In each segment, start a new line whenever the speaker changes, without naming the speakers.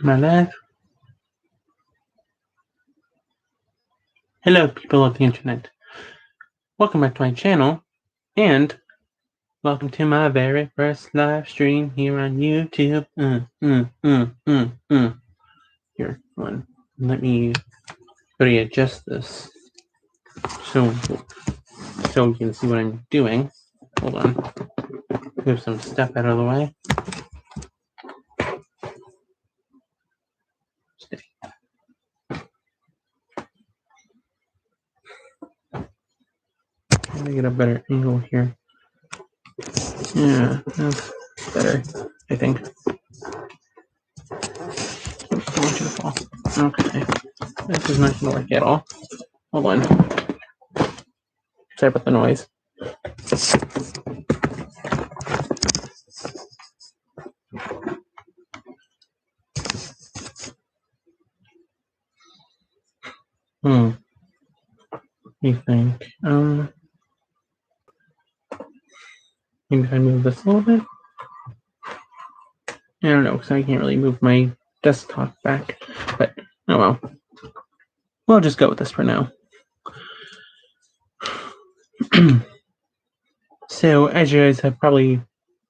Am I live? Hello, people of the internet. Welcome back to my channel, and welcome to my very first live stream here on YouTube. Here, hold on. Let me readjust this so you can see what I'm doing. Hold on. Move some stuff out of the way. Let me get a better angle here. Yeah, that's better, I think. I want you to fall. Okay. This is not going to work at all. Hold on. Sorry about the noise. You think? Maybe if I move this a little bit? I don't know, because I can't really move my desktop back. But, oh well. We'll just go with this for now. So, as you guys have probably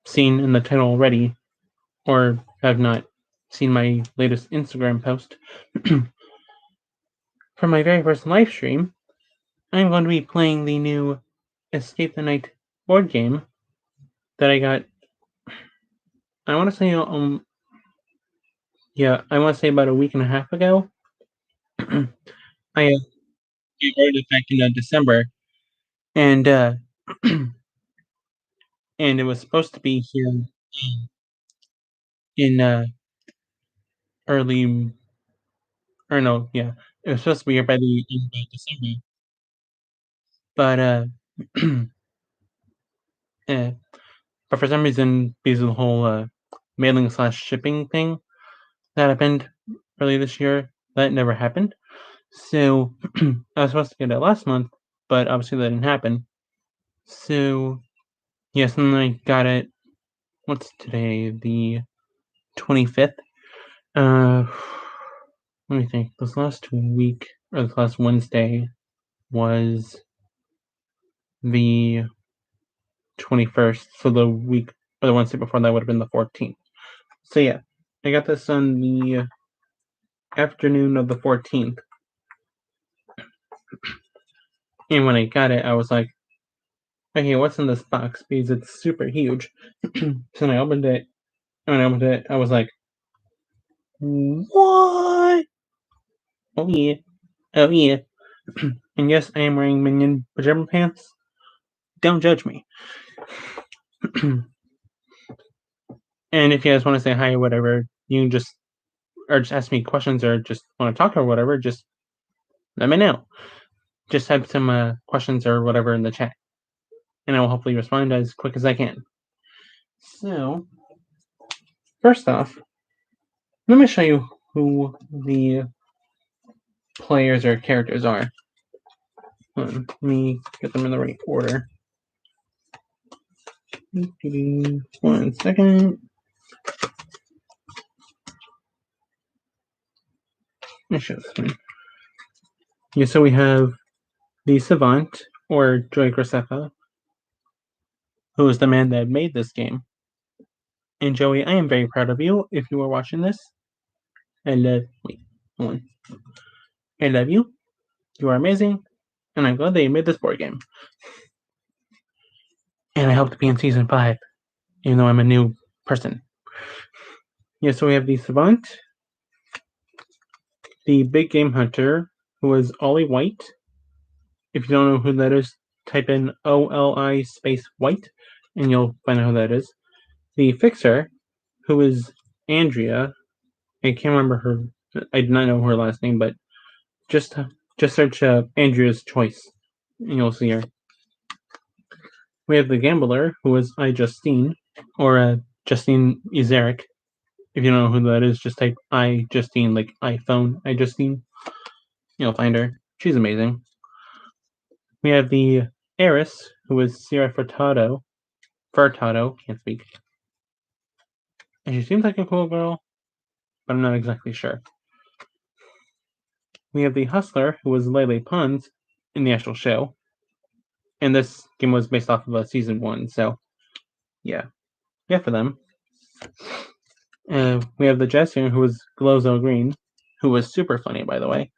seen in the title already, or have not seen my latest Instagram post, for my very first live stream, I'm going to be playing the new Escape the Night board game that I got, I want to say, about a week and a half ago. I ordered it back in December, and and it was supposed to be here in early, or no, yeah, it was supposed to be here by the end of December, but but for some reason, because of the whole mailing / shipping thing that happened early this year, that never happened. So I was supposed to get it last month, but obviously that didn't happen. So yes, and then I got it. What's today? The 25th. Let me think. This last week, or this last Wednesday, was the 21st. So the week, or the Wednesday before that would have been the 14th. So yeah, I got this on the afternoon of the 14th. And when I got it, I was like, okay, what's in this box? Because it's super huge. So when I opened it, I was like, what? Oh yeah. Oh yeah. And yes, I am wearing Minion pajama pants. Don't judge me. And if you guys want to say hi or whatever, you can just ask me questions or just want to talk or whatever, just let me know. Just have some questions or whatever in the chat, and I will hopefully respond as quick as I can. So, first off, let me show you who the players or characters are. Let me get them in the right order. 1 second. Let me show this one. Yeah, so we have the Savant, or Joy Graceffa, who is the man that made this game. And Joey, I am very proud of you if you are watching this. I love you. You are amazing. And I'm glad that you made this board game. And I hope to be in season 5, even though I'm a new person. Yeah, so we have the Savant, the Big Game Hunter, who is Ollie White. If you don't know who that is, type in OLI space White, and you'll find out who that is. The Fixer, who is Andrea. I can't remember her. I did not know her last name, but just search Andrea's Choice, and you'll see her. We have the Gambler, who is iJustine, or Justine Izarek. If you don't know who that is, just type iJustine, like iPhone iJustine. You'll find her. She's amazing. We have the Heiress, who is Sierra Furtado, can't speak. And she seems like a cool girl. but I'm not exactly sure. We have the Hustler, who was Lele Pons in the actual show. And this game was based off of season 1, so yeah. Yeah, for them. We have the jazz singer, who was Glozo Green, who was super funny, by the way.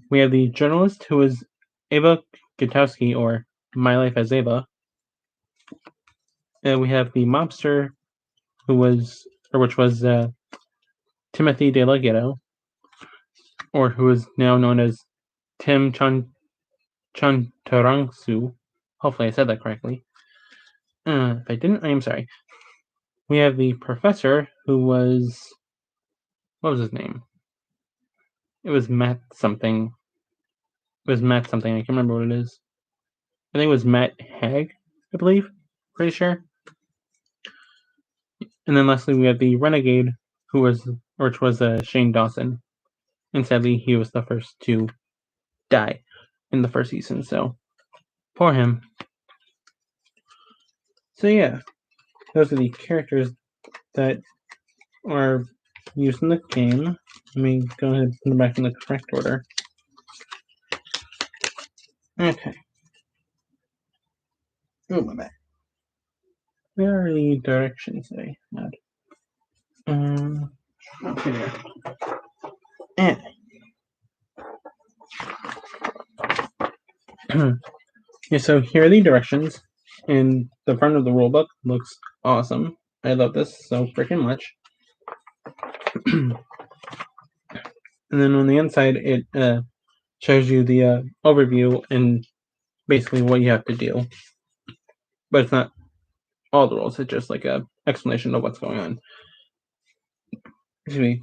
We have the journalist, who was Ava Gutowski, or My Life as Ava. We have the mobster, which was Timothy DeLeghetto, or who is now known as Tim Chantarangsu. Hopefully I said that correctly. If I didn't, I am sorry. We have the professor, who was... What was his name? It was Matt something. I can't remember what it is. I think it was Matt Haig, I believe. Pretty sure. And then lastly, we have the Renegade, which was Shane Dawson. And sadly, he was the first to die in the first season, so poor him. So yeah, those are the characters that are used in the game. Let me go ahead and put them back in the correct order. Okay. Oh, my bad. Where are the directions I had? Okay, there. And yeah, so here are the directions, and the front of the rulebook looks awesome. I love this so freaking much. And then on the inside, it shows you the overview and basically what you have to do. But it's not all the rules, it's just like a explanation of what's going on. Excuse me.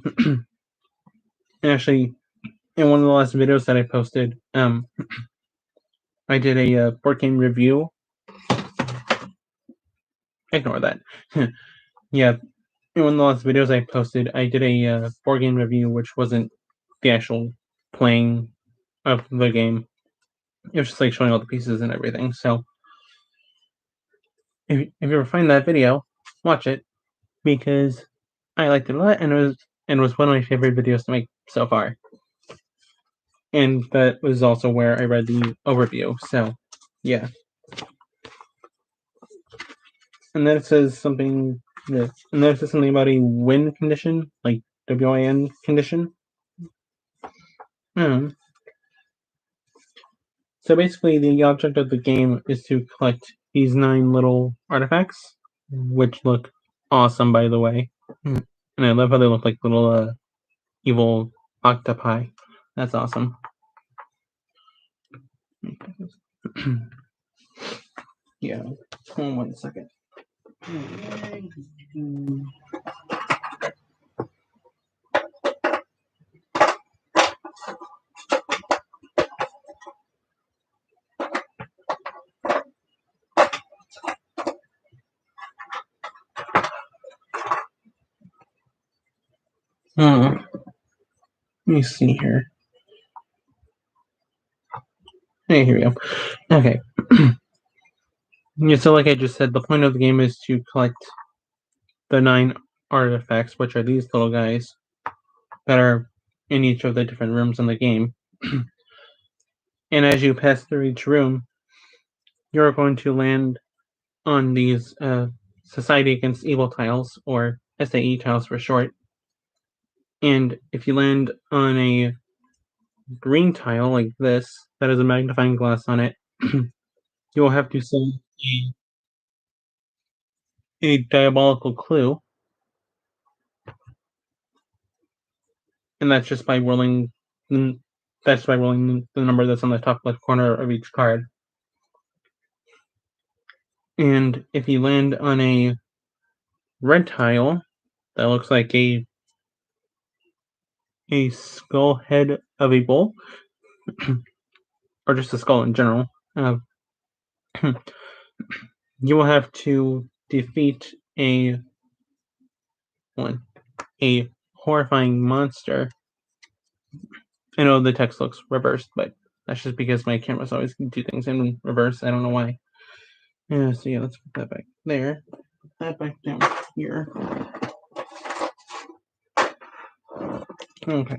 And actually, in one of the last videos that I posted, I did a board game review. Ignore that. Yeah, in one of the last videos I posted, I did a board game review, which wasn't the actual playing of the game. It was just like showing all the pieces and everything. So if you ever find that video, watch it, because I liked it a lot, and it was one of my favorite videos to make so far. And that was also where I read the overview. So yeah. And then it says something about a win condition, like WIN condition. So basically, the object of the game is to collect these 9 little artifacts, which look awesome, by the way. And I love how they look like little evil octopi. That's awesome. Yeah. Hold on 1 second. Let me see here. Hey, here we go. Okay. Yeah, so like I just said, the point of the game is to collect the 9 artifacts, which are these little guys that are in each of the different rooms in the game. And as you pass through each room, you're going to land on these Society Against Evil tiles, or SAE tiles for short. And if you land on a green tile like this, that has a magnifying glass on it, you will have to solve a diabolical clue. And that's just by rolling the number that's on the top left corner of each card. And if you land on a red tile that looks like a skull head of a bull, or just a skull in general, you will have to defeat a horrifying monster. I know the text looks reversed, but that's just because my cameras always do things in reverse. I don't know why. Yeah, so yeah, let's put that back there. Put that back down here. Okay.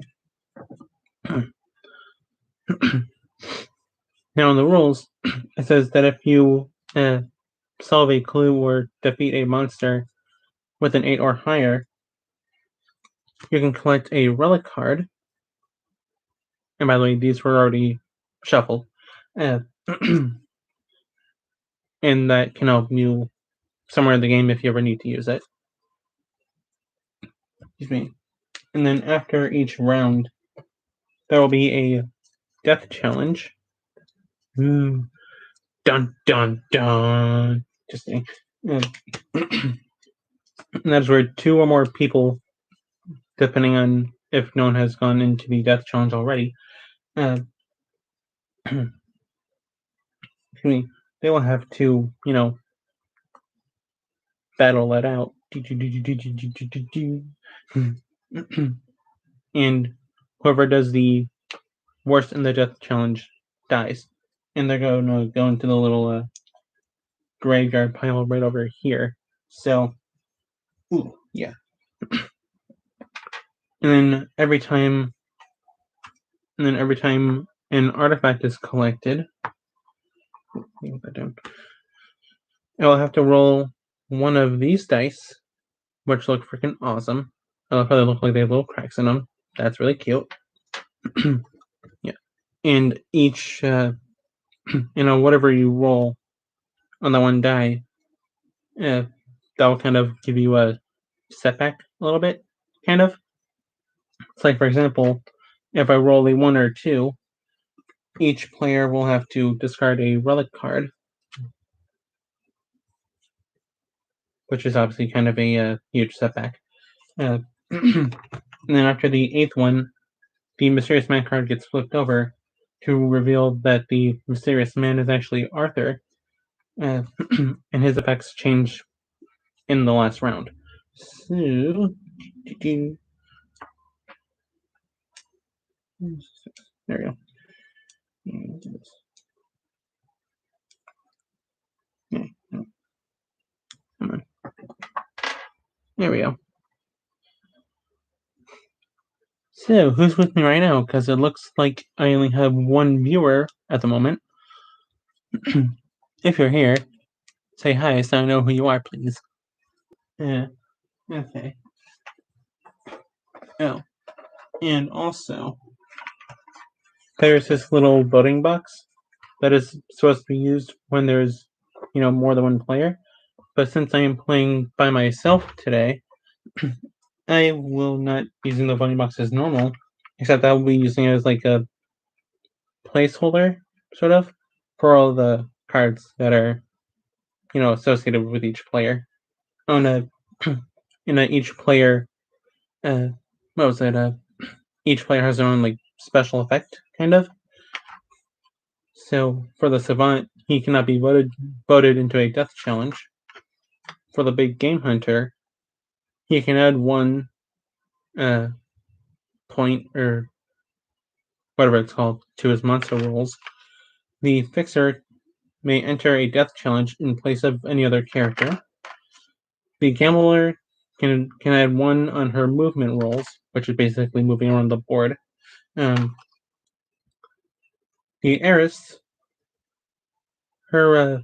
Now in the rules, it says that if you solve a clue or defeat a monster with an 8 or higher, you can collect a relic card. And by the way, these were already shuffled. And that can help you somewhere in the game if you ever need to use it. Excuse me. And then after each round, there will be a death challenge. Ooh. Dun dun dun. Just kidding. And that's where 2 or more people, depending on if no one has gone into the death challenge already, excuse me, they will have to, battle it out. And whoever does the worst in the death challenge dies. And they're going to go into the little graveyard pile right over here. So, ooh, yeah. And then every time an artifact is collected, it will have to roll one of these dice, which look freaking awesome. I love how they look like they have little cracks in them. That's really cute. Yeah. And each, whatever you roll on that one die, that will kind of give you a setback a little bit, kind of. It's like, for example, if I roll a 1 or 2, each player will have to discard a relic card, which is obviously kind of a huge setback. And then after the 8th one, the Mysterious Man card gets flipped over to reveal that the Mysterious Man is actually Arthur, and his effects change in the last round. So, there we go. Come on. There we go. So, who's with me right now? Because it looks like I only have one viewer at the moment. If you're here, say hi so I know who you are, please. Yeah. Okay. Oh. And also, there's this little voting box that is supposed to be used when there's, more than one player. But since I am playing by myself today, I will not be using the voting box as normal, except I will be using it as like a placeholder, sort of, for all the cards that are, associated with each player. On each player, what was it? Each player has their own like special effect, kind of. So for the Savant, he cannot be voted into a death challenge. For the Big Game Hunter, he can add 1 point or whatever it's called to his monster rolls. The Fixer may enter a death challenge in place of any other character. The Gambler can add 1 on her movement rolls, which is basically moving around the board. The Heiress, her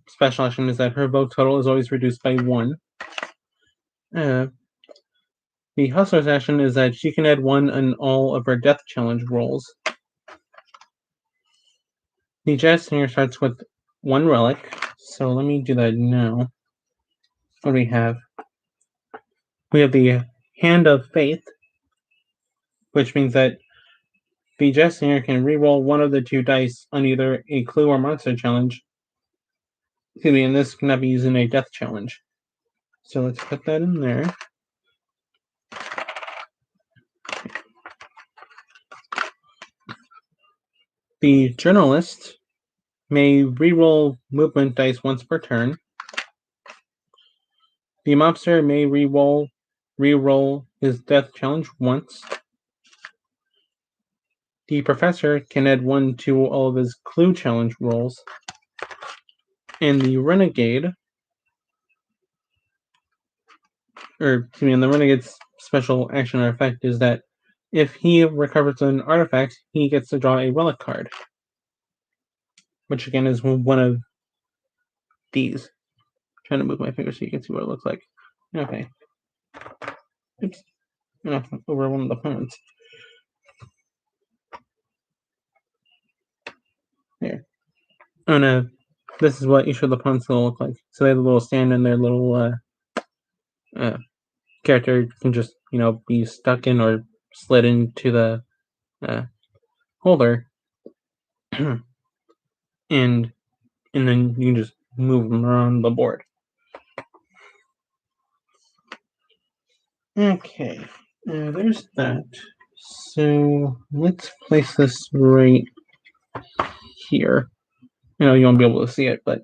special action is that her vote total is always reduced by 1. The Hustler's action is that she can add 1 on all of her death challenge rolls. The Jazz Singer starts with 1 relic, so let me do that now. What do we have? We have the Hand of Faith, which means that the Jazz Singer can reroll 1 of the 2 dice on either a clue or monster challenge. Excuse me, and this cannot be used in a death challenge. So let's put that in there. The Journalist may reroll movement dice once per turn. The Mobster may reroll his death challenge once. The Professor can add 1 to all of his clue challenge rolls. And the Renegade, and the Renegade's special action or effect is that if he recovers an artifact, he gets to draw a relic card, which again is one of these. I'm trying to move my finger so you can see what it looks like. Okay. Oops. Over one of the opponents. There. Oh no. This is what each of the opponents will look like. So they have a little stand and their little character can just, be stuck in or slid into the holder. and then you can just move them around the board. Okay, there's that. So let's place this right here. You won't be able to see it, but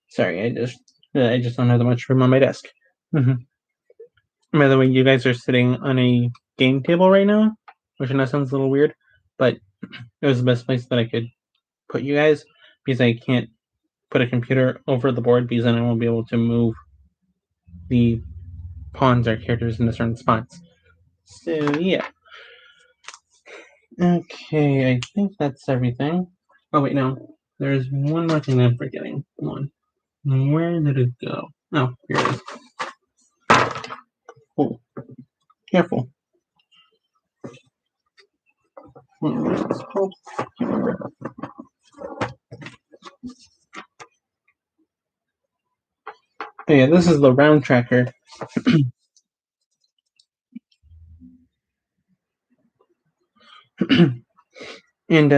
sorry, I just don't have that much room on my desk. By the way, you guys are sitting on a game table right now, which I know sounds a little weird, but it was the best place that I could put you guys because I can't put a computer over the board because then I won't be able to move the pawns or characters into certain spots. So yeah. Okay, I think that's everything. Oh wait, no. There's one more thing I'm forgetting. One. Where did it go? Oh, here it is. Oh, careful. Oh, yeah, this is the round tracker. and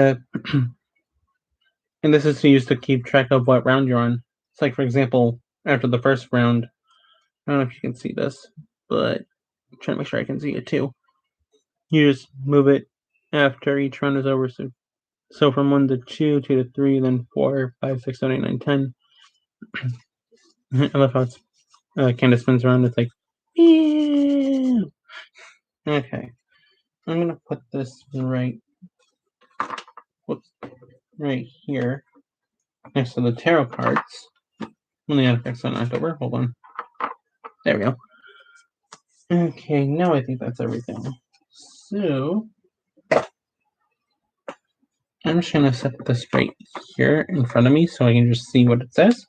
and this is used to keep track of what round you're on. It's like, for example, after the first round, I don't know if you can see this, but I'm trying to make sure I can see it too. You just move it after each round is over. So from 1 to 2, 2 to 3, then 4, 5, 6, 7, 8, 9, 10. I love how it's Candace spins around. It's like, yeah. Okay. I'm gonna put this right here next to the tarot cards. When the artifacts are knocked over. Hold on. There we go. Okay, now I think that's everything. So I'm just gonna set this right here in front of me so I can just see what it says.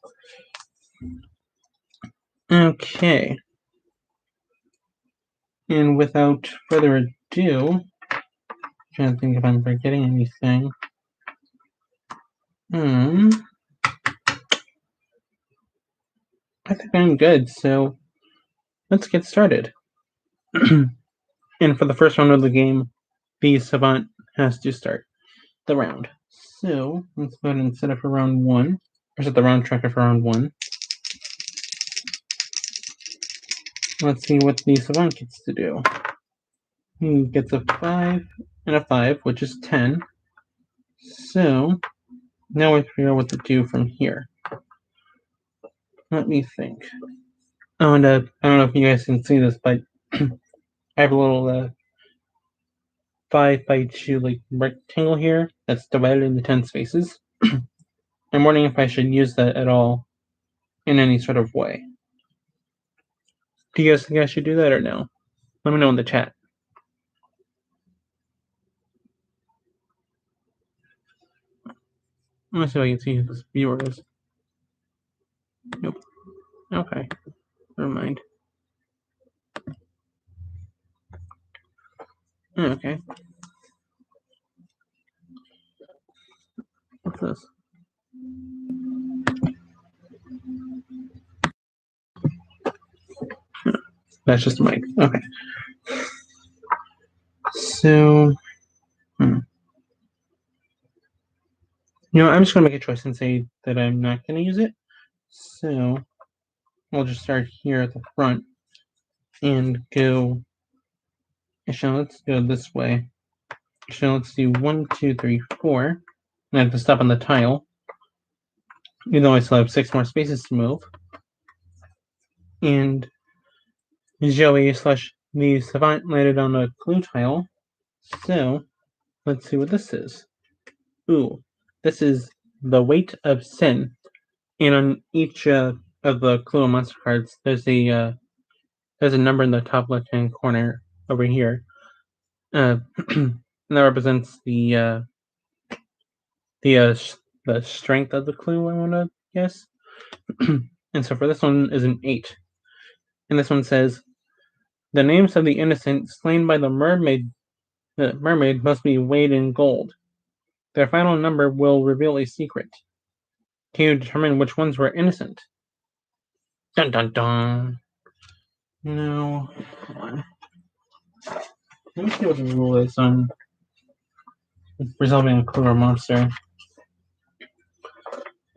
Okay. And without further ado, I'm trying to think if I'm forgetting anything. I think I'm good, so let's get started. And for the first round of the game, the Savant has to start the round. So let's go ahead and set it for round 1, or set the round tracker for round 1. Let's see what the Savant gets to do. He gets a 5 and a 5, which is 10. So now we figure out what to do from here. Let me think. Oh, and I don't know if you guys can see this, but I have a little 5 by 2 rectangle here that's divided into 10 spaces. I'm wondering if I should use that at all in any sort of way. Do you guys think I should do that or no? Let me know in the chat. Let me see if I can see who this viewer is. Nope. Okay. Never mind. Okay. What's this? That's just a mic. Okay. So, I'm just going to make a choice and say that I'm not going to use it. So, we'll just start here at the front and go. Actually, let's go this way. Actually, let's do 1, 2, 3, 4. And I have to stop on the tile. Even though I still have 6 more spaces to move. And Joey / the Savant landed on a clue tile. So, let's see what this is. Ooh, this is the weight of sin. And on each of the clue and monster cards, there's a number in the top left-hand corner over here. and that represents the strength of the clue, I want to guess. And so for this one is an 8. And this one says, the names of the innocent slain by the mermaid must be weighed in gold. Their final number will reveal a secret. Can you determine which ones were innocent? Dun dun dun. No. Hold on. Let me see what the rule is on resolving a clue or monster.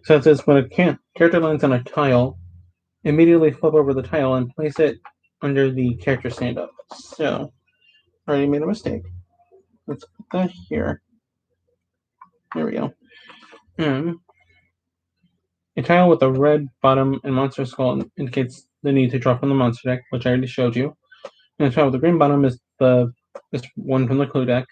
So it says when a character lands on a tile, immediately flip over the tile and place it under the character stand-up. So, I already made a mistake. Let's put that here. There we go. A tile with a red bottom and monster skull indicates the need to draw from the monster deck, which I already showed you. And a tile with a green bottom is this one from the clue deck.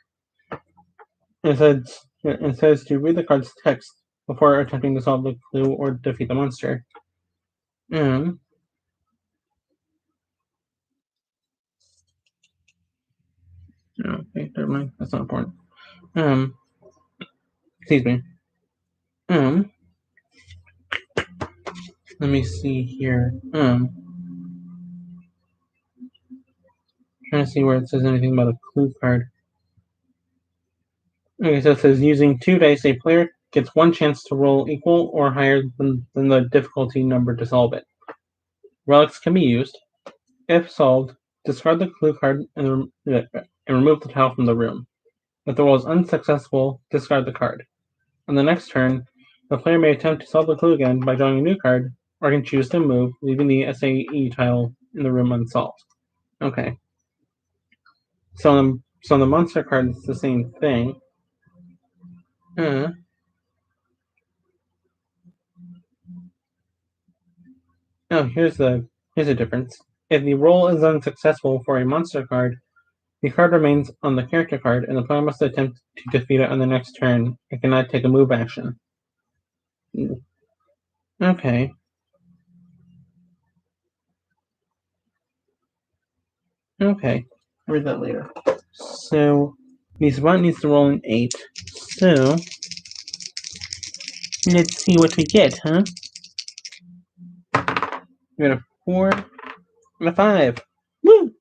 It says to read the card's text before attempting to solve the clue or defeat the monster. Okay, never mind. That's not important. Excuse me. Let me see here. Trying to see where it says anything about a clue card. Okay, so it says using 2 dice, a player gets 1 chance to roll equal or higher than the difficulty number to solve it. Relics can be used. If solved, discard the clue card and remove the tile from the room. If the roll is unsuccessful, discard the card. On the next turn, the player may attempt to solve the clue again by drawing a new card, or can choose to move, leaving the SAE tile in the room unsolved. Okay. So the monster card is the same thing. Oh, here's a difference. If the roll is unsuccessful for a monster card, the card remains on the character card, and the player must attempt to defeat it on the next turn. It cannot take a move action. Okay. Okay. I'll read that later. So, the savant needs to roll an 8. So, let's see what we get, huh? We got a 4 and a 5. Woo!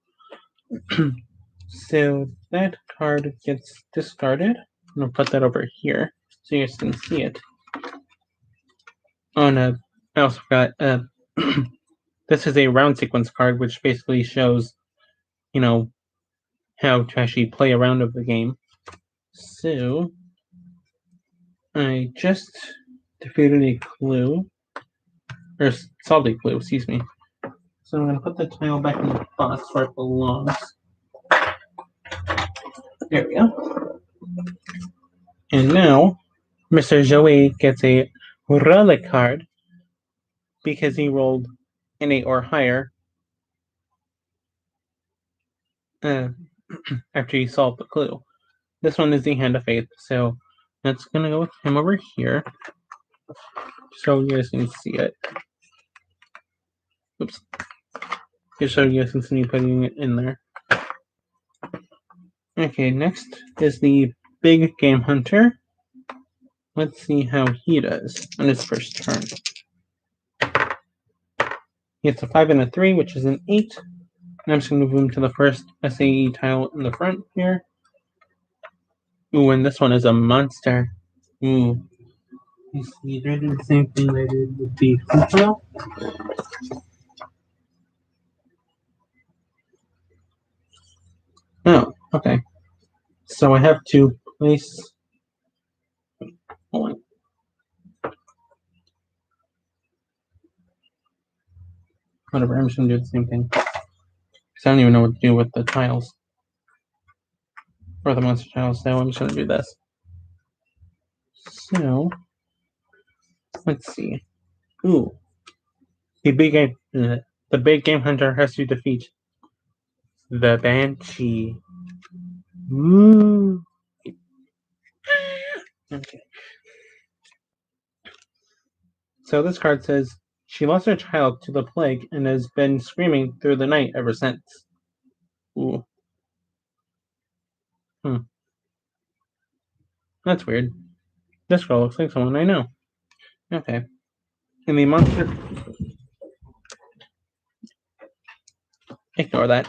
So, that card gets discarded. I'm going to put that over here so you guys can see it. Oh, no. I also forgot. This is a round sequence card, which basically shows, how to actually play a round of the game. So, I just defeated a clue, or solved a clue, excuse me. So I'm going to put the tile back in the box where it belongs. There we go. And now, Mr. Joey gets a relic card because he rolled an 8 or higher after he solved the clue. This one is the Hand of Faith, so that's going to go with him over here so you guys can see it. Oops. Just so you guys can see me putting it in there. Okay, next is the Big Game Hunter. Let's see how he does on his first turn. He gets a 5 and a 3, which is an 8. And I'm just going to move him to the first SAE tile in the front here. Ooh, and this one is a monster. Ooh. Let's see, do I do the same thing I did with the flip tile? Oh, okay. So I have to place. Hold on. Whatever, I'm just going to do the same thing. Because I don't even know what to do with the tiles. Or the monster tiles, so I'm just going to do this. So, let's see. Ooh. The big game hunter has to defeat the Banshee. Ooh. Okay. So this card says, she lost her child to the plague and has been screaming through the night ever since. Ooh. That's weird. This girl looks like someone I know. Okay. And the monster... Ignore that.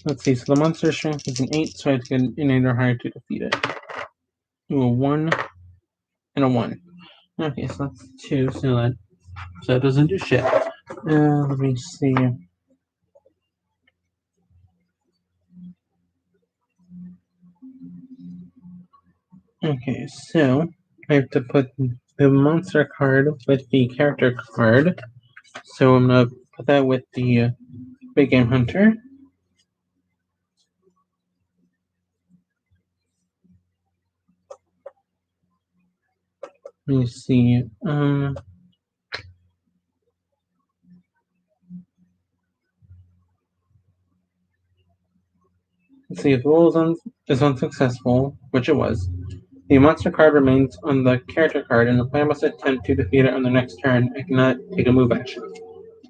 Let's see, so the monster strength is an 8, so I have to get an 8 or higher to defeat it. Ooh, a 1 and a 1. Okay, so that's 2, so that doesn't do shit. Let me see. Okay, so I have to put the monster card with the character card. So I'm gonna put that with the big game hunter. Let me see. Let's see if the roll is unsuccessful, which it was. The monster card remains on the character card, and the player must attempt to defeat it on the next turn and cannot take a move action.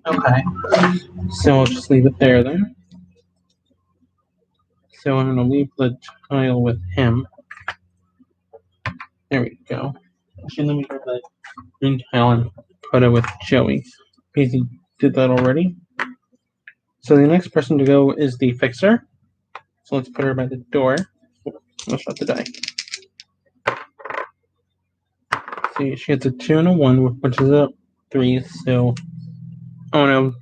Okay, so I'll just leave it there then. So I'm going to leave the tile with him. There we go. Actually, let me grab that green tile and put it with Joey. Because he did that already. So the next person to go is the fixer. So let's put her by the door. Let's shut the die. See, she gets a 2 and a 1, which is a 3, so... Oh no.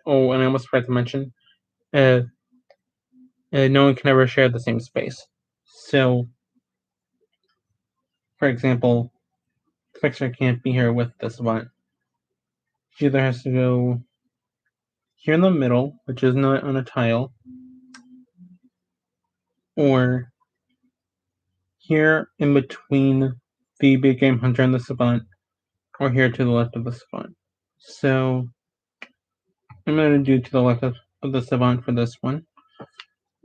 Oh, and I almost forgot to mention, no one can ever share the same space. So, for example, the fixer can't be here with the savant. She either has to go here in the middle, which is not on a tile, or here in between the big game hunter and the savant, or here to the left of the savant. So, I'm going to do to the left of the savant for this one.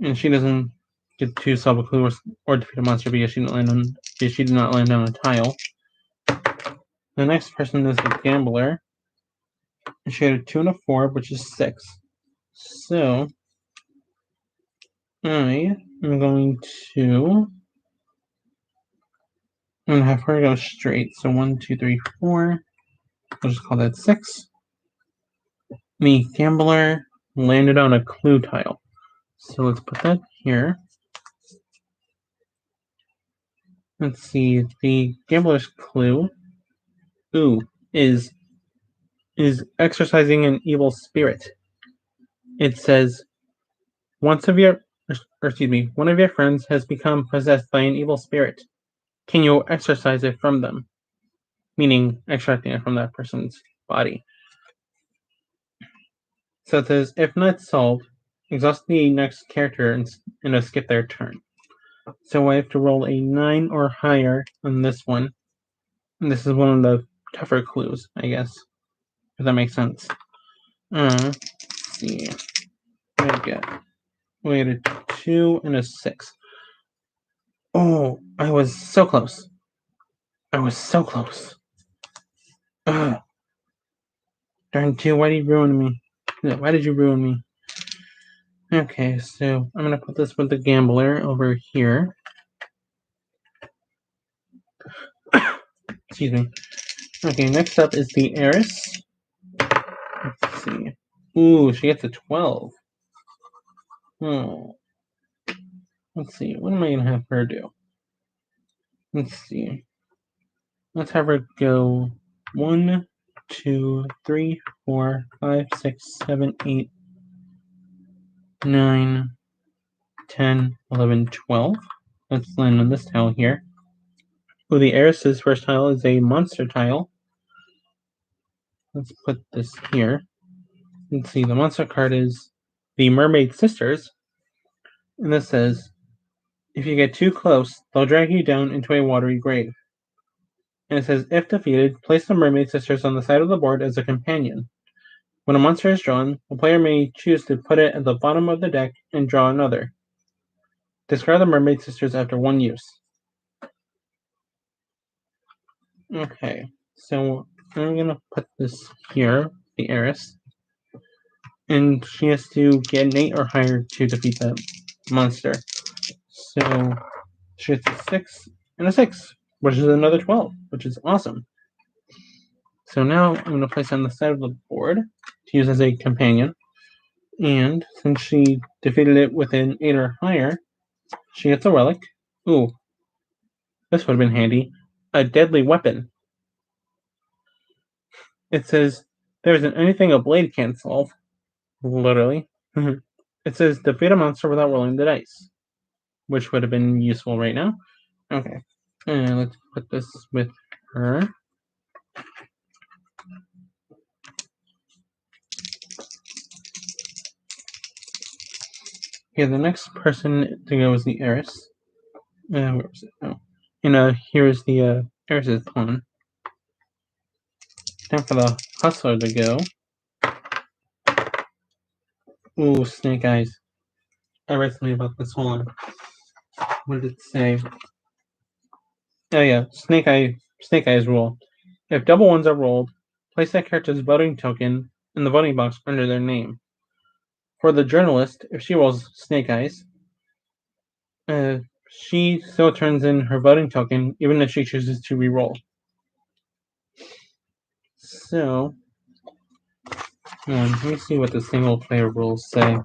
And she doesn't get to solve a clue or defeat a monster because she did not land on a tile. The next person is the gambler. She had a 2 and a 4, which is 6. So I am going to have her go straight. So 1, 2, 3, 4. We'll just call that 6. The gambler landed on a clue tile. So let's put that here. Let's see. The gambler's clue is exercising an evil spirit. It says one of your friends has become possessed by an evil spirit. Can you exorcise it from them? Meaning extracting it from that person's body. So it says, if not solved, exhaust the next character and skip their turn. So I have to roll a 9 or higher on this one. And this is one of the tougher clues, I guess. If that makes sense. Let's see. We had a 2 and a 6. Oh, I was so close. Ugh. Darn 2, why did you ruin me? Why did you ruin me? Okay, so I'm going to put this with the gambler over here. Excuse me. Okay, next up is the Heiress. Let's see. Ooh, she gets a 12. Oh. Let's see. What am I going to have her do? Let's see. Let's have her go 1, 2, 3, 4, 5, 6, 7, 8, 9, 10, 11, 12. Let's land on this tile here. Oh, the Heiress's first tile is a monster tile. Let's put this here. Let's see, the monster card is the Mermaid Sisters. And this says, if you get too close, they'll drag you down into a watery grave. And it says, if defeated, place the Mermaid Sisters on the side of the board as a companion. When a monster is drawn, the player may choose to put it at the bottom of the deck and draw another. Discard the Mermaid Sisters after one use. Okay, so I'm going to put this here, the Heiress. and she has to get an 8 or higher to defeat the monster. So she gets a 6 and a 6, which is another 12, which is awesome. So now I'm going to place on the side of the board to use as a companion. And since she defeated it with an 8 or higher, she gets a relic. Ooh, this would have been handy. A deadly weapon. It says, there isn't anything a blade can't solve. Literally. It says, defeat a monster without rolling the dice, which would have been useful right now. Okay. And let's put this with her. Okay, the next person to go is the Heiress. Where was it? Oh. And here's the Heiress's pawn. Time for the Hustler to go. Ooh, Snake Eyes. I read something about this. Hold on. What did it say? Oh yeah, Snake Eyes rule. If double ones are rolled, place that character's voting token in the voting box under their name. For the journalist, if she rolls Snake Eyes, she still turns in her voting token even if she chooses to re-roll. So, let me see what the single player rules say.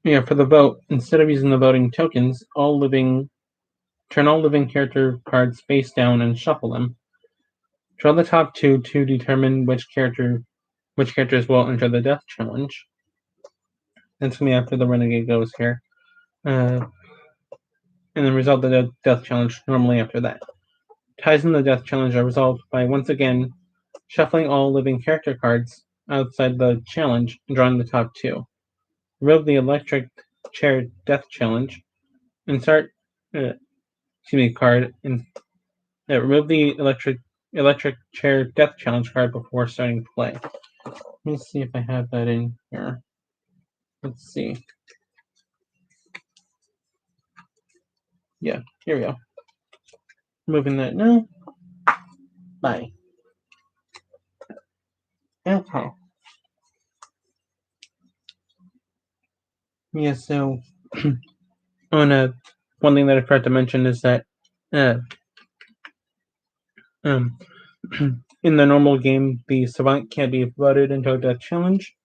Yeah, for the vote, instead of using the voting tokens, turn all living character cards face down and shuffle them. Draw the top two to determine which characters will enter the death challenge. That's me after the Renegade goes here. And then resolve the death challenge normally after that. Ties in the death challenge are resolved by once again shuffling all living character cards outside the challenge and drawing the top two. Remove the electric chair death challenge. Insert card and remove the electric chair death challenge card before starting play. Let me see if I have that in here. Let's see. Yeah, here we go. Moving that now. Bye. Okay. Yeah, so one thing that I forgot to mention is that in the normal game, the Savant can't be voted into a death challenge.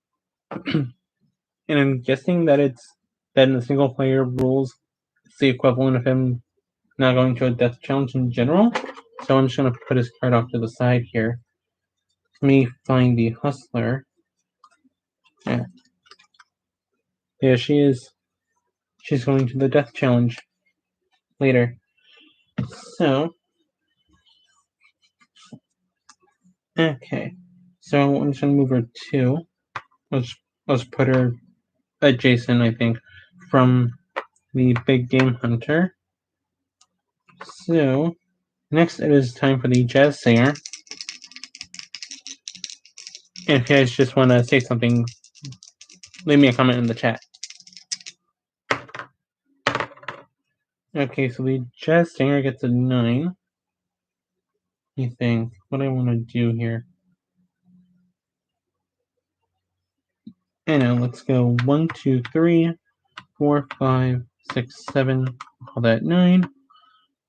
And I'm guessing that in the single player rules, it's the equivalent of him not going to a death challenge in general. So I'm just going to put his card off to the side here. Let me find the Hustler. Yeah. There she is. She's going to the death challenge later. So, okay. So I'm just going to move her 2. Let's put her adjacent, I think, from the big game hunter. So, next it is time for the jazz singer. And if you guys just want to say something, leave me a comment in the chat. Okay, so the jazz singer gets a 9. I think. What do I want to do here? And let's go 1, 2, 3, 4, 5, 6, 7. Call that 9.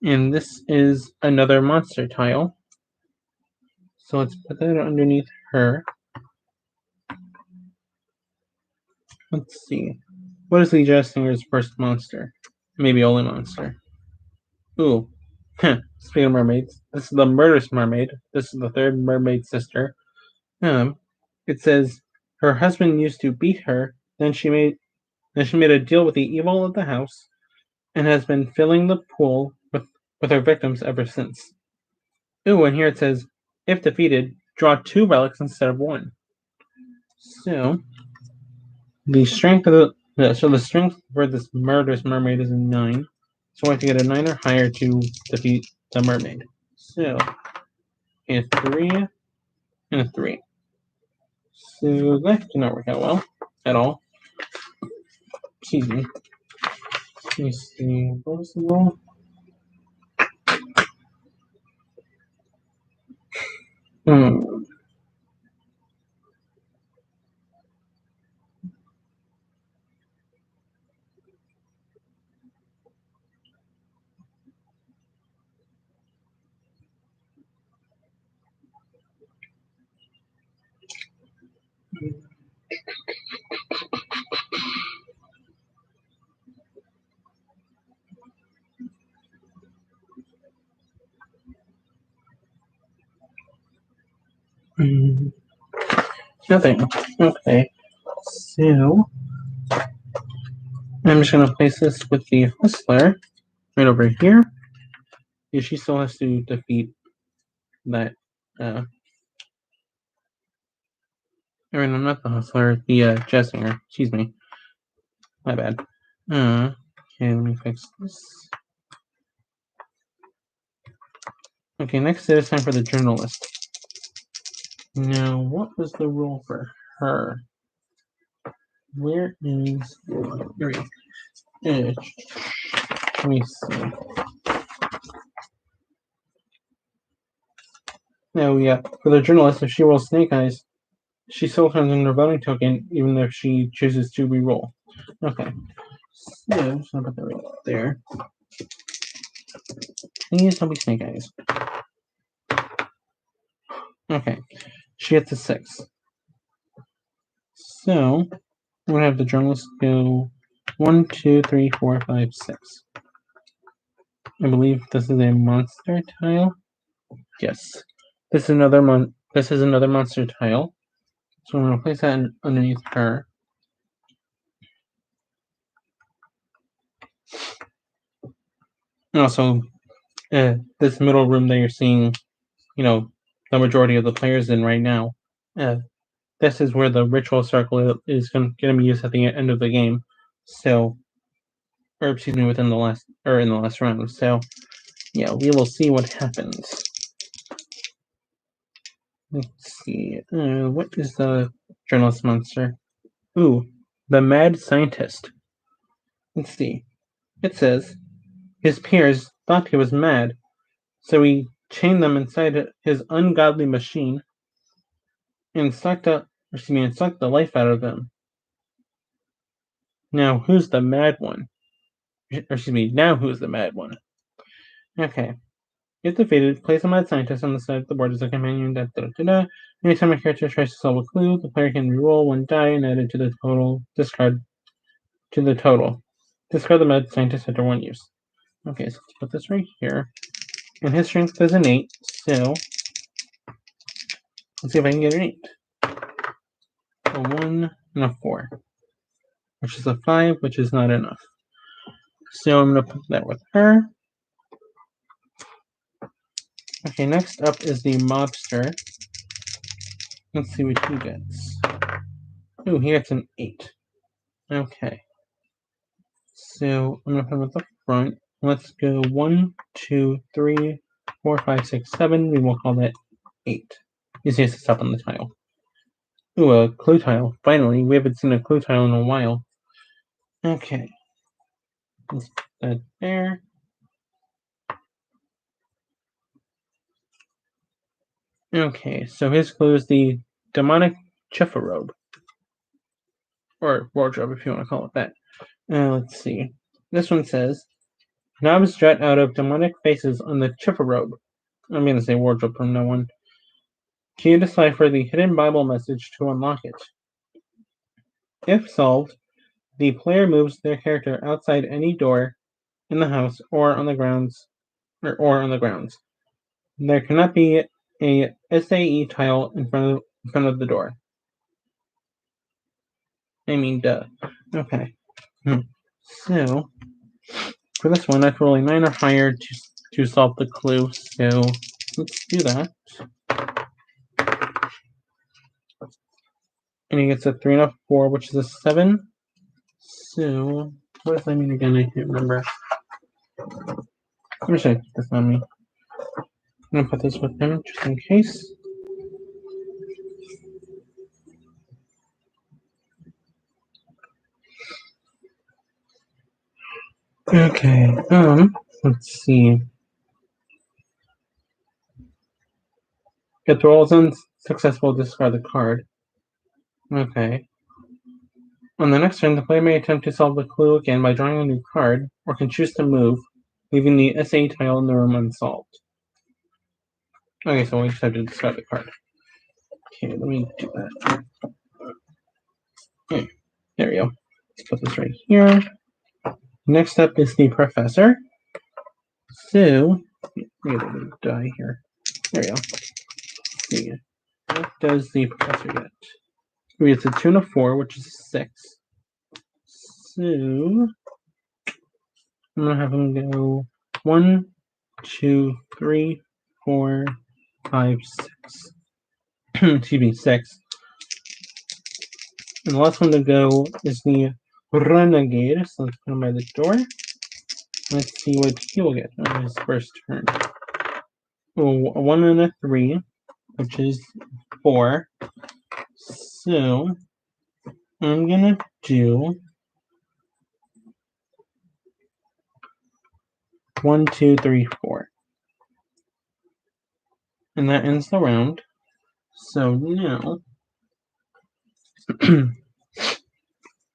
And this is another monster tile. So let's put that underneath her. Let's see. What is the jazz singer's first monster? Maybe only monster. Ooh. Speaking of mermaids, this is the murderous mermaid. This is the third mermaid sister. It says her husband used to beat her, then she made a deal with the evil of the house, and has been filling the pool with her victims ever since. Ooh, and here it says, if defeated, draw 2 relics instead of 1. So the strength for this murderous mermaid is a 9. So I have to get a 9 or higher to defeat the mermaid. So a 3 and a 3. So that did not work out well at all. Excuse me. Let me see. What was the roll? Nothing. Okay. So I'm just gonna place this with the Hustler right over here. Yeah, she still has to defeat that. I mean, I'm not the Hustler. The Jazz Singer. Excuse me. My bad. Okay, let me fix this. Okay, next it is time for the Journalist. Now, what was the role for her? Where is... Here we go. Let me see. Now, yeah, for the Journalist, if she rolls Snake Eyes, she still turns in her voting token, even if she chooses to re-roll. Okay. So, I'm just gonna put that right there. Please don't be Snake Eyes. Okay. She gets a 6. So, we're gonna have the Journalist go 1, 2, 3, 4, 5, 6. I believe this is a monster tile. Yes. This is another monster tile. So I'm gonna place that underneath her. And also, this middle room that you're seeing, the majority of the players in right now. This is where the ritual circle is going to be used at the end of the game. So, or excuse me, in the last round. So, yeah, we will see what happens. Let's see. What is the Journalist monster? Ooh, the Mad Scientist. Let's see. It says his peers thought he was mad, so he chained them inside his ungodly machine and sucked the life out of them. Now who's the mad one? Now who's the mad one? Okay. If defeated, place a mad scientist on the side of the board as a companion. Anytime a character tries to solve a clue, the player can reroll one die and add it to the total. Discard the mad scientist after one use. Okay, so let's put this right here. And his strength is an 8, so let's see if I can get an 8. A 1 and a 4. Which is a 5, which is not enough. So I'm going to put that with her. Okay, next up is the Mobster. Let's see what he gets. Ooh, he gets an 8. Okay. So I'm going to put him at the front. Let's go 1, 2, 3, 4, 5, 6, 7. We will call that 8. You see it's up on the tile. Ooh, a clue tile. Finally, we haven't seen a clue tile in a while. Okay. Let's put that there. Okay, so his clue is the demonic chifforobe. Or wardrobe, if you want to call it that. Let's see. This one says, knobs jut out of demonic faces on the chifforobe. I'm going to say wardrobe from now on. Can you decipher the hidden Bible message to unlock it? If solved, the player moves their character outside any door in the house or on the grounds. There cannot be a SAE tile in front of the door. I mean, duh. Okay. So, for this one, I have to roll a 9 or higher to solve the clue. So, let's do that. And he gets a 3 and a 4, which is a 7. So, what does that mean again? I can't remember. I'm just going to keep this on me. I'm going to put this with him just in case. Okay, let's see. If the roll is unsuccessful, discard the card. Okay. On the next turn, the player may attempt to solve the clue again by drawing a new card, or can choose to move, leaving the SA tile in the room unsolved. Okay, so we just have to discard the card. Okay, let me do that. Okay, there we go. Let's put this right here. Next up is the professor. So, we have a die here. There we go. Let's see. What does the professor get? He gets a 2 and a 4, which is a 6. So, I'm gonna have him go 1, 2, 3, 4, 5, 6. Excuse me, 6. And the last one to go is the Renegade. So let's put him by the door. Let's see what he will get on his first turn. Oh, a 1 and a 3, which is 4. So I'm gonna do 1, 2, 3, 4. And that ends the round. So now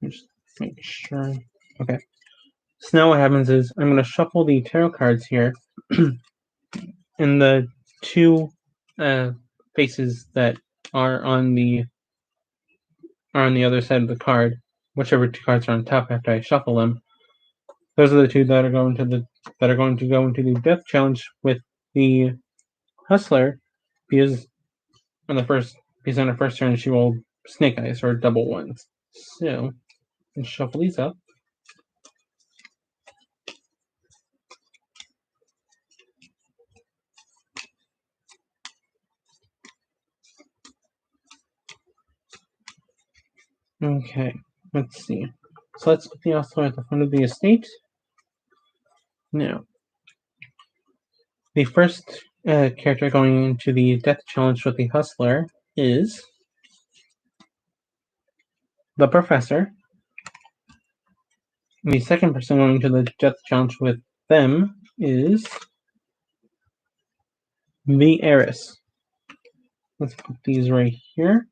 just make sure. Okay. So now what happens is I'm gonna shuffle the tarot cards here. And the two faces that are on the other side of the card, whichever two cards are on top after I shuffle them, those are the two that are going to go into the death challenge with the hustler, because on her first turn she rolled snake eyes or double ones. So let's shuffle these up. Okay, let's see. So let's put the hustler at the front of the estate. Now, the first character going into the death challenge with the hustler is the professor. And the second person going to the death challenge with them is the Heiress. Let's put these right here.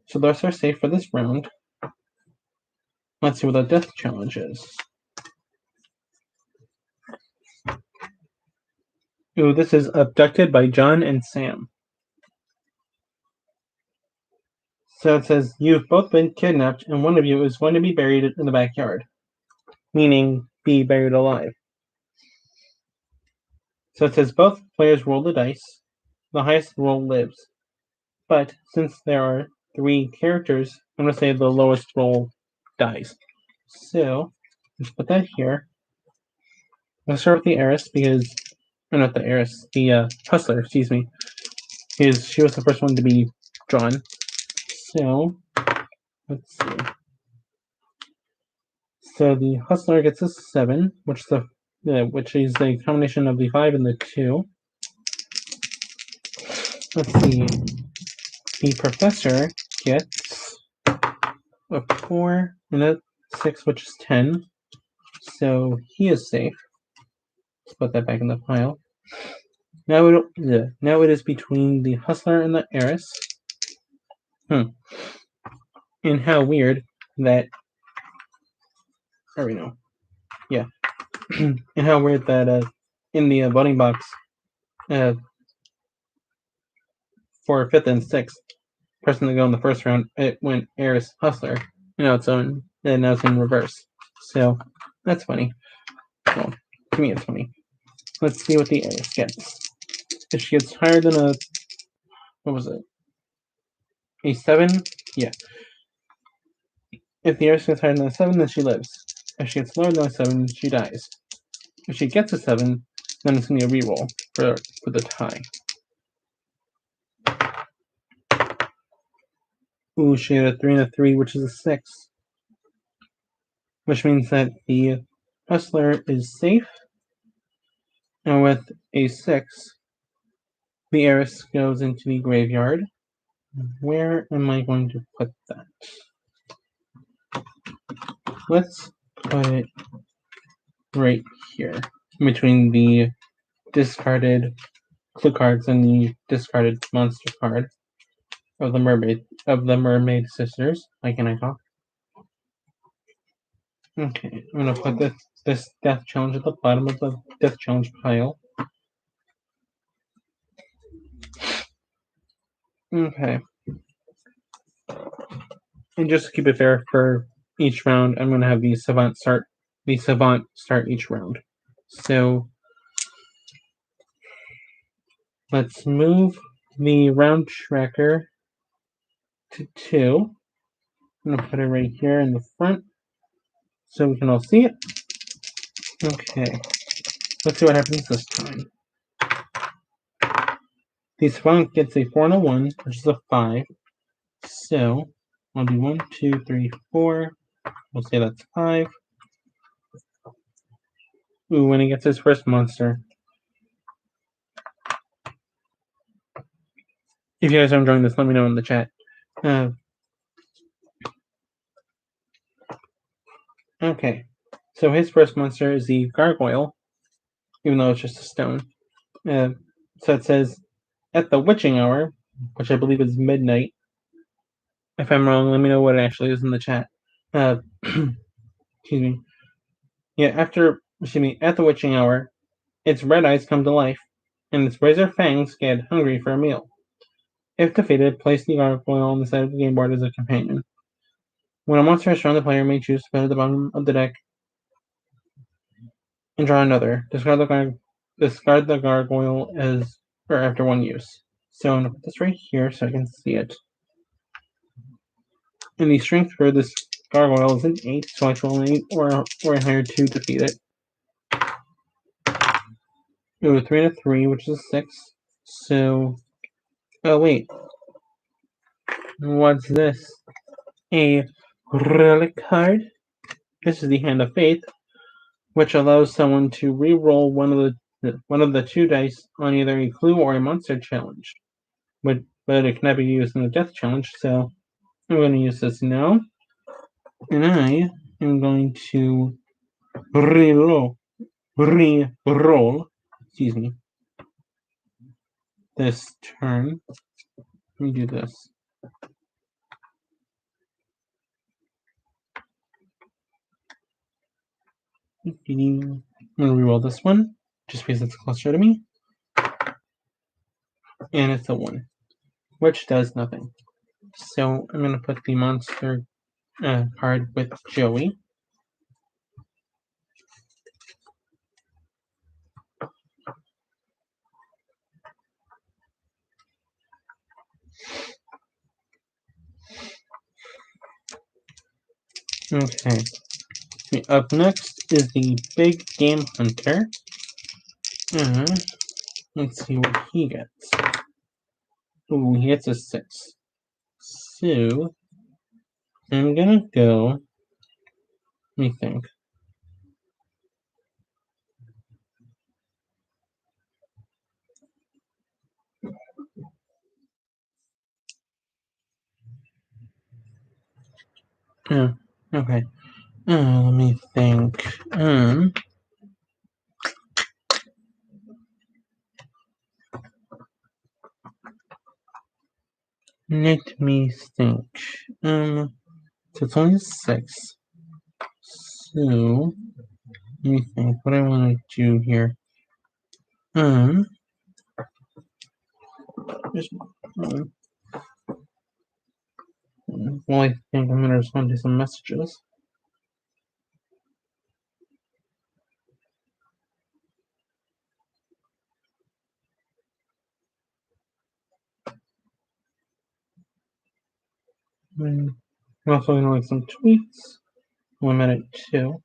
So those are safe for this round. Let's see what the death challenge is. Ooh, this is abducted by John and Sam. So it says, you've both been kidnapped and one of you is going to be buried in the backyard. Meaning, be buried alive. So it says both players roll the dice. The highest roll lives. But since there are 3 characters, I'm going to say the lowest roll dies. So, let's put that here. Let's start with the Heiress because, or not the Heiress, the Hustler, excuse me. Because she was the first one to be drawn. So, let's see. So the Hustler gets a 7, which is the combination of the 5 and the 2. Let's see. The Professor gets a 4 and a 6, which is 10. So he is safe. Let's put that back in the pile. Now it is between the Hustler and the Heiress. And how weird that. There we know. Yeah. And how weird that in the voting box for 5th and 6th, person to go in the first round, it went Heiress Hustler. Now it's in reverse. So that's funny. Well, to me it's funny. Let's see what the Heiress gets. If she gets higher than a a 7? Yeah. If the Heiress gets higher than a 7, then she lives. If she gets lower than a 7, she dies. If she gets a 7, then it's going to be a reroll for the tie. Ooh, she had a 3 and a 3, which is a 6. Which means that the Hustler is safe. And with a 6, the Heiress goes into the graveyard. Where am I going to put that? Let's put it right here, between the discarded clue cards and the discarded monster card of the mermaid sisters. Why can I talk? Okay, I'm gonna put this death challenge at the bottom of the death challenge pile. Okay. And just to keep it fair for each round, I'm gonna have the savant start each round. So let's move the round tracker to 2. I'm gonna put it right here in the front so we can all see it. Okay. Let's see what happens this time. The savant gets a 4 and a 1, which is a 5. So I'll do 1, 2, 3, 4. We'll say that's 5. Ooh, when he gets his first monster. If you guys are enjoying this, let me know in the chat. Okay, so his first monster is the Gargoyle, even though it's just a stone. So it says, at the witching hour, which I believe is midnight. If I'm wrong, let me know what it actually is in the chat. Excuse me. Yeah, at the witching hour, its red eyes come to life, and its razor fangs get hungry for a meal. If defeated, place the Gargoyle on the side of the game board as a companion. When a monster is shown, the player may choose to put it at the bottom of the deck and draw another. Discard the Gargoyle after one use. So I'm gonna put this right here so I can see it. And the strength for this Gargoyle is an 8, so I roll an 8 or a higher to defeat it. Ooh, a 3 and a 3, which is a 6. So, oh wait, what's this? A relic card. This is the Hand of Faith, which allows someone to re-roll one of the 2 dice on either a clue or a monster challenge. But it cannot be used in a death challenge, so I'm going to use this now. And I am going to re-roll, excuse me, this turn. Let me do this. I'm going to re-roll this one, just because it's closer to me. And it's a 1, which does nothing. So I'm going to put the monster card with Joey. Okay. Up next is the Big Game Hunter. Let's see what he gets. Ooh, he gets a 6. So I'm gonna go. Let me think. Oh, okay. Let me think. Let me think. So it's only 6. So let me think. What I want to do here. Just, well, I think I'm gonna respond to some messages. I'm also gonna like some tweets. 1 minute 2.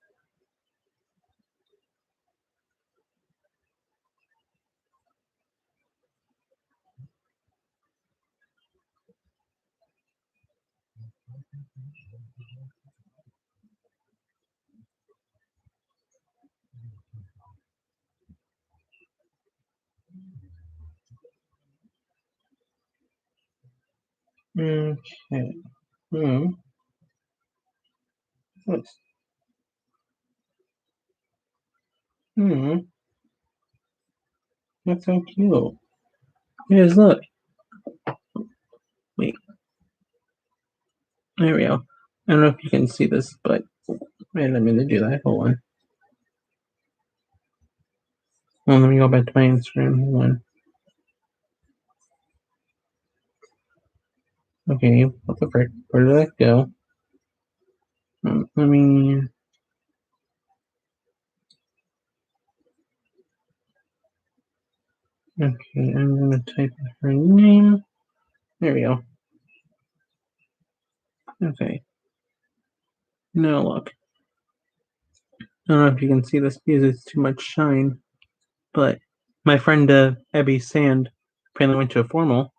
Okay. Nice. That's so cute. Here's look. Wait. There we go. I don't know if you can see this, but I didn't mean to do that. Hold on. Well, let me go back to my Instagram. Hold on. Okay, what the frick? Where did that go? Let me. Okay, I'm gonna type in her name. There we go. Okay. Now look. I don't know if you can see this because it's too much shine, but my friend Abby Sand apparently went to a formal.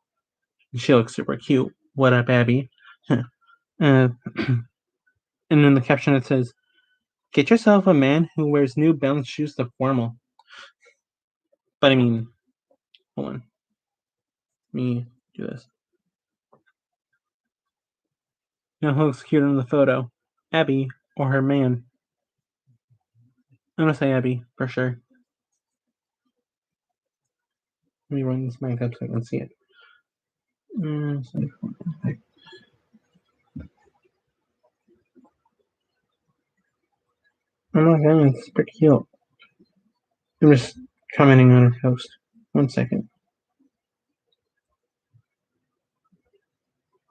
She looks super cute. What up, Abby? And in the caption it says, "Get yourself a man who wears New Balance shoes to formal." But I mean, hold on. Let me do this. Now who looks cute in the photo? Abby or her man? I'm gonna say Abby for sure. Let me run this mic up so I can see it. Oh my god, it's super cute. I'm just commenting on her post. 1 second.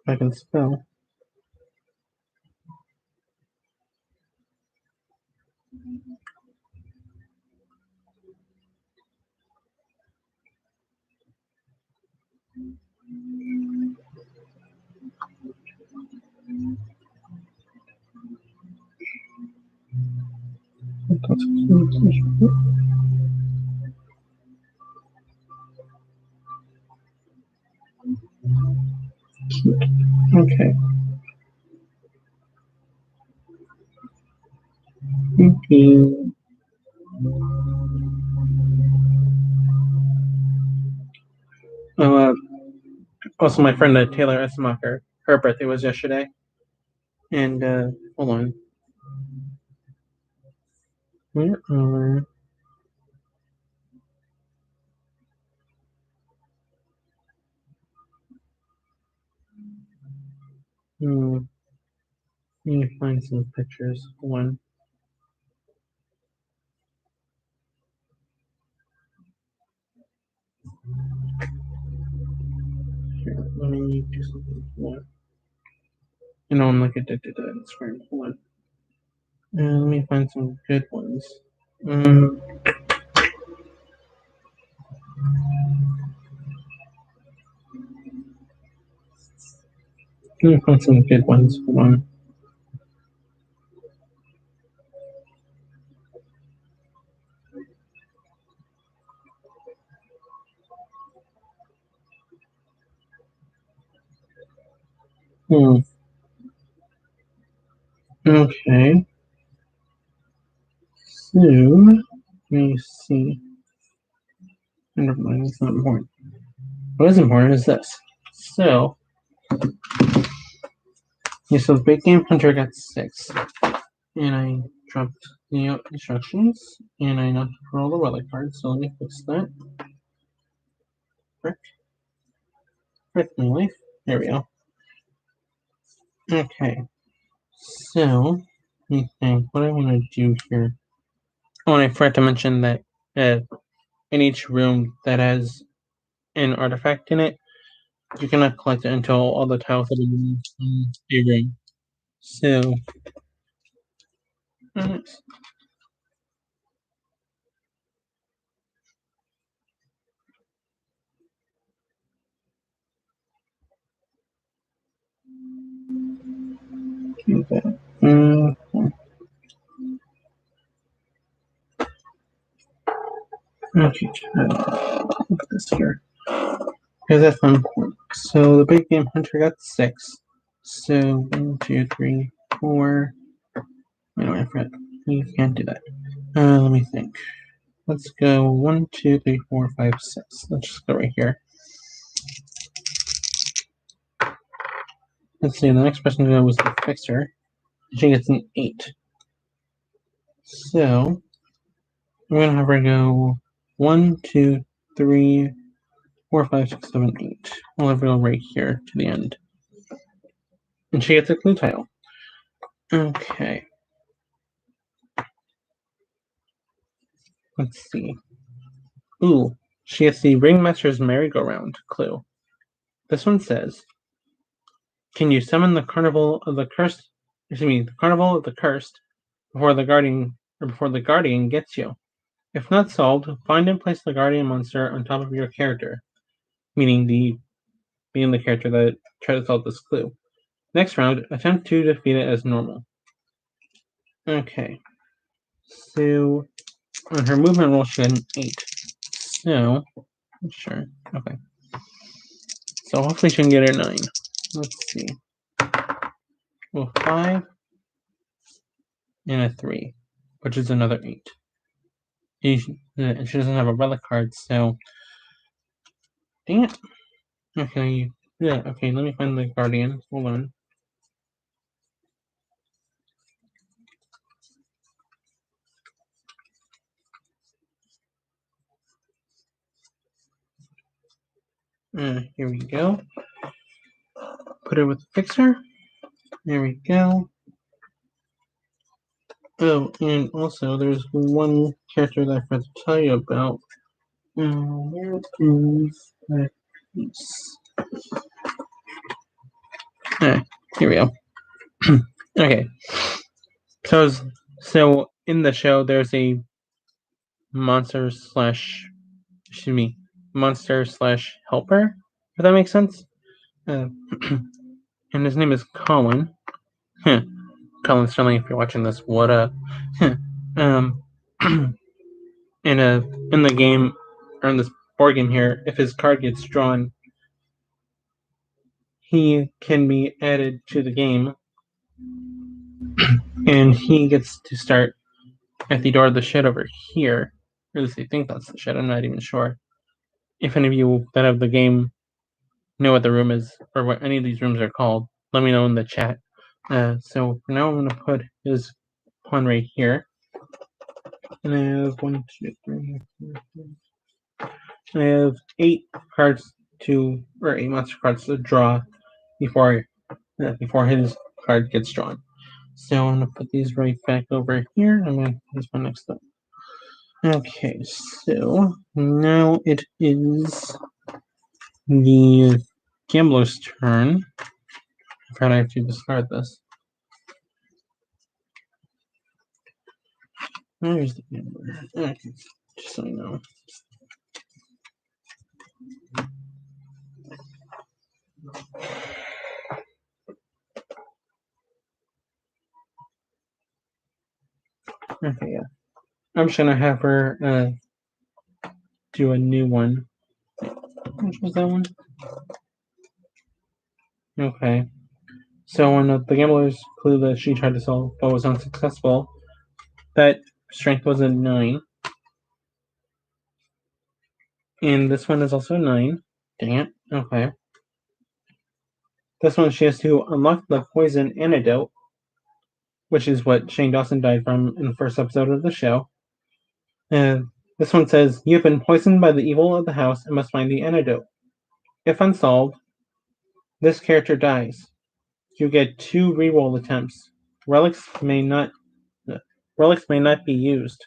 If I can spell. Okay. Okay. Oh, also, my friend Taylor Essemacher, her birthday was yesterday. And, hold on. Where are. Let me find some pictures. Hold on. Here, let me do something. Hold on. You know, I'm like addicted to Instagram. Hold on. Let me find some good ones. Let me find some good ones. Hold on. Okay. So, let me see. Never mind, it's not important. What is important is this. So, so the big game hunter got 6. And I dropped the instructions. And I knocked for all the relic cards, so let me fix that. Frick. Frick my life. There we go. Okay. So, let me think. What I want to do here. Oh, and I forgot to mention that in each room that has an artifact in it, you cannot collect it until all the tiles have been removed from a room. So, okay. Okay, look at this here. Because that's not important. So the big game hunter got 6. So 1, 2, 3, 4. Wait, no, I forgot. You can't do that. Let me think. Let's go 1, 2, 3, 4, 5, 6. Let's just go right here. Let's see. The next person to go was the fixer. She gets an 8. So I'm gonna have her go 1, 2, 3, 4, 5, 6, 7, 8. We'll have her go right here to the end. And she gets a clue title. Okay. Let's see. Ooh, she gets the Ringmaster's Merry-Go-Round clue. This one says, can you summon the Carnival of the Cursed, the Carnival of the Cursed before the Guardian gets you? If not solved, find and place the Guardian monster on top of your character, meaning the character that tried to solve this clue. Next round, attempt to defeat it as normal. Okay. So, on her movement roll, she had an 8. So, sure. Okay. So, hopefully she can get her 9. Let's see. Well, 5 and a 3, which is another 8. And she doesn't have a relic card, so. Dang it. Okay. Yeah, okay, let me find the Guardian. Hold on. Here we go. Put her with the fixer. There we go. Oh, and also there's one character that I forgot to tell you about. Where is that piece? Here we go. Okay. So in the show, there's a monster slash helper, if that makes sense. And his name is Colin. Colin Sterling, if you're watching this, what up? In the game, or in this board game here, if his card gets drawn, he can be added to the game, and he gets to start at the door of the shed over here. Or at least I think that's the shed, I'm not even sure. If any of you that have the game know what the room is, or what any of these rooms are called, let me know in the chat. So for now, I'm going to put his pawn right here. And I have 1, 2, 3, 4, 5. I have 8 cards to, or 8 monster cards to draw before his card gets drawn. So I'm going to put these right back over here. I'm going to put this one next up. Okay, so now it is the gambler's turn. I forgot I have to discard this. There's the gambler. Okay, just so you know. Okay, yeah. I'm just gonna have her do a new one. Which was that one? Okay. So on the gambler's clue that she tried to solve but was unsuccessful, that strength was a 9. And this one is also a 9. Dang it. Okay. This one she has to unlock the Poison Antidote, which is what Shane Dawson died from in the first episode of the show. And this one says, you have been poisoned by the evil of the house and must find the antidote. If unsolved, this character dies. You get 2 reroll attempts. Relics may not be used.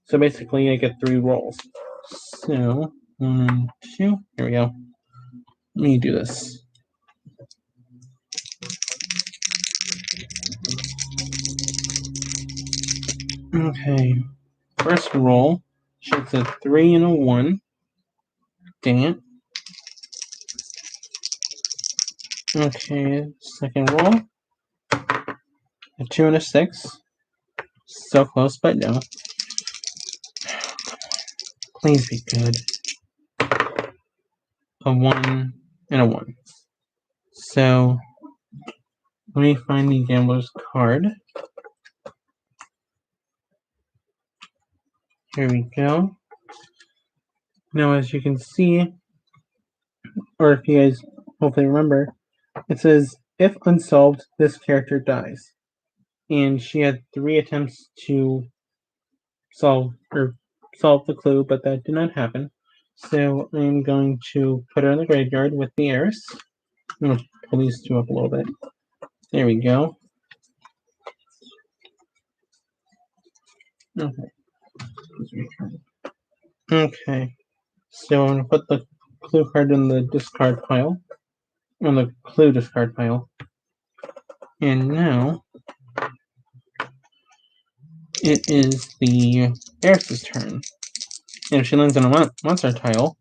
So basically, I get 3 rolls. So 1, 2. Here we go. Let me do this. Okay. First roll. It's a 3 and a 1. Dang it. Okay. Second roll. A 2 and a 6. So close, but no. Please be good. A 1 and a 1. So let me find the gambler's card. Here we go. Now, as you can see, or if you guys hopefully remember, it says, if unsolved, this character dies. And she had 3 attempts to solve the clue, but that did not happen. So I'm going to put her in the graveyard with the Heiress. I'm going to pull these two up a little bit. There we go. Okay. So I'm going to put the clue card in the discard pile. On the clue discard pile. And now it is the Heiress's turn. And if she lands on a monster tile,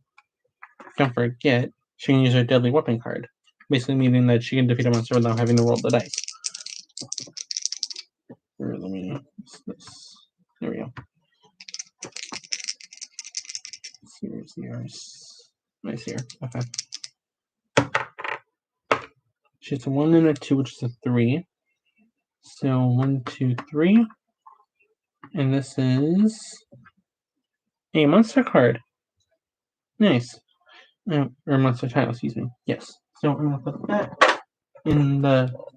don't forget, she can use her deadly weapon card. Basically meaning that she can defeat a monster without having to roll the dice. Here, let me this. There we go. Here's the Heiress. Nice here. Okay. She's a 1 and a 2, which is a 3. So 1, 2, 3. And this is a monster card. Nice. Or monster tile, excuse me. Yes. So I'm gonna put that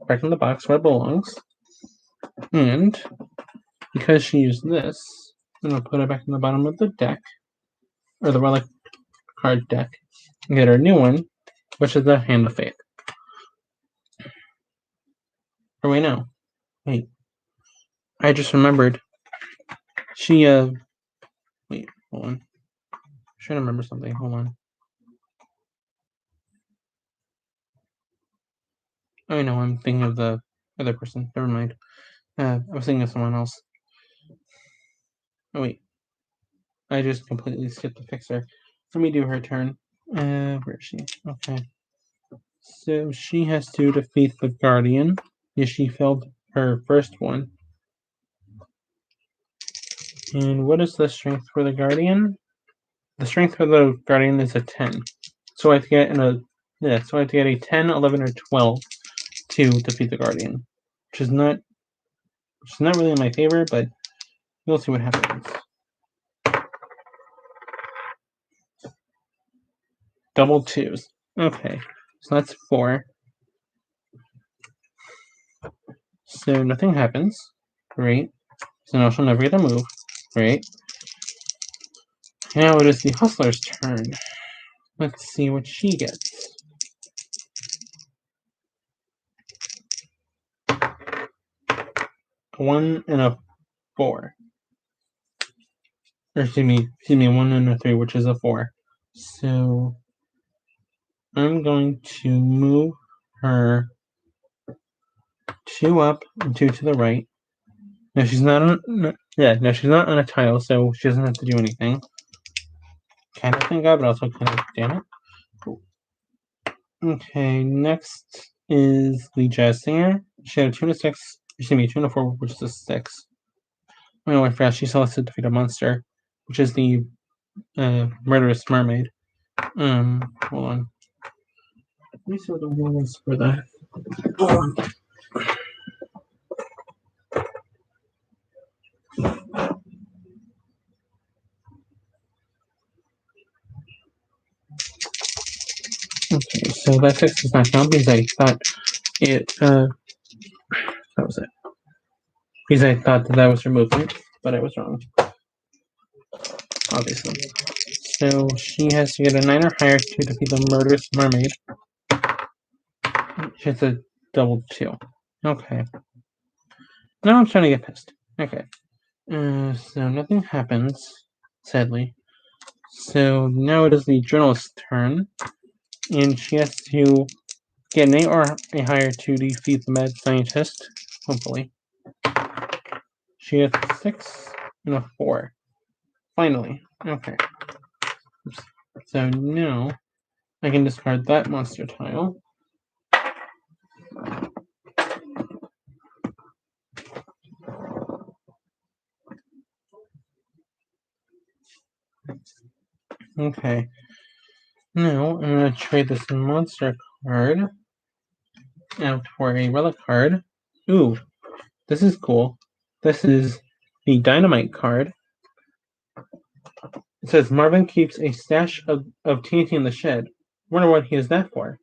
back in the box where it belongs. And because she used this, I'm gonna put it back in the bottom of the deck. Or the relic card deck. And get her new one, which is the Hand of Faith. Or wait, no. Wait. I just remembered. She, wait, hold on. I'm trying to remember something. Hold on. Oh, no, I'm thinking of the other person. Never mind. I was thinking of someone else. Oh, wait. I just completely skipped the fixer. Let me do her turn. Where is she? Okay. So she has to defeat the Guardian. Yes, she failed her first one. And what is the strength for the Guardian? The strength for the Guardian is a 10. So I have to get so I have to get a 10, 11, or 12 to defeat the Guardian. Which is not really in my favor, but we'll see what happens. Double 2s. Okay. So that's 4. So nothing happens. Great. So now she'll never get a move. Great. Now it is the Hustler's turn. Let's see what she gets. A 1 and a 4. Or excuse me, 1 and a 3, which is a 4. So I'm going to move her 2 up and 2 to the right. Now she's not on a tile, so she doesn't have to do anything. Kind of thank God, but also kind of damn it. Cool. Okay, next is the Jazz Singer. She had a 2 and a 6. Excuse me, 2 and a 4, which is a 6. Oh, I forgot she still has to defeat a monster, which is the Murderous Mermaid. Hold on. Let me see what the rules for that. Okay, so that 6 does not count because I thought it, that was it. Because I thought that was her movement, but I was wrong. Obviously. So she has to get a 9 or higher to defeat the Murderous Mermaid. She has a double 2. Okay. Now I'm starting to get pissed. Okay. So nothing happens, sadly. So now it is the Journalist's turn. And she has to get an 8 or a higher to defeat the Mad Scientist, hopefully. She has a 6 and a 4. Finally. Okay. So now I can discard that monster tile. Okay. Now I'm going to trade this monster card out for a relic card. Ooh, this is cool. This is the Dynamite card. It says Marvin keeps a stash of TNT in the shed. Wonder what he has that for.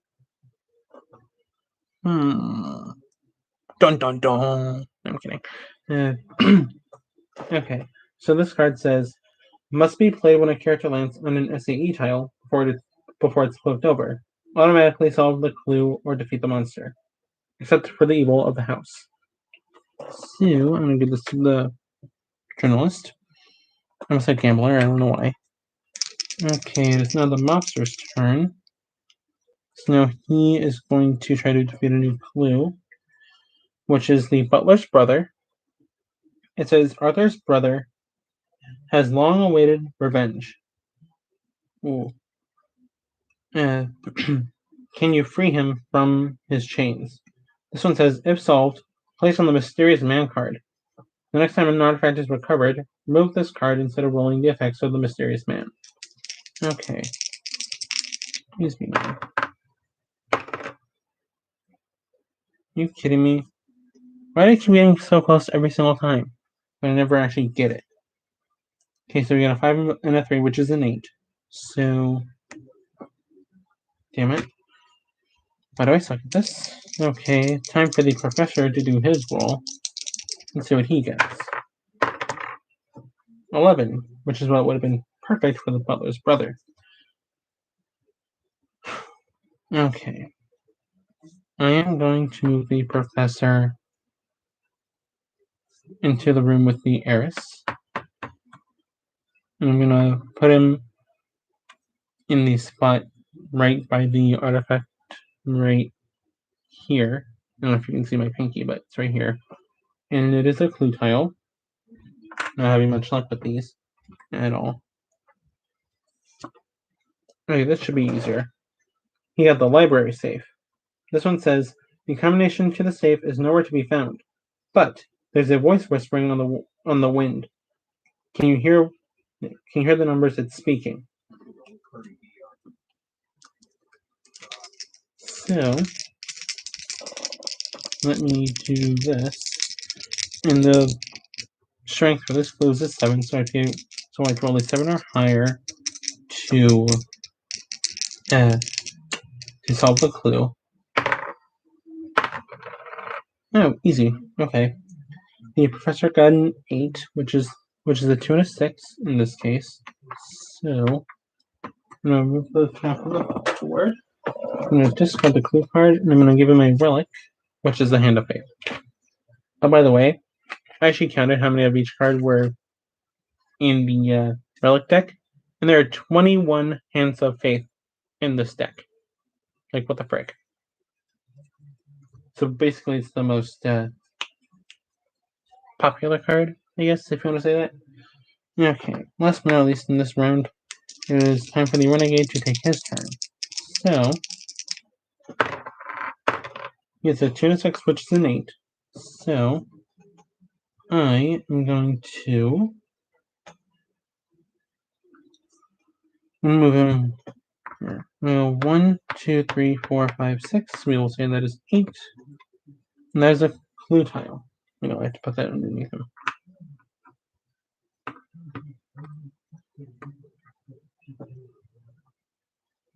Dun dun dun. I'm kidding. Okay. So this card says, must be played when a character lands on an SAE tile before it's flipped over. Automatically solve the clue or defeat the monster, except for the evil of the house. So I'm going to give this to the journalist. I almost said gambler, I don't know why. Okay, it's now the mobster's turn. So now he is going to try to defeat a new clue, which is the butler's brother. It says, Arthur's brother has long awaited revenge. Ooh. Can you free him from his chains? This one says, if solved, place on the Mysterious Man card. The next time an artifact is recovered, remove this card instead of rolling the effects of the Mysterious Man. Okay. Please be mine. You kidding me? Why do I keep getting so close every single time? But I never actually get it. Okay, so we got a 5 and a 3, which is an 8. So, damn it. Why do I suck at this? Okay, time for the professor to do his roll. Let's see what he gets. 11, which is what would have been perfect for the butler's brother. Okay. I am going to move the professor into the room with the heiress. And I'm going to put him in the spot right by the artifact right here. I don't know if you can see my pinky, but it's right here. And it is a clue tile. Not having much luck with these at all. Okay, this should be easier. He got the library safe. This one says, the combination to the safe is nowhere to be found, but there's a voice whispering on the wind. Can you hear the numbers it's speaking? So let me do this. And the strength for this clue is a 7, so I have to roll a 7 or higher to solve the clue. Oh, easy. Okay. The professor got an 8, which is a 2 and a 6 in this case. So I'm gonna move the top of the board. I'm gonna discard the clue card, and I'm gonna give him a relic, which is the Hand of Faith. Oh, by the way, I actually counted how many of each card were in the relic deck, and there are 21 Hands of Faith in this deck. Like, what the frick? So basically, it's the most popular card, I guess, if you want to say that. Okay, last but not least in this round, it is time for the Renegade to take his turn. So, he gets a 2 and a 6, which is an 8. So, I am going to move him here. Well, 1, 2, 3, 4, 5, 6. We will say that is 8. And that is a clue tile. I have to put that underneath him.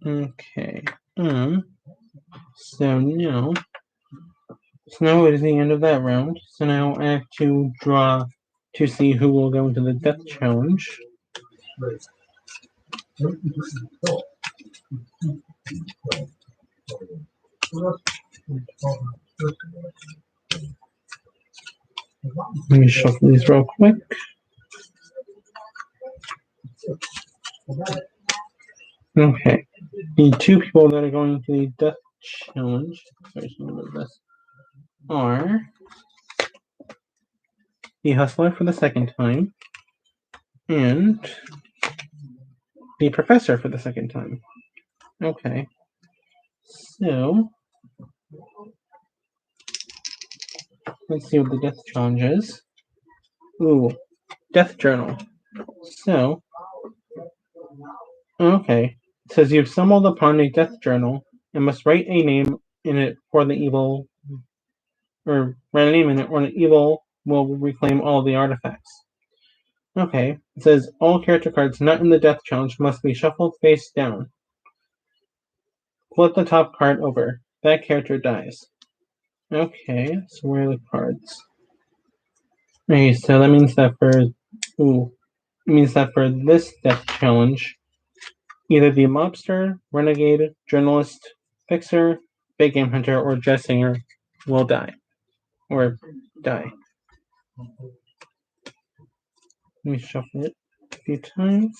Okay. So now it is the end of that round. So now I have to draw to see who will go into the death challenge. Let me shuffle these real quick. Okay. The 2 people that are going to the death challenge are the Hustler for the second time and the Professor for the second time. Okay. So let's see what the death challenge is. Ooh, death journal. So, okay. It says you've stumbled upon a death journal and must write a name in it for the evil, or write a name in it, or the evil will reclaim all the artifacts. Okay. It says all character cards not in the death challenge must be shuffled face down. Flip the top card over. That character dies. Okay, so where are the cards? Okay, so that means that for means that for this death challenge, either the Mobster, Renegade, Journalist, Fixer, Big Game Hunter, or Jazz Singer will die. Or die. Let me shuffle it a few times.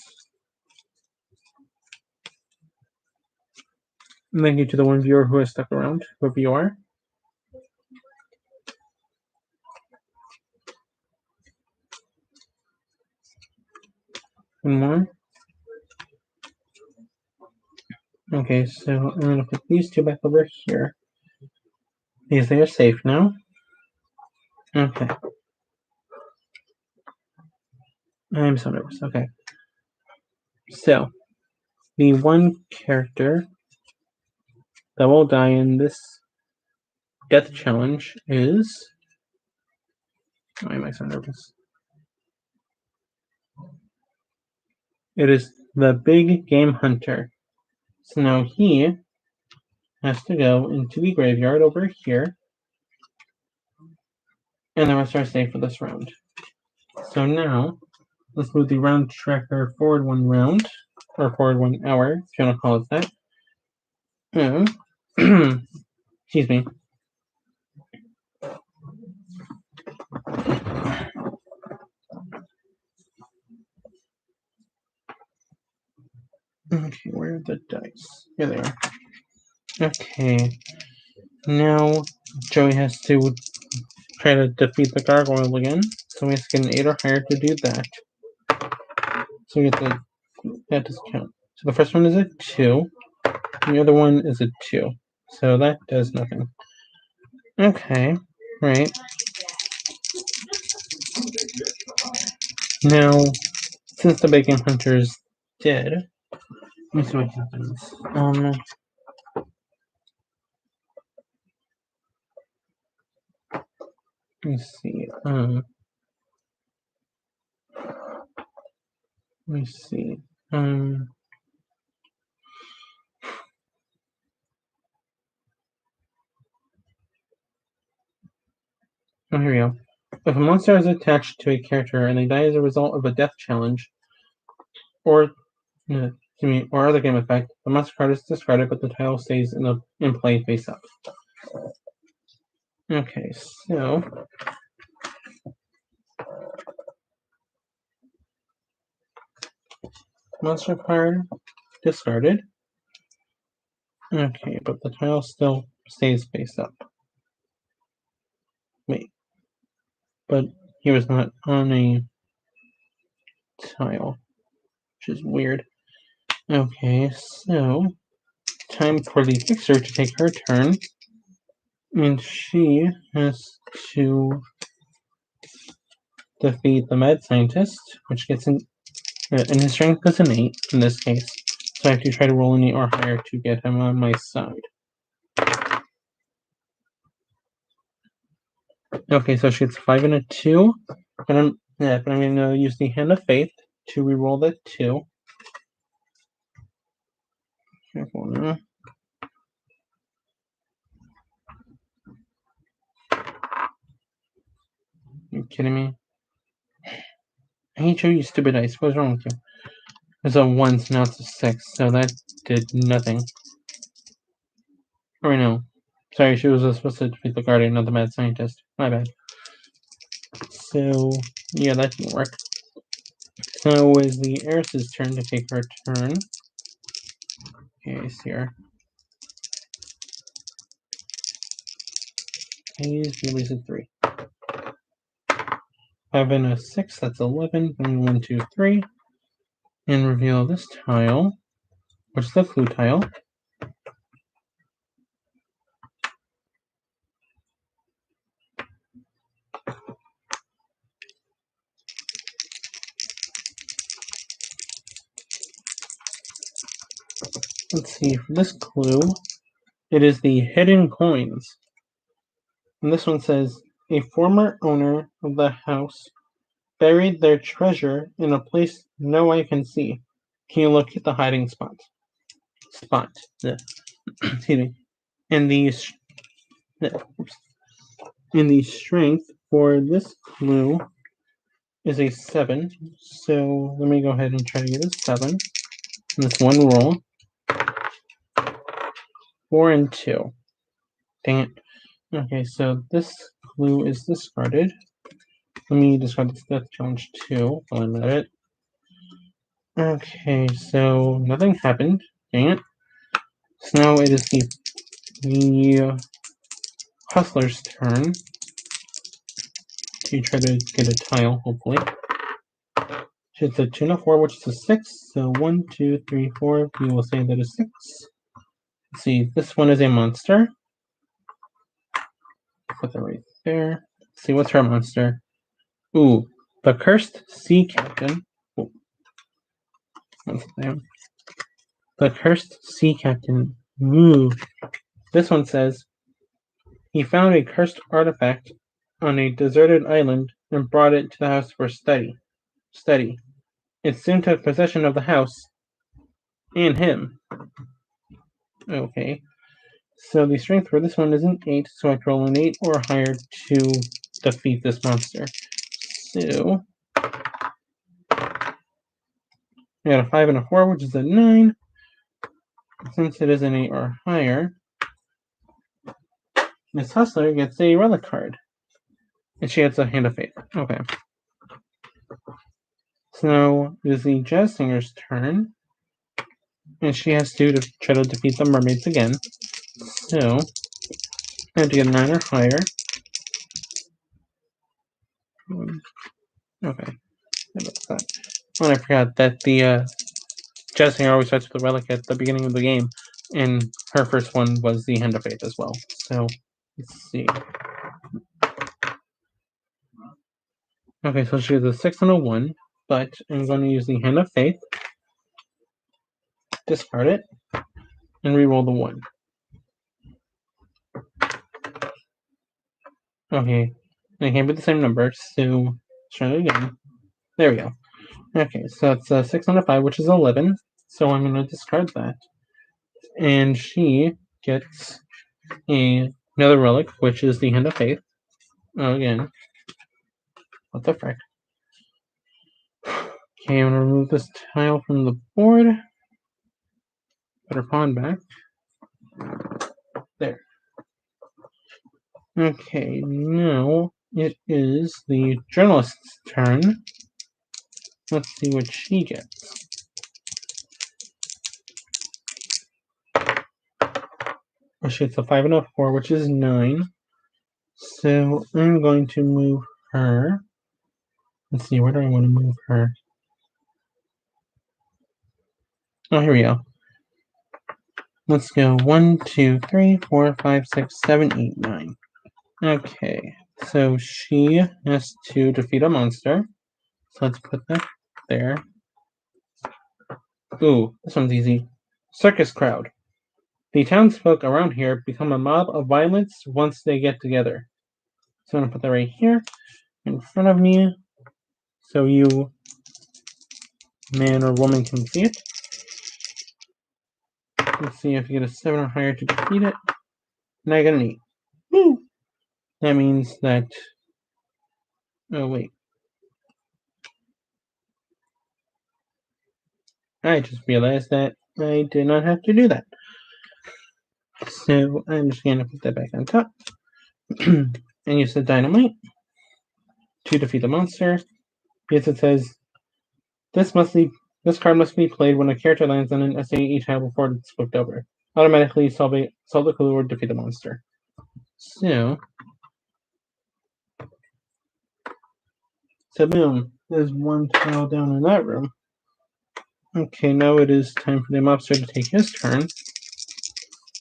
And thank you to the one viewer who has stuck around, whoever you are. One more. Okay, so I'm going to put these two back over here. These they are safe now. Okay. I'm so nervous. Okay. So, the one character that will die in this death challenge is... Why am I so nervous? It is the Big Game Hunter. So now he has to go into the graveyard over here. And the rest are safe for this round. So now, let's move the round tracker forward 1 round. Or forward 1 hour, if you want to call it that. Excuse me. Okay, where are the dice? Here they are. Okay. Now, Joey has to try to defeat the Gargoyle again. So we have to get an 8 or higher to do that. So we get the... That doesn't count. So the first one is a 2. And the other one is a 2. So that does nothing. Okay. Right. Now, since the Bacon Hunter's dead, let me see what happens. Let me see. Let me see. Oh, here we go. If a monster is attached to a character and they die as a result of a death challenge, or other game effect, the monster card is discarded, but the tile stays in play face up. Okay, so monster card discarded. Okay, but the tile still stays face up. Wait, but he was not on a tile, which is weird. Okay, so time for the fixer to take her turn, and she has to defeat the mad scientist, which gets and his strength is an 8 in this case, so I have to try to roll an 8 or higher to get him on my side. Okay, so she gets 5 and a 2, but I'm going to use the Hand of Faith to reroll the 2. Careful now. You kidding me? I hate you, you stupid dice. What's wrong with you? There's a 1, so now it's a 6, so that did nothing. Or no. Sorry, she was supposed to defeat the Guardian, not the Mad Scientist. My bad. So, yeah, that didn't work. So is the Heiress's turn to take her turn. Okay, I see her. Please release a 3. 5 and a 6, that's 11. 1, 2, 3. And reveal this tile, which is the flu tile. Let's see, for this clue, it is the hidden coins. And this one says, a former owner of the house buried their treasure in a place no eye can see. Can you locate the hiding spot? Excuse me. And the strength for this clue is a 7. So let me go ahead and try to get a 7. And this one roll. 4 and 2. Dang it. Okay, so this clue is discarded. Let me discard this death challenge too while I'm at it. Okay, so nothing happened. Dang it. So now it is the Hustler's turn to try to get a tile, hopefully. It's a 2 and a 4, which is a 6. So 1, 2, 3, 4. We will say that is 6. Let's see, this one is a monster. Put that right there. Let's see, what's her monster? Ooh, the Cursed Sea Captain. Oh. The Cursed Sea Captain. Ooh. This one says, he found a cursed artifact on a deserted island and brought it to the house for study. It soon took possession of the house and him. Okay. So the strength for this one is an 8, so I can roll an 8 or higher to defeat this monster. So I got a 5 and a 4, which is a 9. Since it is an 8 or higher, Miss Hustler gets a relic card. And she gets a Hand of Fate. Okay. So now it is the Jazz Singer's turn. And she has to try to defeat the mermaids again. So I have to get a 9 or higher. Okay. Oh, I forgot that the Jazz Singer always starts with a relic at the beginning of the game. And her first one was the Hand of Faith as well. So let's see. Okay, so she has a 6 and a 1. But I'm going to use the Hand of Faith. Discard it. And re-roll the 1. Okay, I can't be the same number, so let's try it again. There we go. Okay, so it's a 6 and a 5, which is 11. So I'm going to discard that. And she gets another relic, which is the Hand of Faith. Oh, again. What the frick? Okay, I'm going to remove this tile from the board. Put her pawn back. There. Okay, now it is the journalist's turn. Let's see what she gets. Oh, she gets a 5 and a 4, which is 9. So I'm going to move her. Let's see, where do I want to move her? Oh, here we go. Let's go 1, 2, 3, 4, 5, 6, 7, 8, 9. Okay, so she has to defeat a monster. So let's put that there. Ooh, this one's easy. Circus crowd. The townsfolk around here become a mob of violence once they get together. So I'm going to put that right here in front of me so you, man or woman, can see it. Let's see if you get a 7 or higher to defeat it. And I got an 8. Woo! That means that... Oh, wait. I just realized that I did not have to do that. So I'm just going to put that back on top. And use the dynamite to defeat the monster. Because it says, this card must be played when a character lands on an SAE tile before it's flipped over. Automatically solve the clue or defeat the monster. So boom, there's one tile down in that room. Okay, now it is time for the Mobster to take his turn.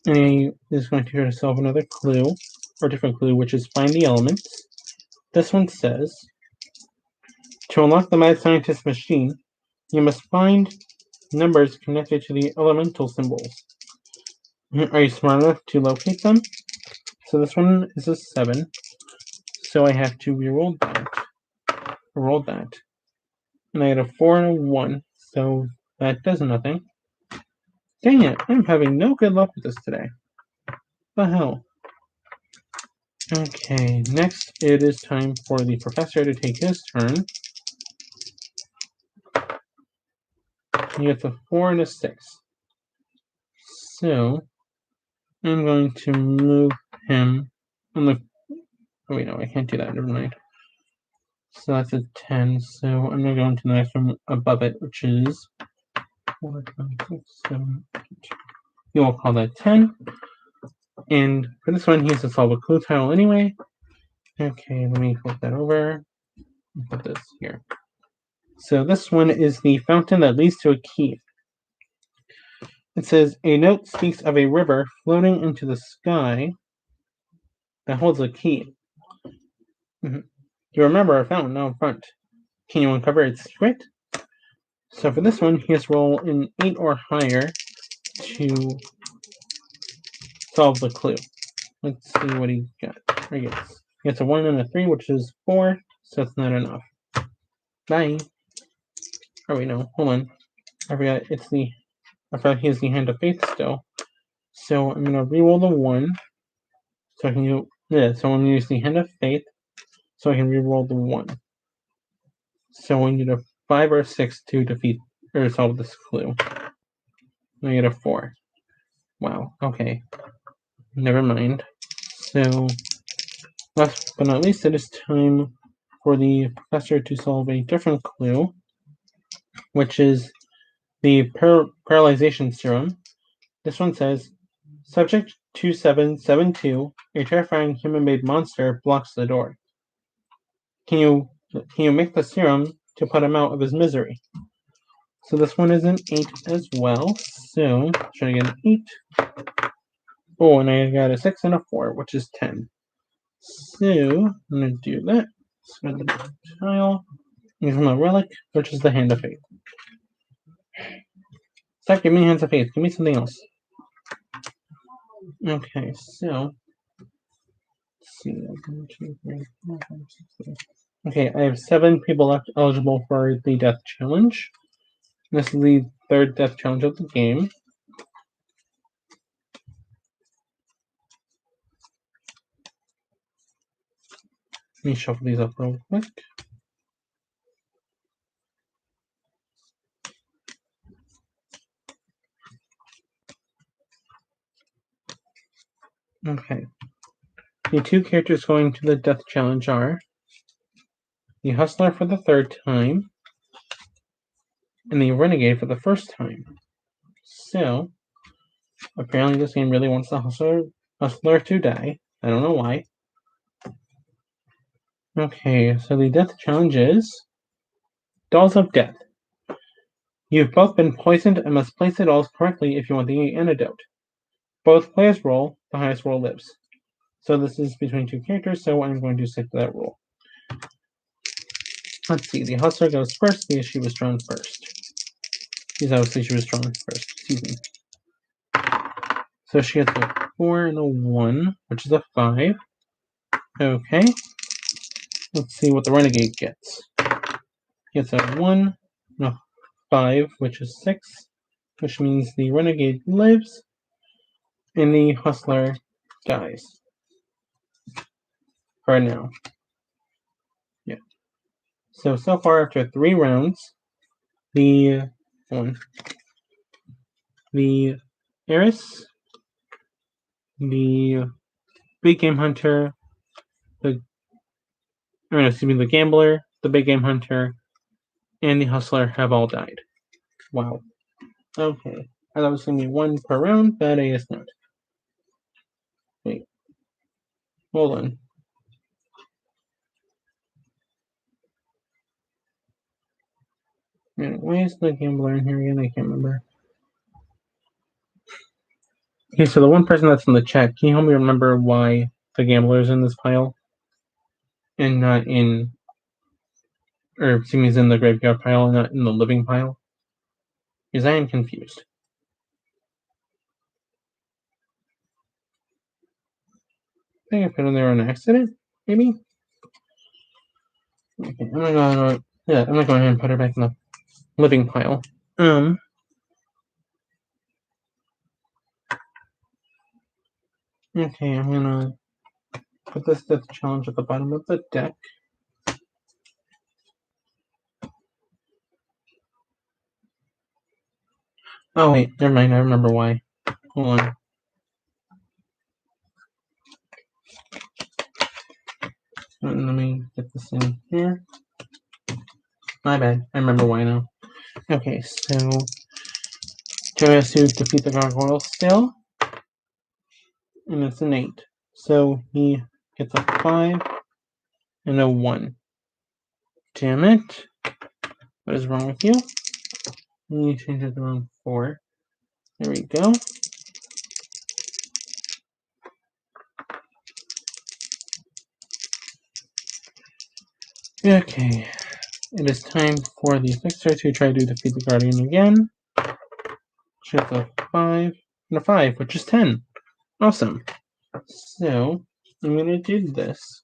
And he is going to try to solve another clue, or different clue, which is find the elements. This one says, to unlock the mad scientist machine, you must find numbers connected to the elemental symbols. Are you smart enough to locate them? So this one is a 7. So I have to re-roll that. Roll that. And I had a 4 and a 1. So that does nothing. Dang it, I'm having no good luck with this today. The hell? Okay, next it is time for the professor to take his turn. He gets a 4 and a 6. So I'm going to move him on the. Oh wait, no, I can't do that. Never mind. So that's a 10. So I'm going to go into the next one above it, which is 4, 5, 6, 7, 8. You will call that 10. And for this one, he has to solve a clue tile anyway. Okay, let me flip that over and put this here. So this one is the fountain that leads to a key. It says, a note speaks of a river floating into the sky that holds a key. You remember a fountain out front. Can you uncover its secret? So for this one, he has to roll an 8 or higher to solve the clue. Let's see what he got. He gets a 1 and a 3, which is 4, so it's not enough. Bye. Oh wait, no, hold on. I forgot he has the Hand of Faith still. So I'm gonna reroll the 1. So I can use so I'm gonna use the Hand of Faith so I can reroll the 1. So we need a 5 or 6 to defeat or solve this clue. I get a 4. Wow, okay. Never mind. So last but not least, it is time for the professor to solve a different clue, which is the Parallelization Theorem. This one says, Subject 2772, a terrifying human-made monster, blocks the door. Can you make the serum to put him out of his misery? So this one is an 8 as well. So should I get an 8? Oh, and I got a 6 and a 4, which is 10. So I'm gonna do that. Spend the tile. Use my relic, which is the Hand of Faith. Stop giving me Hands of Faith. Give me something else. Okay, so let's see. 1, 2, 3, 4, 5, 6, 7. Okay, I have 7 people left eligible for the death challenge. This is the 3rd death challenge of the game. Let me shuffle these up real quick. Okay. The 2 characters going to the death challenge are the Hustler for the 3rd time and the Renegade for the 1st time. So apparently this game really wants the Hustler to die. I don't know why. Okay, so the death challenge is Dolls of Death. You've both been poisoned and must place the dolls correctly if you want the antidote. Both players roll, the highest roll lives. So this is between 2 characters, so I'm going to stick to that rule. Let's see, the Hustler goes first because she was drawn first. Because obviously she was drawn first, excuse me. So she gets a 4 and a 1, which is a 5. Okay. Let's see what the Renegade gets. He gets a 1 and a 5, which is 6, which means the Renegade lives and the Hustler dies. For now. Yeah. So far after 3 rounds, the Heiress, the Big Game Hunter, the Gambler, the Big Game Hunter, and the Hustler have all died. Wow. Okay. I thought it was going to be 1 per round, but I guess not. Wait. Hold on. Why is the Gambler in here again? I can't remember. Okay, so the one person that's in the chat, can you help me remember why the Gambler is in this pile? And not in... Or, excuse me, is in the graveyard pile and not in the living pile? Because I am confused. I think I put it there on accident, maybe? Okay, I'm gonna go ahead and put her back in the living pile. Okay, I'm gonna put this death challenge at the bottom of the deck. Oh wait, never mind, I remember why. Hold on. Let me get this in here. My bad, I remember why now. Okay, so Joe has to defeat the Gargoyle still. And it's an 8. So he gets a 5 and a 1. Damn it. What is wrong with you? You changed it to wrong 4. There we go. Okay. It is time for the Fixer to try to defeat the Guardian again. She gets a 5 and a 5, which is 10. Awesome. So, I'm going to do this.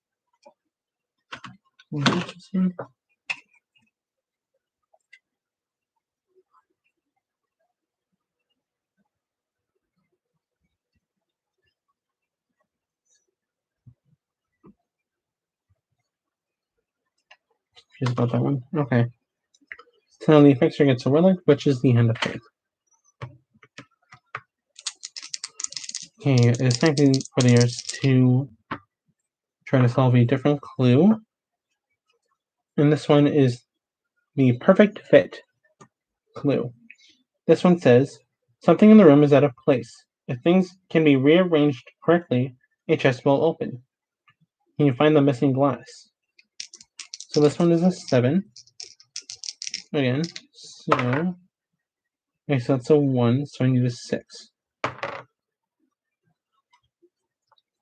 She's about that one. Okay. So the Fixer gets a relic, which is the Hand of Faith. Okay, it is time for the Heiress to try to solve a different clue. And this one is the perfect fit clue. This one says, something in the room is out of place. If things can be rearranged correctly, a chest will open. Can you find the missing glass? So this one is a 7. Again, so... Okay, so that's a 1, so I need a 6.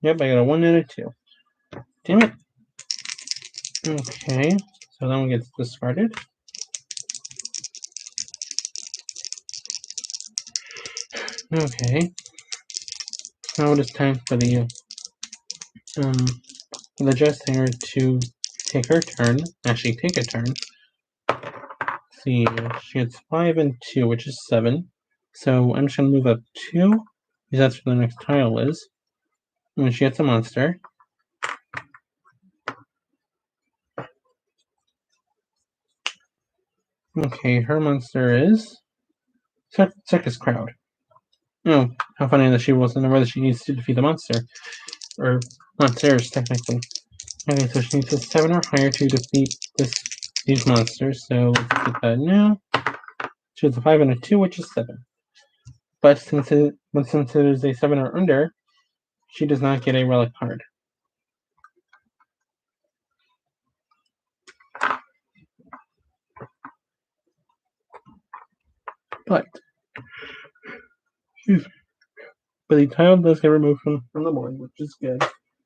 Yep, I got a 1 and a 2. Damn it. Okay, so that one gets discarded. Okay. Now it is time for the Jester to take her turn. Actually, take a turn. Let's see, she gets 5 and 2, which is 7. So I'm just going to move up 2, because that's where the next tile is. And when she gets a monster. Okay, her monster is Circus Crowd. Oh, how funny that she wasn't aware that she needs to defeat the monster. Or monsters, technically. Okay, so she needs a 7 or higher to defeat these monsters. So let's get that now. She has a 5 and a 2, which is 7. But since it is a 7 or under, she does not get a relic card. But the tile does get removed from the board, which is good.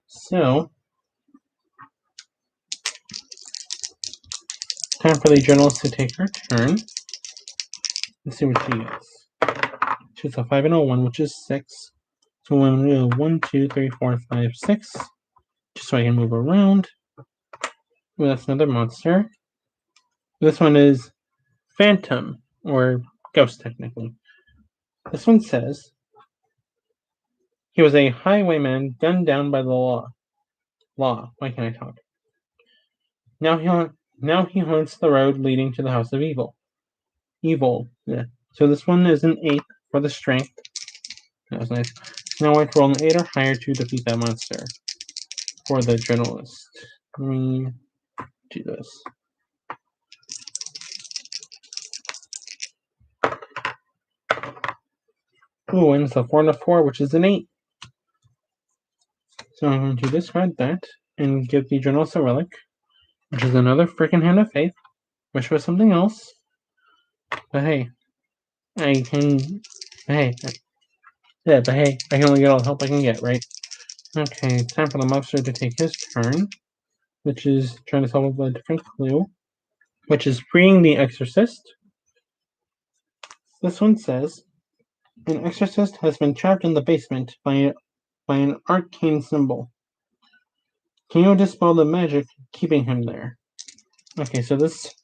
So, time for the journalist to take her turn. Let's see what she gets. She has a 5 and a 1, which is 6. So I'm going to go 1, 2, 3, 4, 5, 6. Just so I can move around. Well, that's another monster. This one is Phantom, or Ghost, technically. This one says, he was a highwayman gunned down by the law. Why can't I talk? Now he haunts the road leading to the House of Evil. Yeah. So this one is an 8 for the strength. That was nice. Now I have to roll an 8 or higher to defeat that monster. For the journalist. Let me do this. Ooh, and it's a 4 and a 4, which is an 8. So I'm going to discard that and give the journalist a relic, which is another freaking Hand of Faith. Wish for something else. But hey, I can. Hey, yeah, but hey, I can only get all the help I can get, right? Okay, time for the Mobster to take his turn, which is trying to solve a different clue, which is freeing the Exorcist. This one says, an Exorcist has been trapped in the basement by an arcane symbol. Can you dispel the magic keeping him there? Okay, so this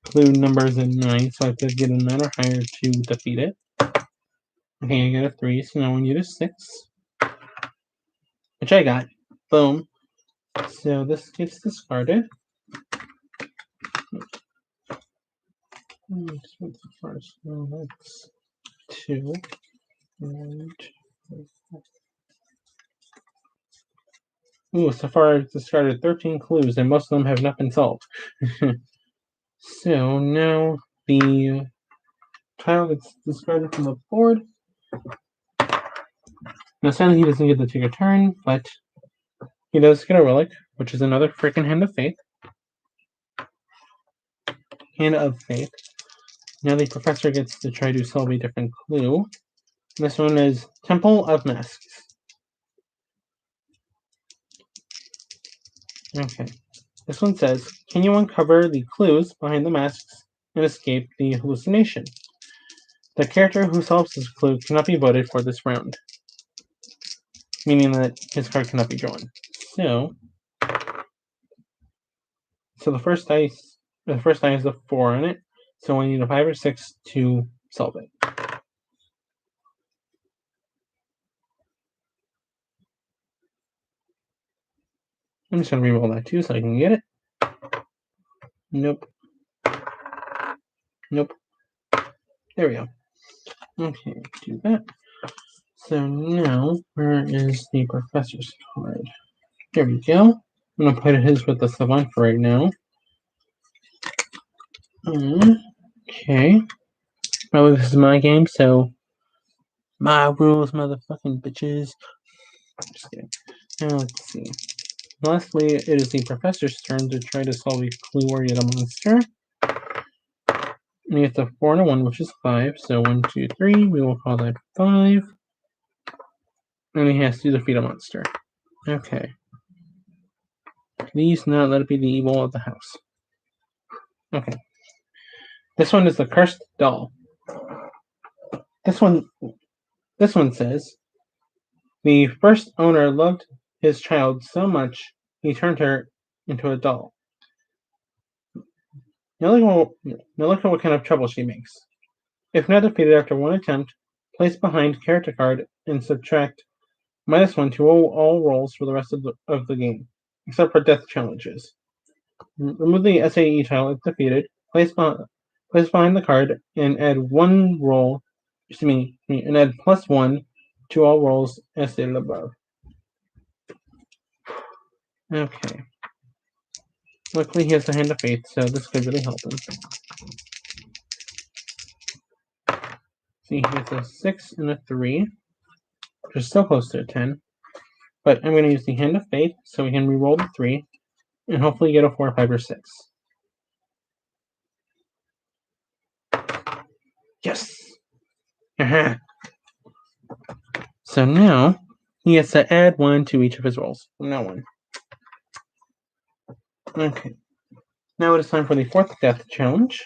clue number is a 9, so I have to get a 9 or higher to defeat it. Okay, I got a 3, so now I need a 6. Which I got. Boom. So this gets discarded. First. No, that's 2, and... Ooh, so far I've discarded 13 clues, and most of them have not been solved. So now the child gets discarded from the board. Now sadly he doesn't get to take a turn, but he does get a relic, which is another freaking Hand of Faith. Hand of Faith. Now the professor gets to try to solve a different clue. This one is Temple of Masks. Okay. This one says, can you uncover the clues behind the masks and escape the hallucination? The character who solves this clue cannot be voted for this round, meaning that his card cannot be drawn. So the first die has a 4 on it, so I need a 5 or 6 to solve it. I'm just going to reroll that too so I can get it. Nope. Nope. There we go. Okay, do that. So now, where is the professor's card? There we go. I'm going to put his with the savant for right now. Okay. Well, this is my game, so my rules, motherfucking bitches. Just kidding. Now, let's see. Lastly, it is the professor's turn to try to solve a clue or get a monster. And he gets a 4 and a 1, which is 5. So 1, 2, 3. We will call that 5. And he has to defeat a monster. Okay. Please not let it be the evil of the house. Okay. This one is the Cursed Doll. This one says, the first owner loved his child so much he turned her into a doll. Now look at what kind of trouble she makes. If not defeated after one attempt, place behind character card and subtract -1 to all rolls for the rest of the game, except for death challenges. Remove the SAE tile if defeated, place behind the card, and add one roll, and add +1 to all rolls as stated above. Okay. Luckily he has the Hand of Faith, so this could really help him. See, he gets a 6 and a 3, which is still close to a 10. But I'm going to use the Hand of Faith so we can re-roll the 3, and hopefully get a 4, 5, or 6. Yes! Aha! So now, he has to add 1 to each of his rolls from now on. Okay. Now it is time for the 4th death challenge.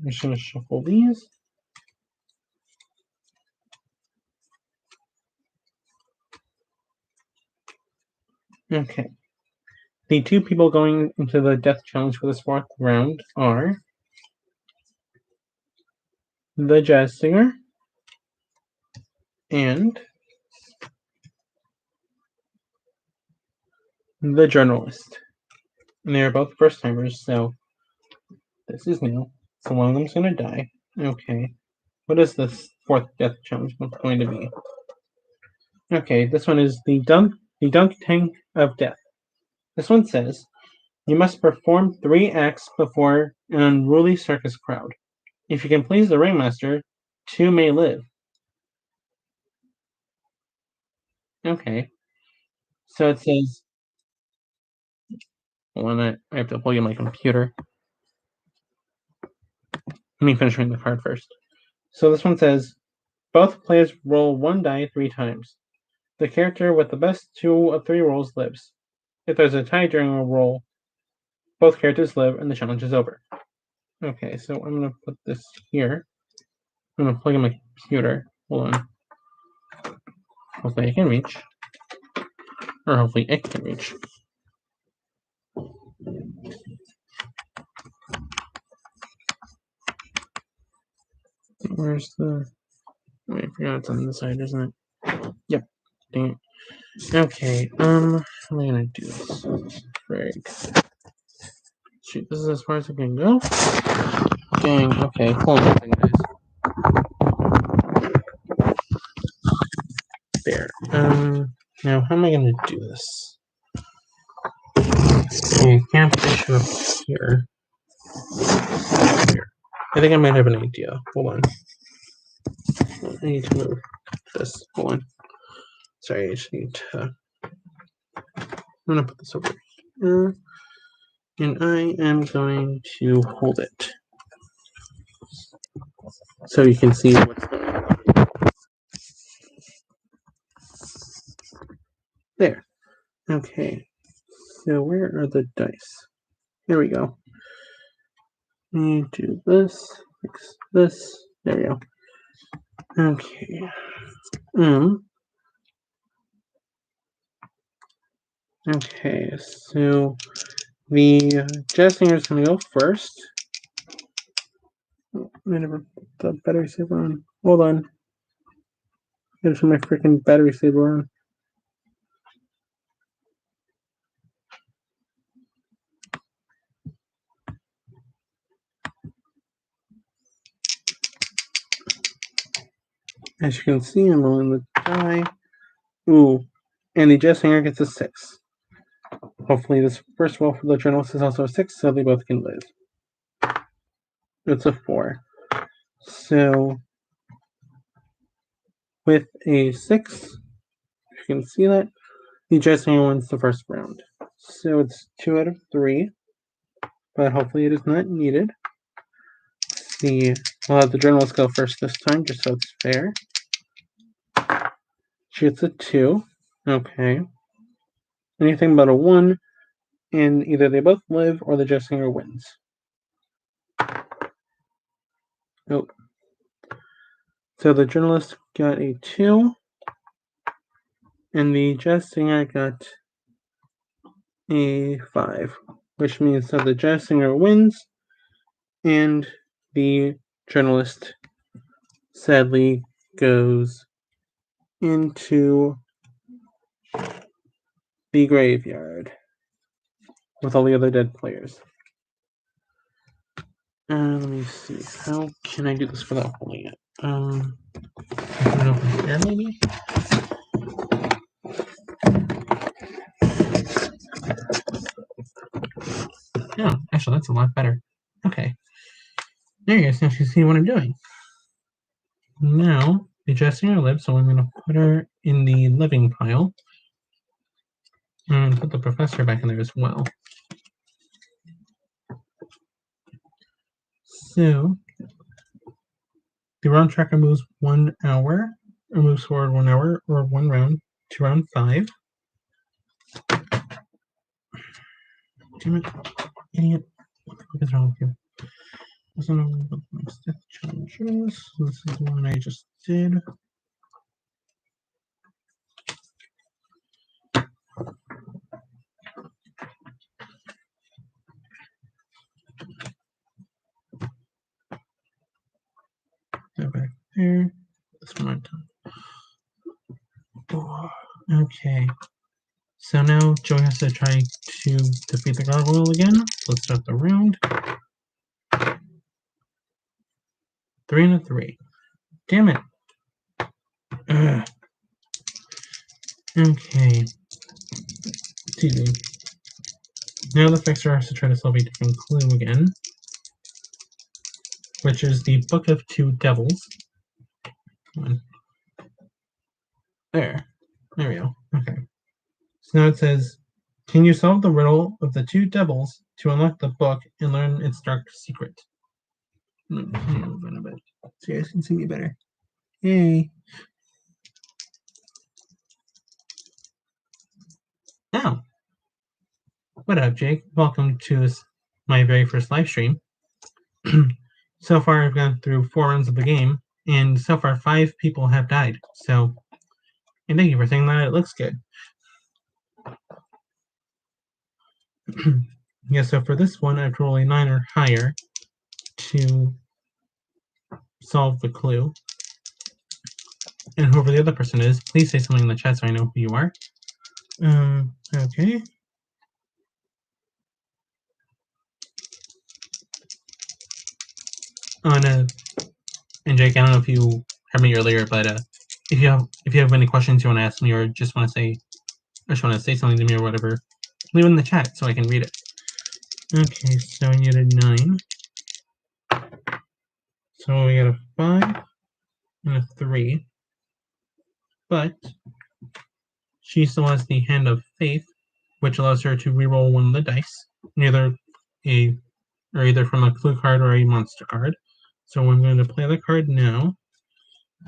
I'm just going to shuffle these. Okay. The 2 people going into the death challenge for this 4th round are the jazz singer and the journalist. And they are both first timers, so this is new. So one of them's going to die. Okay. What is this 4th death challenge going to be? Okay, this one is the dunk tank of death. This one says, you must perform 3 acts before an unruly circus crowd. If you can please the ringmaster, 2 may live. Okay. So it says, hold on, I have to plug in my computer. Let me finish reading the card first. So this one says, both players roll 1 die 3 times. The character with the best 2 of 3 rolls lives. If there's a tie during a roll, both characters live and the challenge is over. Okay, so I'm going to put this here. I'm going to plug in my computer. Hold on. Hopefully I can reach. Or hopefully it can reach. Where's the... Wait, I forgot it's on this side, isn't it? Yep. Dang it. Okay, how am I gonna do this? Frig. Shoot, this is as far as I can go? Dang, okay, hold on a second, guys. There. Now how am I gonna do this? Okay, can't issue up here. Here. I think I might have an idea. Hold on. I need to move this. Hold on. Sorry, I just need to. I'm gonna put this over here. And I am going to hold it. So you can see what's going on. There. Okay. So where are the dice? Here we go. You do this, fix this. There we go. Okay. Okay, so the jazz singer is gonna go first. Oh, I never put the battery saver on. Hold on. Gotta turn my freaking battery saver on. As you can see, I'm rolling the die. Ooh, and the jazz singer gets a 6. Hopefully this first roll for the journalist is also a 6, so they both can lose. It's a 4. So, with a 6, you can see that, the jazz singer wins the first round. So it's 2 out of 3, but hopefully it is not needed. See, we'll have the journalist go first this time, just so it's fair. She gets a 2. Okay. Anything but a 1, and either they both live or the jazz singer wins. Oh. So the journalist got a 2, and the jazz singer got a 5, which means that the jazz singer wins, and the journalist sadly goes into the graveyard with all the other dead players. Let me see. How can I do this without holding it? Put it over here, maybe? Oh, actually, that's a lot better. Okay. There you guys now you see what I'm doing. Now, the jazz singer lives, so I'm going to put her in the living pile. And put the professor back in there as well. So, the round tracker moves 1 hour, or moves forward 1 hour, or 1 round to round 5. Damn it, idiot. What the fuck is wrong with you? This is my step challenges. This is the one I just did. Go back there. This one I've done. Okay. So now Joey has to try to defeat the Gargoyle again. Let's start the round. 3 and a 3. Damn it. Ugh. Okay. Excuse me. Now the fixer has to try to solve a different clue again, which is the Book of Two Devils. Come on. There we go. Okay. So now it says, can you solve the riddle of the two devils to unlock the book and learn its dark secret? Let me move in a bit so you guys can see me better. Yay. Now, what up, Jake? Welcome to my very first live stream. So far, I've gone through 4 rounds of the game, and so far 5 people have died. So, and thank you for saying that. It looks good. Yeah, so for this one, I have to roll a 9 or higher to solve the clue. And whoever the other person is, please say something in the chat so I know who you are. Okay. And Jake, I don't know if you heard me earlier, but if you have any questions you want to ask me or just want to say something to me or whatever, leave it in the chat so I can read it. Okay, so I need a 9. So we got a 5 and a 3. But she still has the Hand of Faith, which allows her to reroll one of the dice, either from a clue card or a monster card. So I'm going to play the card now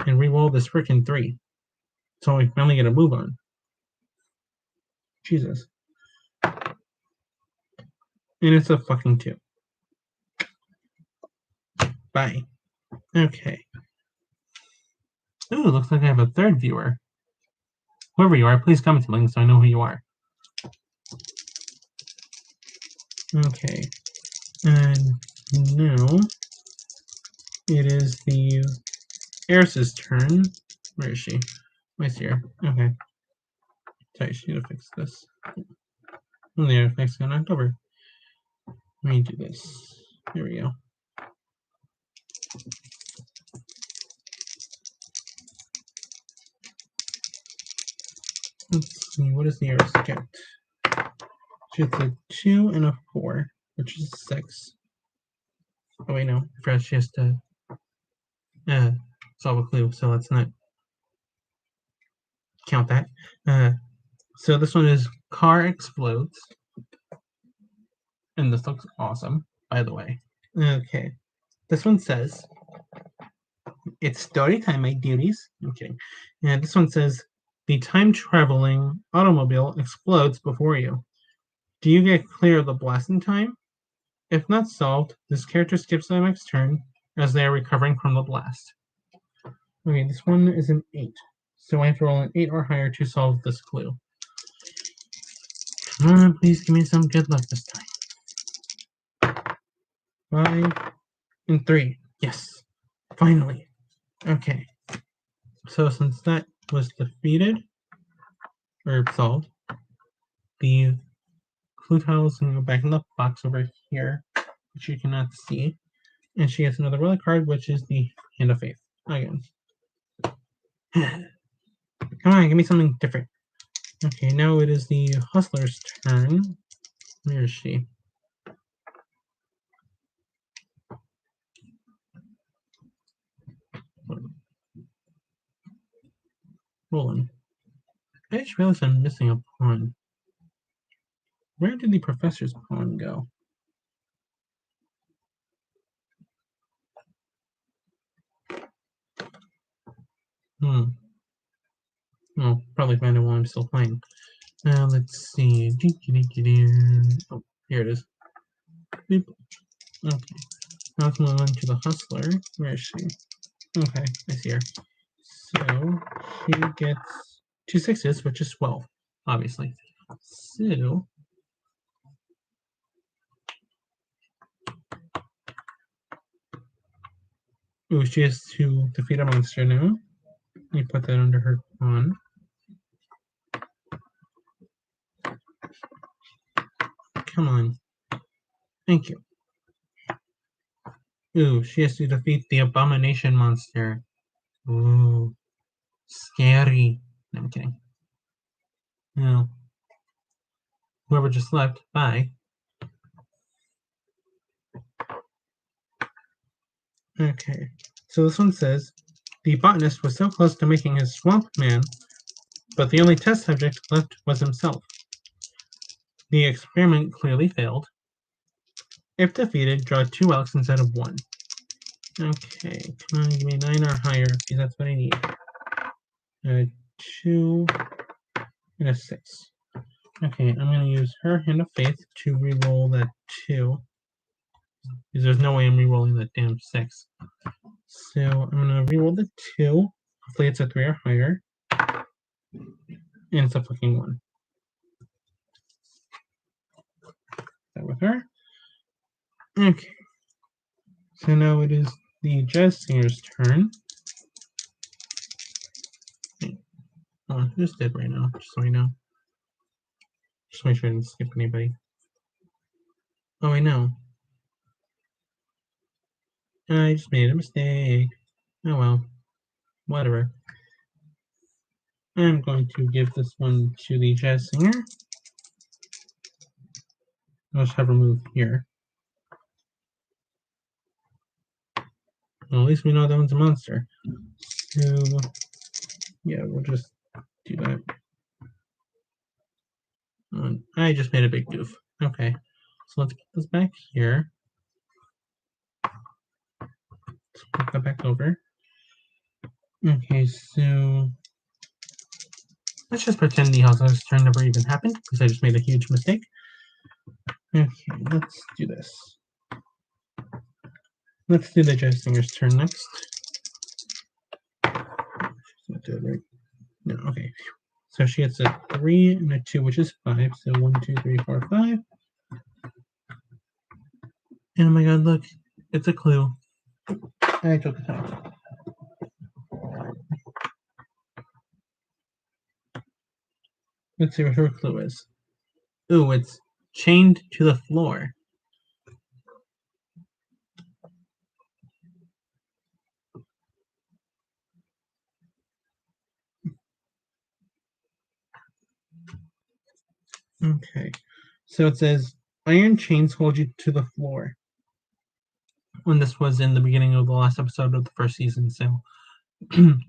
and reroll this frickin' 3. So I finally get a move on. Jesus. And it's a fucking 2. Bye. Okay. Ooh, looks like I have a third viewer. Whoever you are, please comment something so I know who you are. Okay. And now it is the Heiress's turn. Where is she? I see her. Okay. Sorry, she need to fix this. Oh, the effects got knocked over. Let me do this. There we go. Let's see, what does the Heiress get? She gets a 2 and a 4, which is 6. Oh wait, no. I forgot she has to solve a clue, so let's not count that. So this one is Car Explodes. And this looks awesome, by the way. Okay. This one says, it's story time, my duties. I'm kidding. And this one says, the time-traveling automobile explodes before you. Do you get clear of the blast in time? If not solved, this character skips the next turn as they are recovering from the blast. Okay, this one is an 8. So I have to roll an 8 or higher to solve this clue. Come on, please give me some good luck this time. 5 and 3. Yes. Finally. Okay. So since that was defeated, or solved, the clue tile is going to go back in the box over here, which you cannot see. And she gets another relic card, which is the Hand of Faith. Again. Come on, give me something different. Okay, now it is the Hustler's turn. Where is she? Rolling. I just realized I'm missing a pawn. Where did the Professor's pawn go? Well, probably find it while I'm still playing. Now let's see. Oh, here it is. Beep. Okay. Now let's move on to the Hustler. Where is she? Okay, I see her. So she gets 2 6s, which is 12, obviously. So she has to defeat a monster now. Let me put that under her pawn. Come on. Thank you. Ooh, she has to defeat the Abomination monster. Ooh. Scary. No, I'm kidding. No. Whoever just left, bye. Okay. So this one says, the botanist was so close to making his swamp man, but the only test subject left was himself. The experiment clearly failed. If defeated, draw 2 relics instead of 1. Okay, come on, give me 9 or higher, because that's what I need. 2 and a 6. Okay, I'm going to use her Hand of Faith to reroll that 2. Because there's no way I'm rerolling that damn 6. So I'm going to reroll the 2. Hopefully it's a 3 or higher. And it's a fucking 1. That with her. Okay. So now it is the Jazz Singer's turn. Come on, who's dead right now? Just so I know. Just make sure I didn't skip anybody. Oh, I know. I just made a mistake. Oh well. Whatever. I'm going to give this one to the jazz singer. I'll just have her move here. Well, at least we know that one's a monster. So, yeah, we'll just do that. I just made a big goof. Okay, so let's put this back here. Let's put that back over. Okay, so let's just pretend the House's turn never even happened because I just made a huge mistake. Okay, let's do this. Let's do the jazz singer's turn next. Right? No, okay. So she gets a 3 and a 2, which is 5. So 1, 2, 3, 4, 5. And oh my god, look, it's a clue. I took it out. Let's see what her clue is. Ooh, it's chained to the floor. Okay, so it says iron chains hold you to the floor. When this was in the beginning of the last episode of the first season, so if you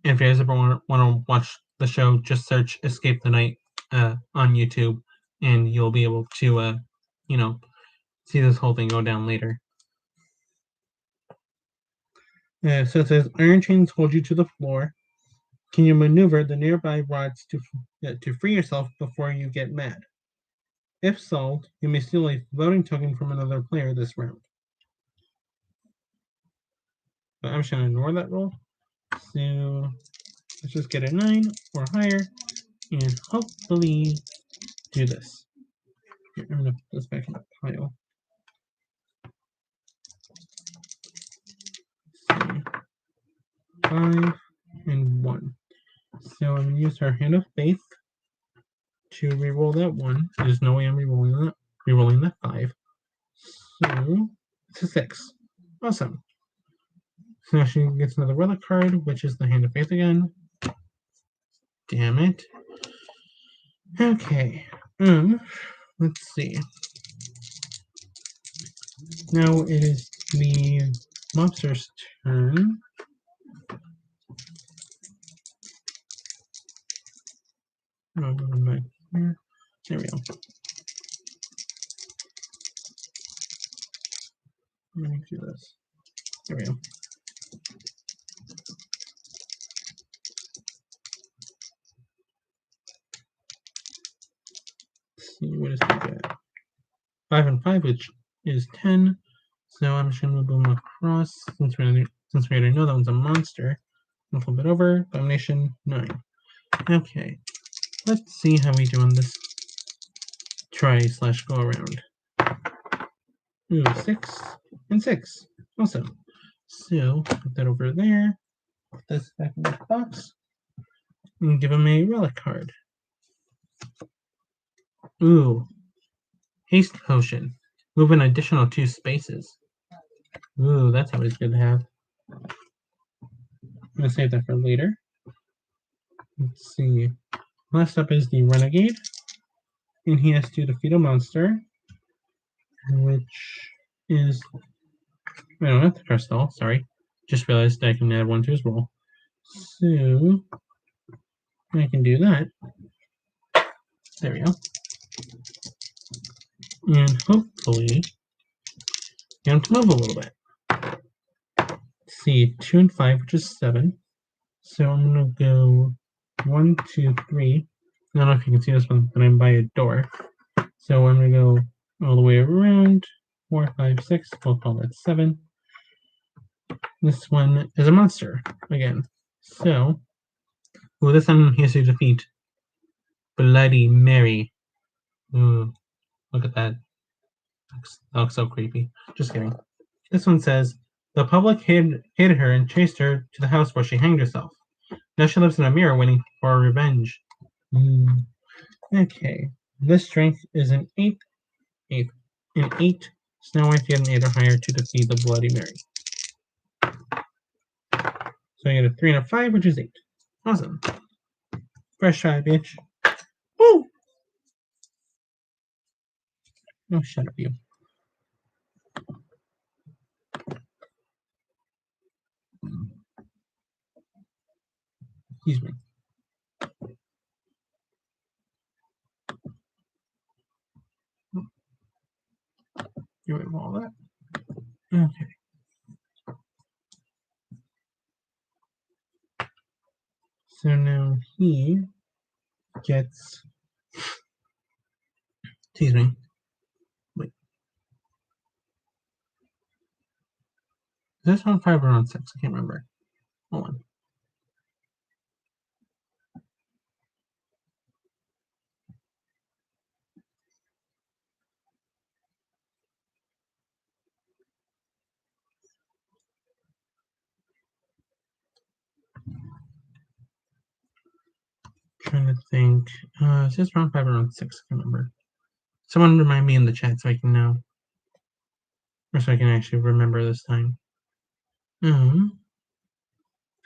guys ever want to watch the show, just search "Escape the Night" on YouTube, and you'll be able to, see this whole thing go down later. So it says iron chains hold you to the floor. Can you maneuver the nearby rods to free yourself before you get mad? If solved, you may steal a voting token from another player this round. But I'm just going to ignore that roll. So let's just get a 9 or higher and hopefully do this. Here, I'm going to put this back in the pile. Let's see. 5 and 1. So I'm going to use our Hand of Faith to reroll that 1. There's no way I'm rerolling that 5. So it's a 6. Awesome. So now she gets another relic card, which is the Hand of Faith again. Damn it. Okay. Let's see. Now it is the Mobster's turn. Oh, back here. There we go. Let me do this. There we go. Let's see, what is that? 5 and 5, which is 10. So I'm just going to move them across since we already know that one's a monster. I'll flip it over. Domination 9. Okay. Let's see how we do on this try/go around. Ooh, 6 and 6. Awesome. So put that over there. Put this back in the box. And give him a relic card. Ooh. Haste potion. Move an additional 2 spaces. Ooh, that's always good to have. I'm gonna save that for later. Let's see. Last up is the Renegade. And he has to defeat a monster. Which is... No, not the crystal, sorry. Just realized I can add 1 to his roll. So I can do that. There we go. And hopefully get him to move a little bit. Let's see, 2 and 5, which is 7. So I'm gonna go 1, 2, 3. I don't know if you can see this one, but I'm by a door. So I'm gonna go all the way around. 4, 5, 6. We'll call that 7. This one is a monster again. So, well, this time he has to defeat Bloody Mary. Ooh, look at that. That looks so creepy. Just kidding. This one says, the public hid her and chased her to the house where she hanged herself. Now she lives in a mirror waiting for revenge. Okay. This strength is an 8. An 8. So now I have to get an 8 or higher to defeat the Bloody Mary. So I get a 3 and a 5, which is 8. Awesome. Fresh try, bitch. Woo! Oh, shut up, you. Excuse me. Get rid of all that. Okay. So now he gets. Excuse me. Wait. Is this on 5 or on 6? I can't remember. Hold on. Trying to think. Is this round 5 or round 6? I can't remember. Someone remind me in the chat so I can know. Or so I can actually remember this time.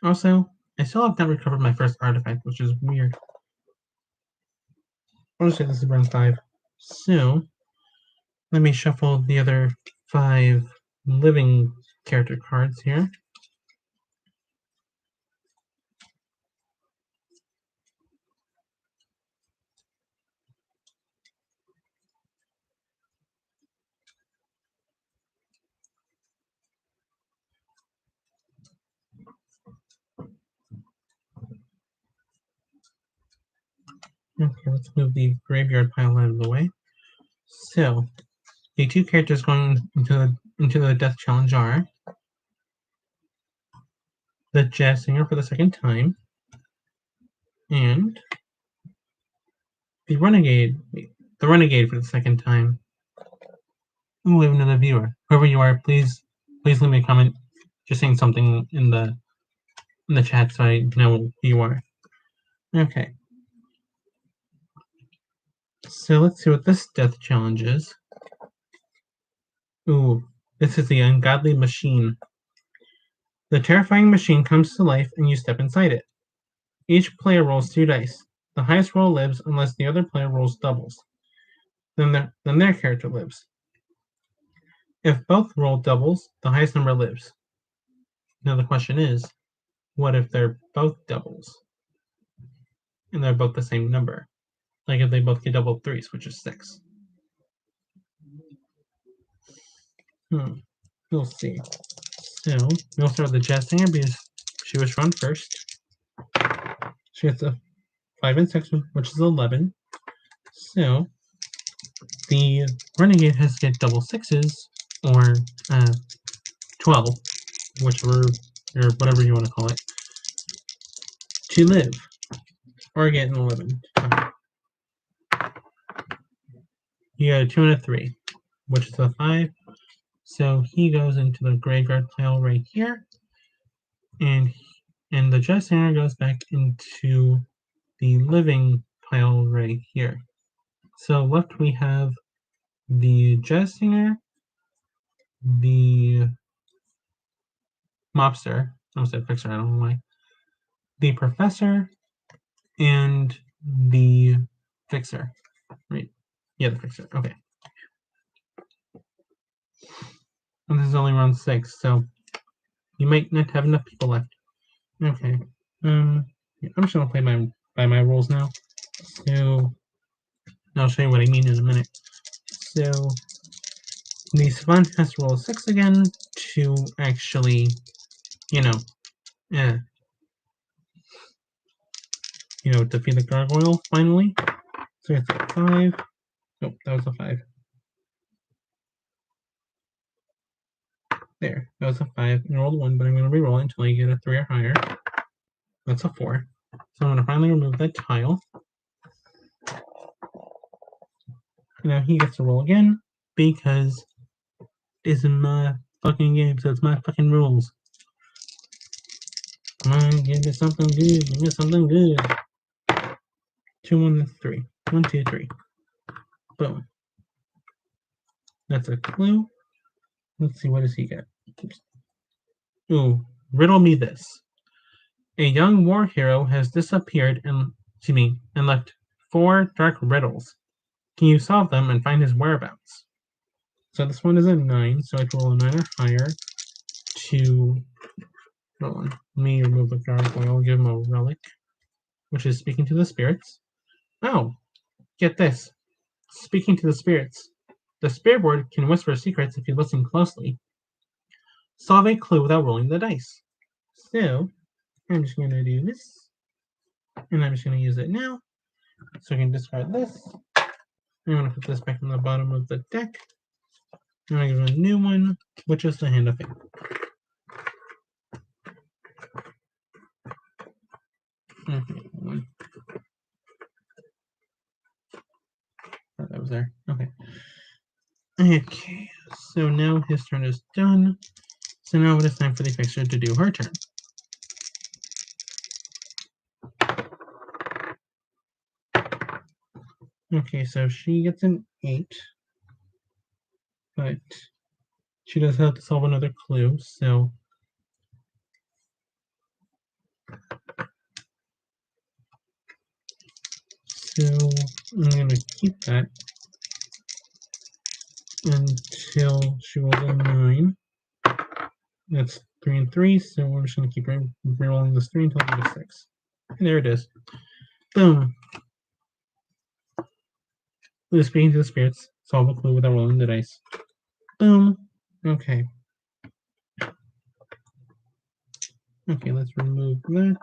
Also, I still have not recovered my first artifact, which is weird. I'll just say this is round 5. So, let me shuffle the other 5 living character cards here. Okay, let's move the graveyard pile out of the way. So, the 2 characters going into the Death Challenge are the Jazz Singer for the second time, and the Renegade. The Renegade for the second time. Ooh, we have another viewer. Whoever you are, please leave me a comment, just saying something in the chat so I know who you are. Okay. So let's see what this death challenge is. Ooh, this is the Ungodly Machine. The terrifying machine comes to life and you step inside it. Each player rolls 2 dice. The highest roll lives unless the other player rolls doubles. Then their character lives. If both roll doubles, the highest number lives. Now the question is, what if they're both doubles? And they're both the same number? Like if they both get double 3s, which is 6. We'll see. So, we'll start with the Jazz Singer because she was run first. She gets a 5 and 6, which is 11. So, the Renegade has to get double 6s, or 12, whichever, or whatever you want to call it, to live, or get an 11. You got a 2 and a 3, which is a 5. So he goes into the graveyard pile right here, and the Jazz Singer goes back into the living pile right here. So left we have the Jazz Singer, the Mobster, I almost said Fixer, I don't know why, the Professor, and the Fixer. Right? Yeah, the Fixer. Okay. And this is only round 6, so you might not have enough people left. Okay. I'm just gonna play by my rules now. So I'll show you what I mean in a minute. So the Savant has to roll a 6 again to actually, defeat the Gargoyle finally. So it's a 5. Nope, that was a 5. There, that was a 5. I rolled 1, but I'm going to re-roll it until I get a 3 or higher. That's a 4. So I'm going to finally remove that tile. Now he gets to roll again because it's my fucking game, so it's my fucking rules. Come on, give me something good. Give me something good. 2, 1, 3. 1, 2, 3. Boom. That's a clue. Let's see, what does he get? Ooh, riddle me this. A young war hero has disappeared and left 4 dark riddles. Can you solve them and find his whereabouts? So this one is a 9, so I roll a 9 or higher to... Hold on. Let me remove the Gargoyle, give him a relic, which is Speaking to the Spirits. Oh, get this. Speaking to the Spirits. The spirit board can whisper secrets if you listen closely. Solve a clue without rolling the dice. So, I'm just going to do this, and I'm just going to use it now. So I can discard this. I'm going to put this back on the bottom of the deck. I'm going to give it a new one, which is the Hand of Fate. Okay, one. Oh, that was there. Okay. Okay, so now his turn is done. So now it is time for the fixer to do her turn. Okay, so she gets an 8. But she does have to solve another clue, so... So I'm going to keep that until she rolls a 9. That's 3 and 3, so we're just going to keep rolling this 3 until I get a 6. And there it is. Boom. Speaking to the spirits, solve a clue without rolling the dice. Boom. Okay. Okay, let's remove that.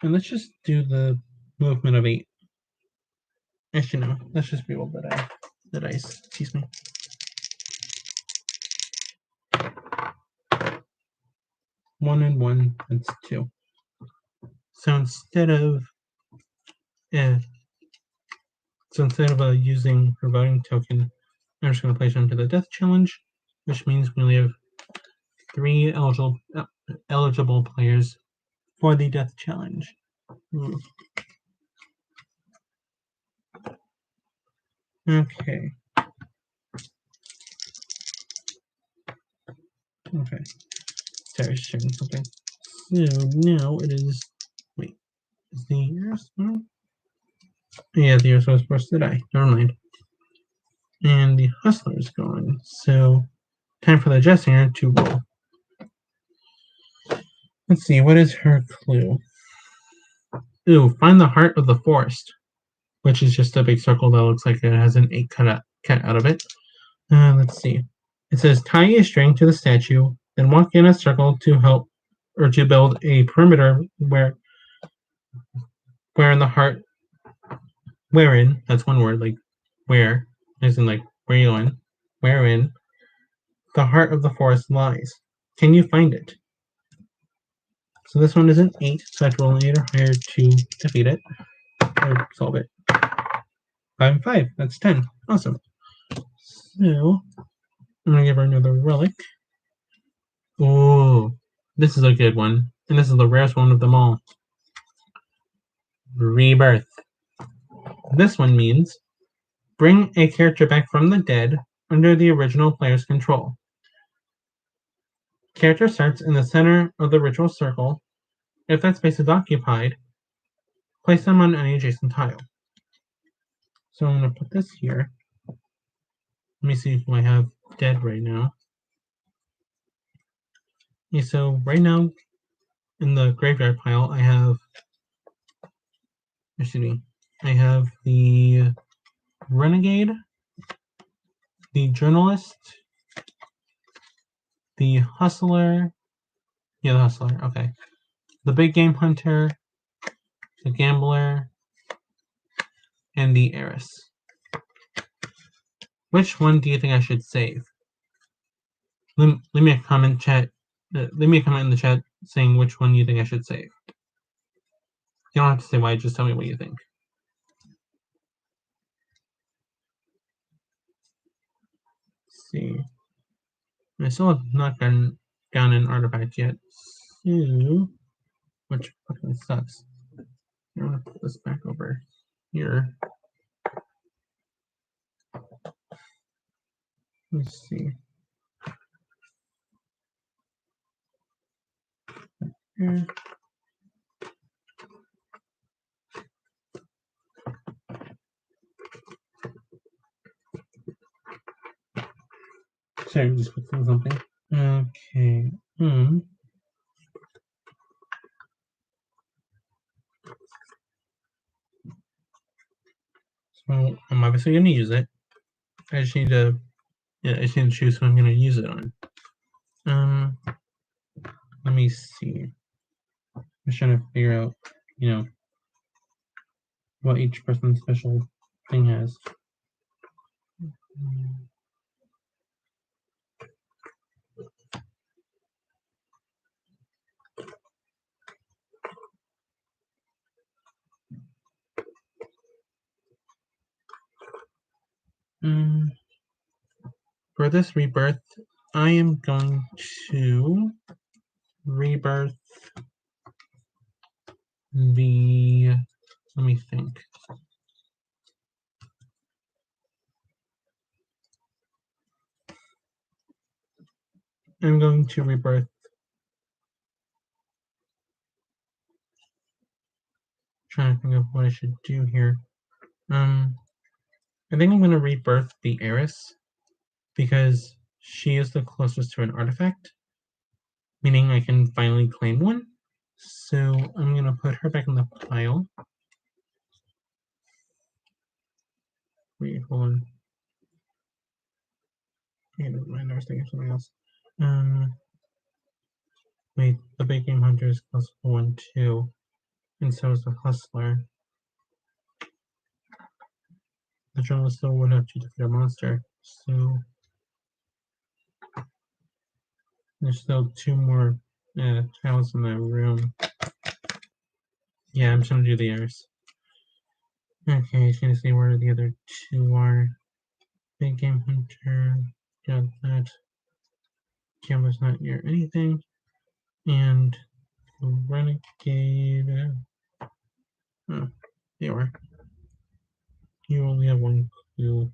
And let's just do the movement of 8. Actually, no. Let's just reroll the dice. Excuse me. One and 1, that's 2. So instead of using her voting token, I'm just going to place her into the death challenge, which means we only have 3 eligible players for the death challenge. Okay. Okay. Sorry, just checking something. So now it is. Wait. Is the Heiress one? Yeah, the Heiress was supposed to die. Never mind. And the Hustler is gone. So time for the Jessinger to roll. Let's see, what is her clue? Ooh, find the heart of the forest, which is just a big circle that looks like it has an 8 cut out of it. Let's see. It says tie a string to the statue, then walk in a circle to help or to build a perimeter wherein the heart, wherein, that's one word, like where, as in like where you going, wherein the heart of the forest lies. Can you find it? So this one is an 8, so I have to roll an 8 or higher to defeat it, or solve it. 5 and 5, that's 10. Awesome. So, I'm going to give her another relic. Oh, this is a good one, and this is the rarest one of them all. Rebirth. This one means bring a character back from the dead under the original player's control. Character starts in the center of the ritual circle. If that space is occupied, place them on any adjacent tile. So I'm going to put this here. Let me see who I have dead right now. Okay, so right now in the graveyard pile, I have the Renegade, the Journalist, the Hustler. Yeah, the Hustler. Okay. The Big Game Hunter, the Gambler, and the Heiress. Which one do you think I should save? Leave me a comment leave me a comment in the chat saying which one you think I should save. You don't have to say why, just tell me what you think. Let's see. I still have not gotten an artifact yet. 2, which fucking sucks. I'm gonna put this back over here. Let's see. Here. Sorry, just fixing something. Okay. So I'm obviously gonna use it. I just need to choose who I'm gonna use it on. Let me see. I'm just trying to figure out, what each person's special thing has. For this rebirth, I am going to rebirth the. Let me think. I'm going to rebirth. Trying to think of what I should do here. I think I'm going to rebirth the Heiress because she is the closest to an artifact, meaning I can finally claim one. So I'm going to put her back in the pile. Wait, hold on. Okay, never mind, I was thinking of something else. Wait, the big game hunter is plus 1, 2, and so is the hustler. The journalist still would have to defeat a monster, so there's still 2 more tiles in that room. Yeah, I'm just gonna do the Heiress. Okay, just gonna see where the other 2 are. Big game hunter, got that. Camera's not near anything, and Renegade. Oh, you are. You only have 1 clue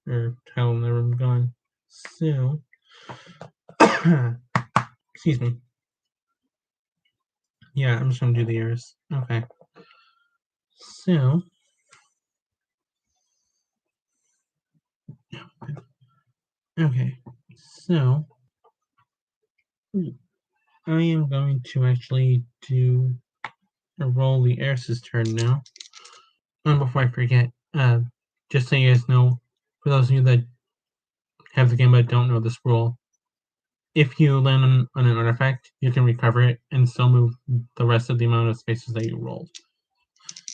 or tile in the room gone. So, excuse me. Yeah, I'm just gonna do the Heiress. Okay. So, okay. So, I am going to actually do a roll the Heiress's turn now. And before I forget, just so you guys know, for those of you that have the game but don't know this rule, if you land on an artifact, you can recover it and still move the rest of the amount of spaces that you rolled.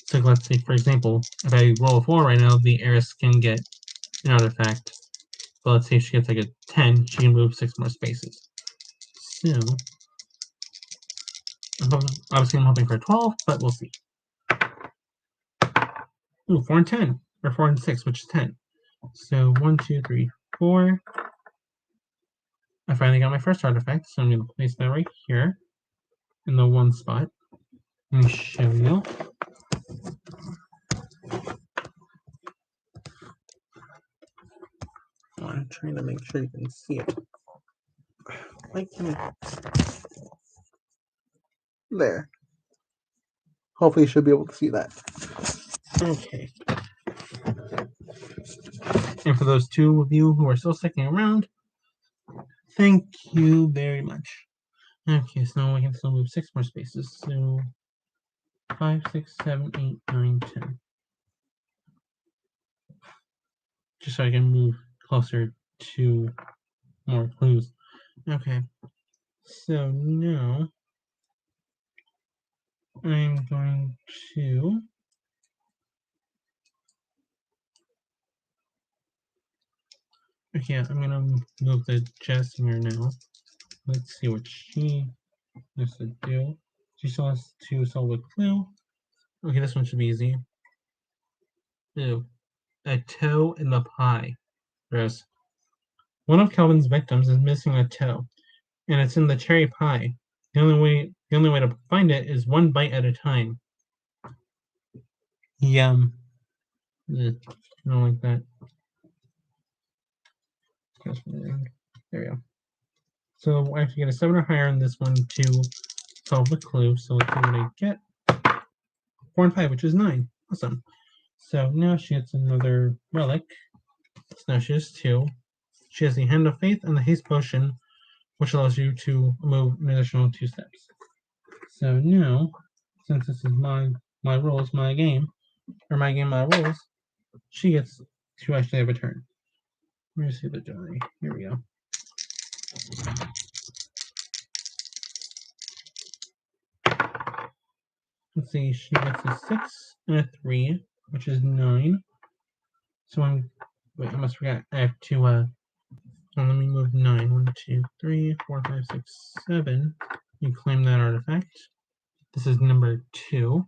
So let's say, for example, if I roll a 4 right now, the Heiress can get an artifact. But let's say if she gets like a 10, she can move 6 more spaces. So, obviously I'm hoping for a 12, but we'll see. Ooh, 4 and 10, or 4 and 6, which is 10. So 1, 2, 3, 4. I finally got my first artifact, so I'm going to place that right here in the 1 spot. Let me show you. I'm trying to make sure you can see it. There. Hopefully you should be able to see that. Okay. And for those 2 of you who are still sticking around, thank you very much. Okay, so now we can still move 6 more spaces. So 5, 6, 7, 8, 9, 10. Just so I can move closer to more clues. Okay. So now I'm going to I'm gonna move the jazz singer now. Let's see what she has to do. She still has to solve a clue. Okay, this one should be easy. Ew. A toe in the pie. Gross. One of Calvin's victims is missing a toe, and it's in the cherry pie. The only way to find it is one bite at a time. Yum. I don't like that. There we go. So I have to get a 7 or higher on this one to solve the clue. So let's see what I get. 4 and 5, which is 9. Awesome. So now she gets another relic. So now she has 2. She has the Hand of Faith and the Haste Potion, which allows you to move an additional 2 steps. So now, since this is my rules, my game, my rules, she gets to actually have a turn. Where is the other die? Here we go. Let's see, she gets a 6 and a 3, which is 9. So I must forget. I have to, let me move 9. 1, 2, 3, 4, 5, 6, 7. You claim that artifact. This is number 2.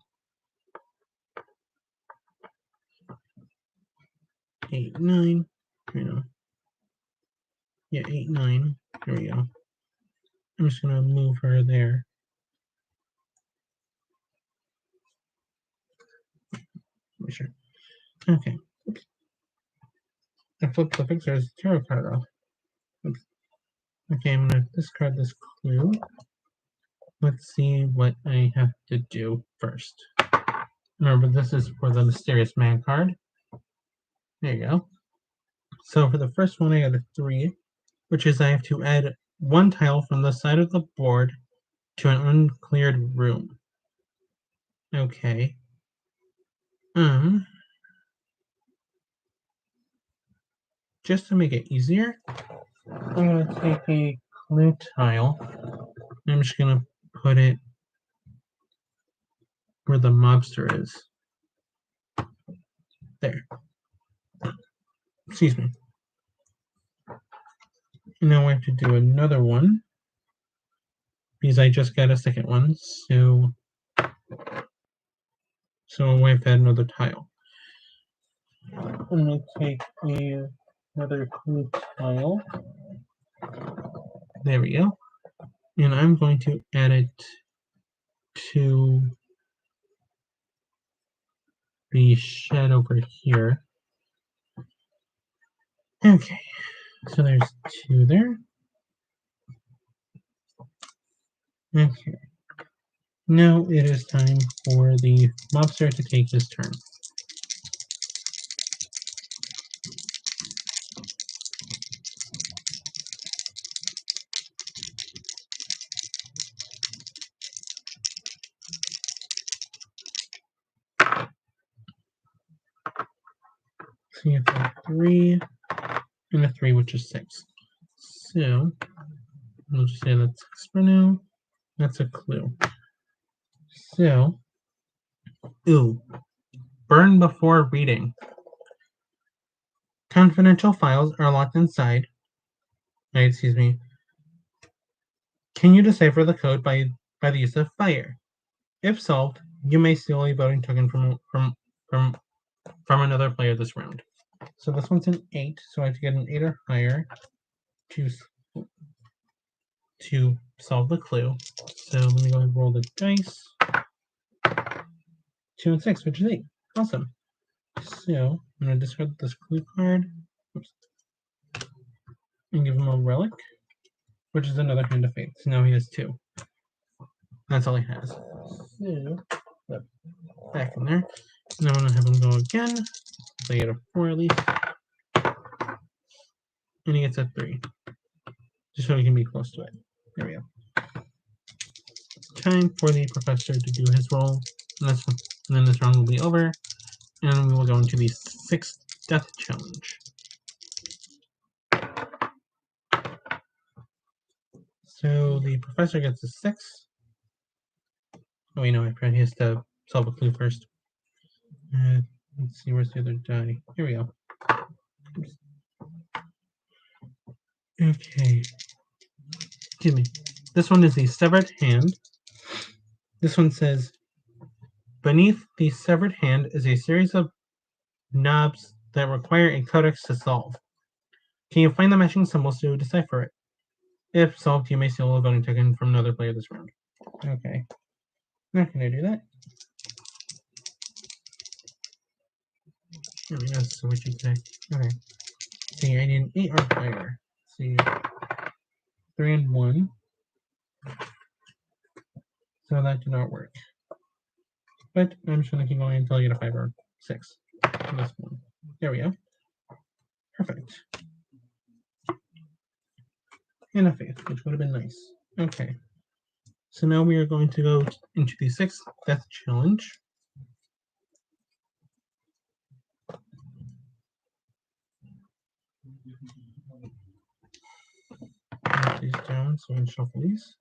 8, 9. You know. Yeah, 8, 9. Here we go. I'm just gonna move her there. Make sure. Okay. Oops. I flipped the Fixer's tarot card off. Oops. Okay, I'm gonna discard this clue. Let's see what I have to do first. Remember, this is for the Mysterious Man card. There you go. So for the first one, I got a 3, which is I have to add 1 tile from the side of the board to an uncleared room. Okay. Just to make it easier, I'm going to take a clue tile. I'm just going to put it where the mobster is. There. Excuse me. And now I have to do another one, because I just got a second one, so I have to add another tile. I'm going to take another clue tile. There we go. And I'm going to add it to the shed over here. Okay, so there's 2 there. Okay. Now it is time for the mobster to take his turn. So you have a 3 and a 3, which is 6. So we'll just say that's 6 for now. That's a clue. So, burn before reading. Confidential files are locked inside. Excuse me. Can you decipher the code by the use of fire? If solved, you may steal a voting token from another player this round. So this one's an 8, so I have to get an 8 or higher to solve the clue. So let me go and roll the dice. 2 and 6, which is 8. Awesome. So I'm going to discard this clue card. Oops. And give him a relic, which is another Hand of Faith. So now he has 2. That's all he has. So back in there. Now I'm going to have him go again. So I get a 4 at least. And he gets a 3. Just so he can be close to it. There we go. Time for the professor to do his roll. And then this round will be over. And we will go into the 6th death challenge. So the professor gets a 6. Oh, wait, no, I forgot he has to solve a clue first. Let's see, where's the other die? Here we go. Oops. Okay. Excuse me. This one is the severed hand. This one says, beneath the severed hand is a series of knobs that require a codex to solve. Can you find the matching symbols to decipher it? If solved, you may steal a voting token from another player this round. Okay. Not gonna do that. That's what you say. Okay. See, I need an 8 or higher. See, 3 and 1. So that did not work. But I'm just gonna keep going until I get a 5 or 6. This one. There we go. Perfect. And a faith, which would have been nice. Okay. So now we are going to go into the 6th death challenge. Put these down so I can shuffle these.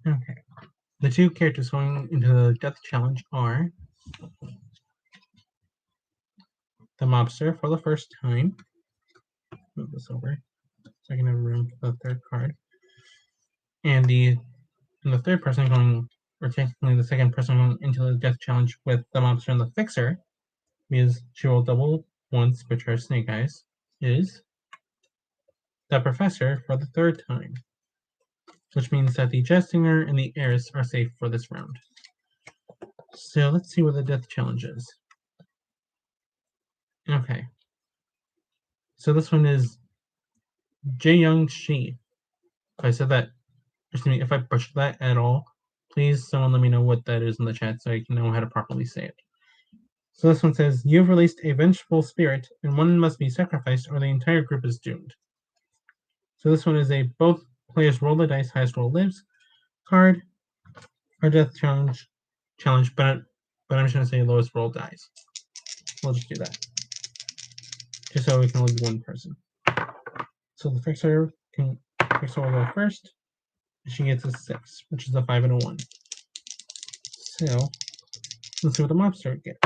Okay. The 2 characters going into the death challenge are the Mobster for the first time. Move this over so I can have room for the 3rd card. And the third person going, or technically the second person going into the death challenge with the Mobster and the Fixer, because she rolled double once, which are snake eyes, is the Professor for the 3rd time. Which means that the Jessinger and the Heiress are safe for this round. So let's see what the death challenge is. Okay. So this one is Jae-young Shi. If I said that, excuse me, if I butchered that at all, please someone let me know what that is in the chat so I can know how to properly say it. So this one says, you've released a vengeful spirit, and one must be sacrificed or the entire group is doomed. So this one is a both players roll the dice, highest roll lives card, or death challenge, but I'm just going to say lowest roll dies. We'll just do that. Just so we can only be one person. So the Fixer will go first. She gets a 6, which is a 5 and a 1. So let's see what the Mobster gets.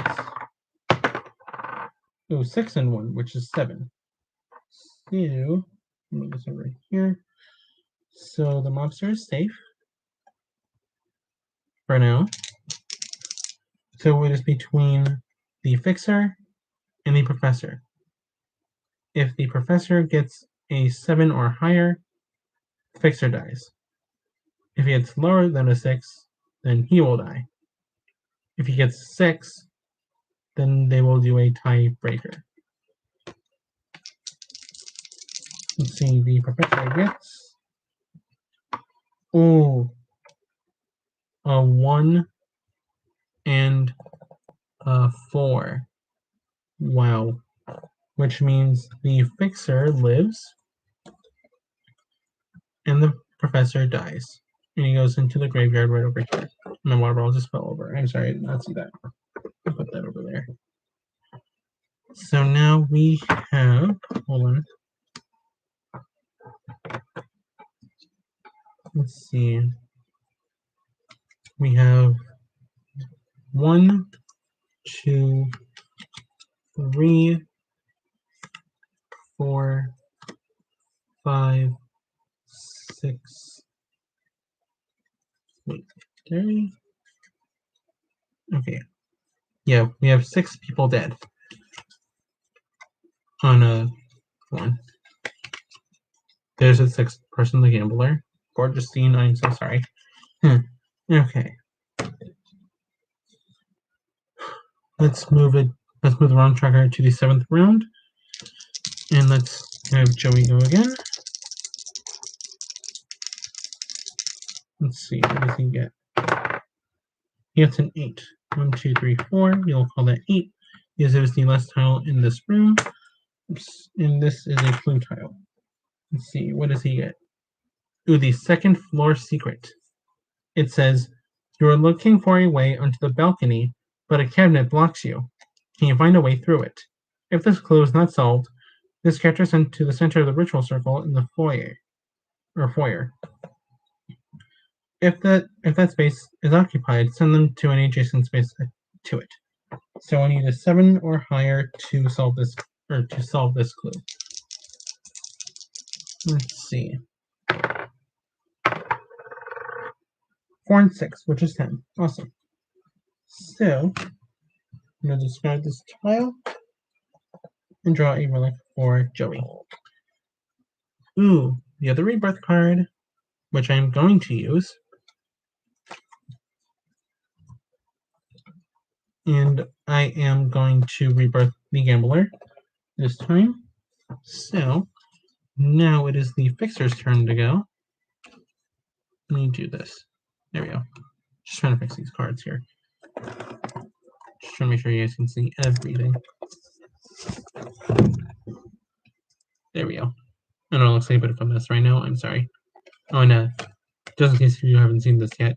Oh, 6 and 1, which is 7. So move this over here. So the Mobster is safe for now. So it is between the Fixer and the Professor. If the Professor gets a 7 or higher, the Fixer dies. If he gets lower than a 6, then he will die. If he gets 6, then they will do a tiebreaker. Let's see, the Professor gets a 1 and a 4. Wow. Which means the Fixer lives and the Professor dies. And he goes into the graveyard right over here. My water bottle just fell over. I'm sorry, I did not see that. I'll put that over there. So now we have, hold on. Let's see. We have 1, 2, 3, 4, 5, 6. Wait, okay. Okay. Yeah, we have 6 people dead on a 1. There's a 6th person, the gambler. Gorgeous scene, I'm so sorry. Okay. Let's move the round tracker to the 7th round. And let's have Joey go again. Let's see, what does he get? He gets an 8. 1, 2, 3, 4. We'll call that 8. Because it was the last tile in this room. Oops. And this is a clue tile. Let's see, what does he get? Ooh, the 2nd floor secret. It says, you are looking for a way onto the balcony, but a cabinet blocks you. Can you find a way through it? If this clue is not solved, this character is sent to the center of the ritual circle in the foyer. If that space is occupied, send them to any adjacent space to it. So I need a 7 or higher to solve this clue. Let's see. 4 and 6, which is 10. Awesome. So, I'm going to discard this tile and draw a relic for Joey. Ooh, the other Rebirth card, which I'm going to use. And I am going to Rebirth the Gambler this time. So, now it is the Fixer's turn to go. Let me do this. There we go. Just trying to fix these cards here. Just trying to make sure you guys can see everything. There we go. I know it looks like a bit of a mess right now. I'm sorry. Oh, and just in case you haven't seen this yet,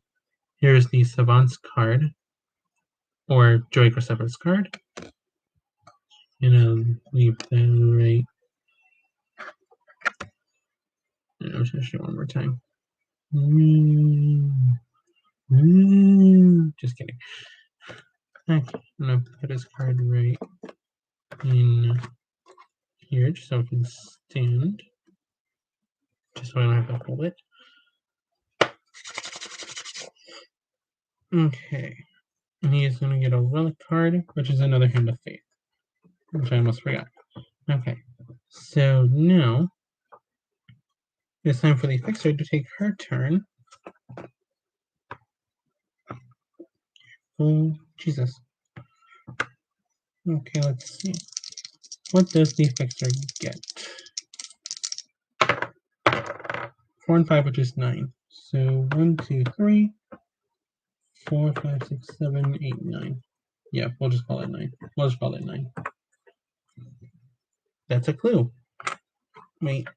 here's the Savant's card, or Joey Graceffa's card. And I'll leave that right. And I'm just going to show it one more time. Just kidding. Okay, I'm going to put his card right in here just so it can stand. Just so I don't have to hold it. Okay. And he is going to get a relic card, which is another Hand of Faith, which I almost forgot. Okay. So now it's time for the Fixer to take her turn. Oh, Jesus. Okay, let's see. What does the Fixer get? 4 and 5, which is 9. So 1, 2, 3, 4, 5, 6, 7, 8, 9. Yeah, we'll just call it 9. We'll just call it 9. That's a clue. Wait.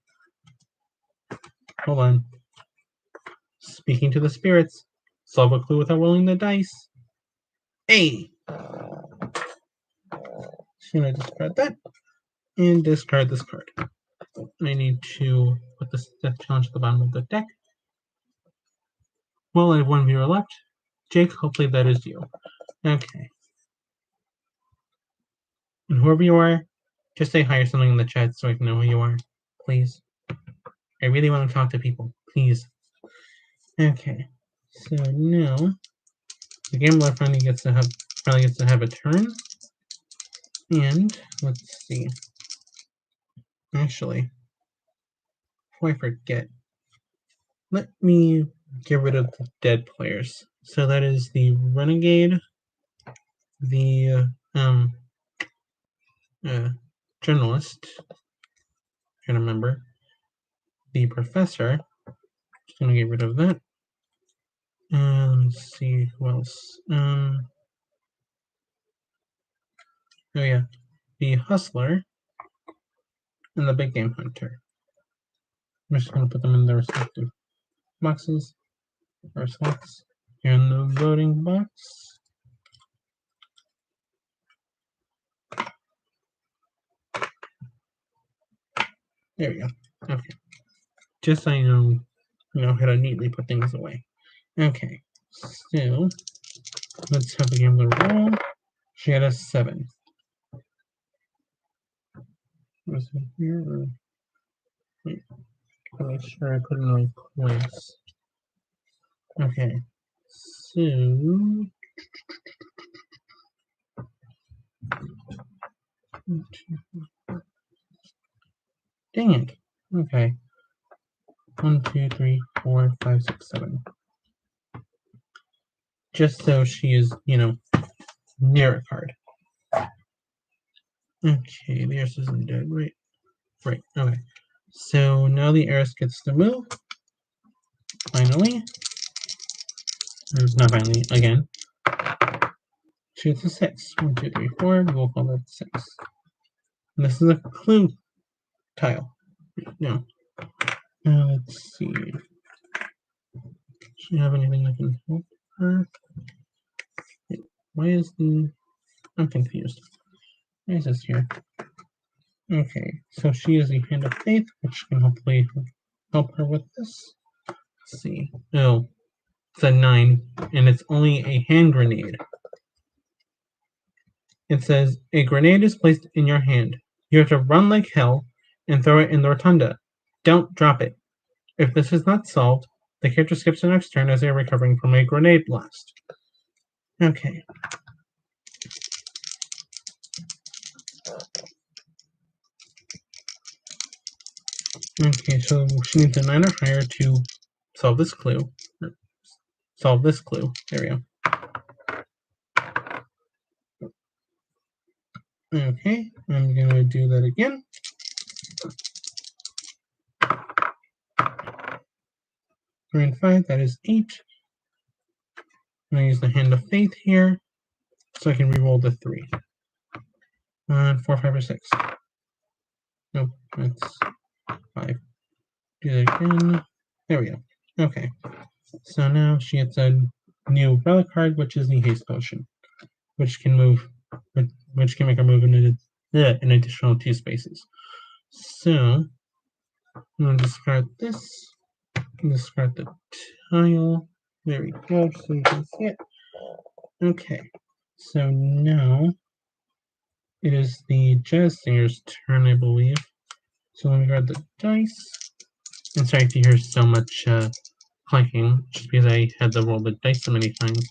Hold on. Speaking to the spirits. Solve a clue without rolling the dice. Hey! So I'm going to discard that. And discard this card. I need to put this death challenge at the bottom of the deck. Well, I have one viewer left. Jake, hopefully that is you. Okay. And whoever you are, just say hi or something in the chat so I can know who you are. Please. I really want to talk to people. Please. Okay. So now the gambler finally gets to have a turn. And let's see. Actually, before I forget, let me get rid of the dead players. So that is the Renegade, the journalist, I can remember, the professor. Just gonna get rid of that. Let's see who else. Oh yeah, the hustler and the big game hunter. I'm just gonna put them in their respective boxes or slots here in the voting box. There we go. Okay. Just so you know how to neatly put things away. Okay. So let's have the gambler roll. She had a 7. Was it here or wait? I'll make sure I put it in the right place. Okay. So dang it. Okay. 1, 2, 3, 4, 5, 6, 7. Just so she is, near a card. Okay, the Heiress isn't dead, right? Right, okay. So now the Heiress gets to move. Finally. Not finally, again. She gets a 6. 1, 2, 3, 4. We'll call that 6. And this is a clue tile. No. Let's see. Does she have anything that can help her? Wait, why is the... I'm confused. Why is this here? Okay, so she is a Hand of Faith, which can hopefully help her with this. Let's see. Oh, it's a 9, and it's only a hand grenade. It says, a grenade is placed in your hand. You have to run like hell and throw it in the rotunda. Don't drop it. If this is not solved, the character skips the next turn as they are recovering from a grenade blast. Okay. Okay, so she needs a 9 or higher to solve this clue. Solve this clue. There we go. Okay, I'm gonna do that again. 3 and 5, that is 8. I'm gonna use the Hand of Faith here, so I can reroll the 3. 4, 5, or 6. Nope, that's 5. Do that again. There we go. Okay. So now she gets a new relic card, which is the Haste Potion, which can move, which can make her move in an additional 2 spaces. So I'm gonna discard this. Discard the tile. There we go, so you can see it. Okay. So now it is the jazz singer's turn, I believe. So let me grab the dice. I'm sorry if you hear so much clanking, just because I had to roll the dice so many times.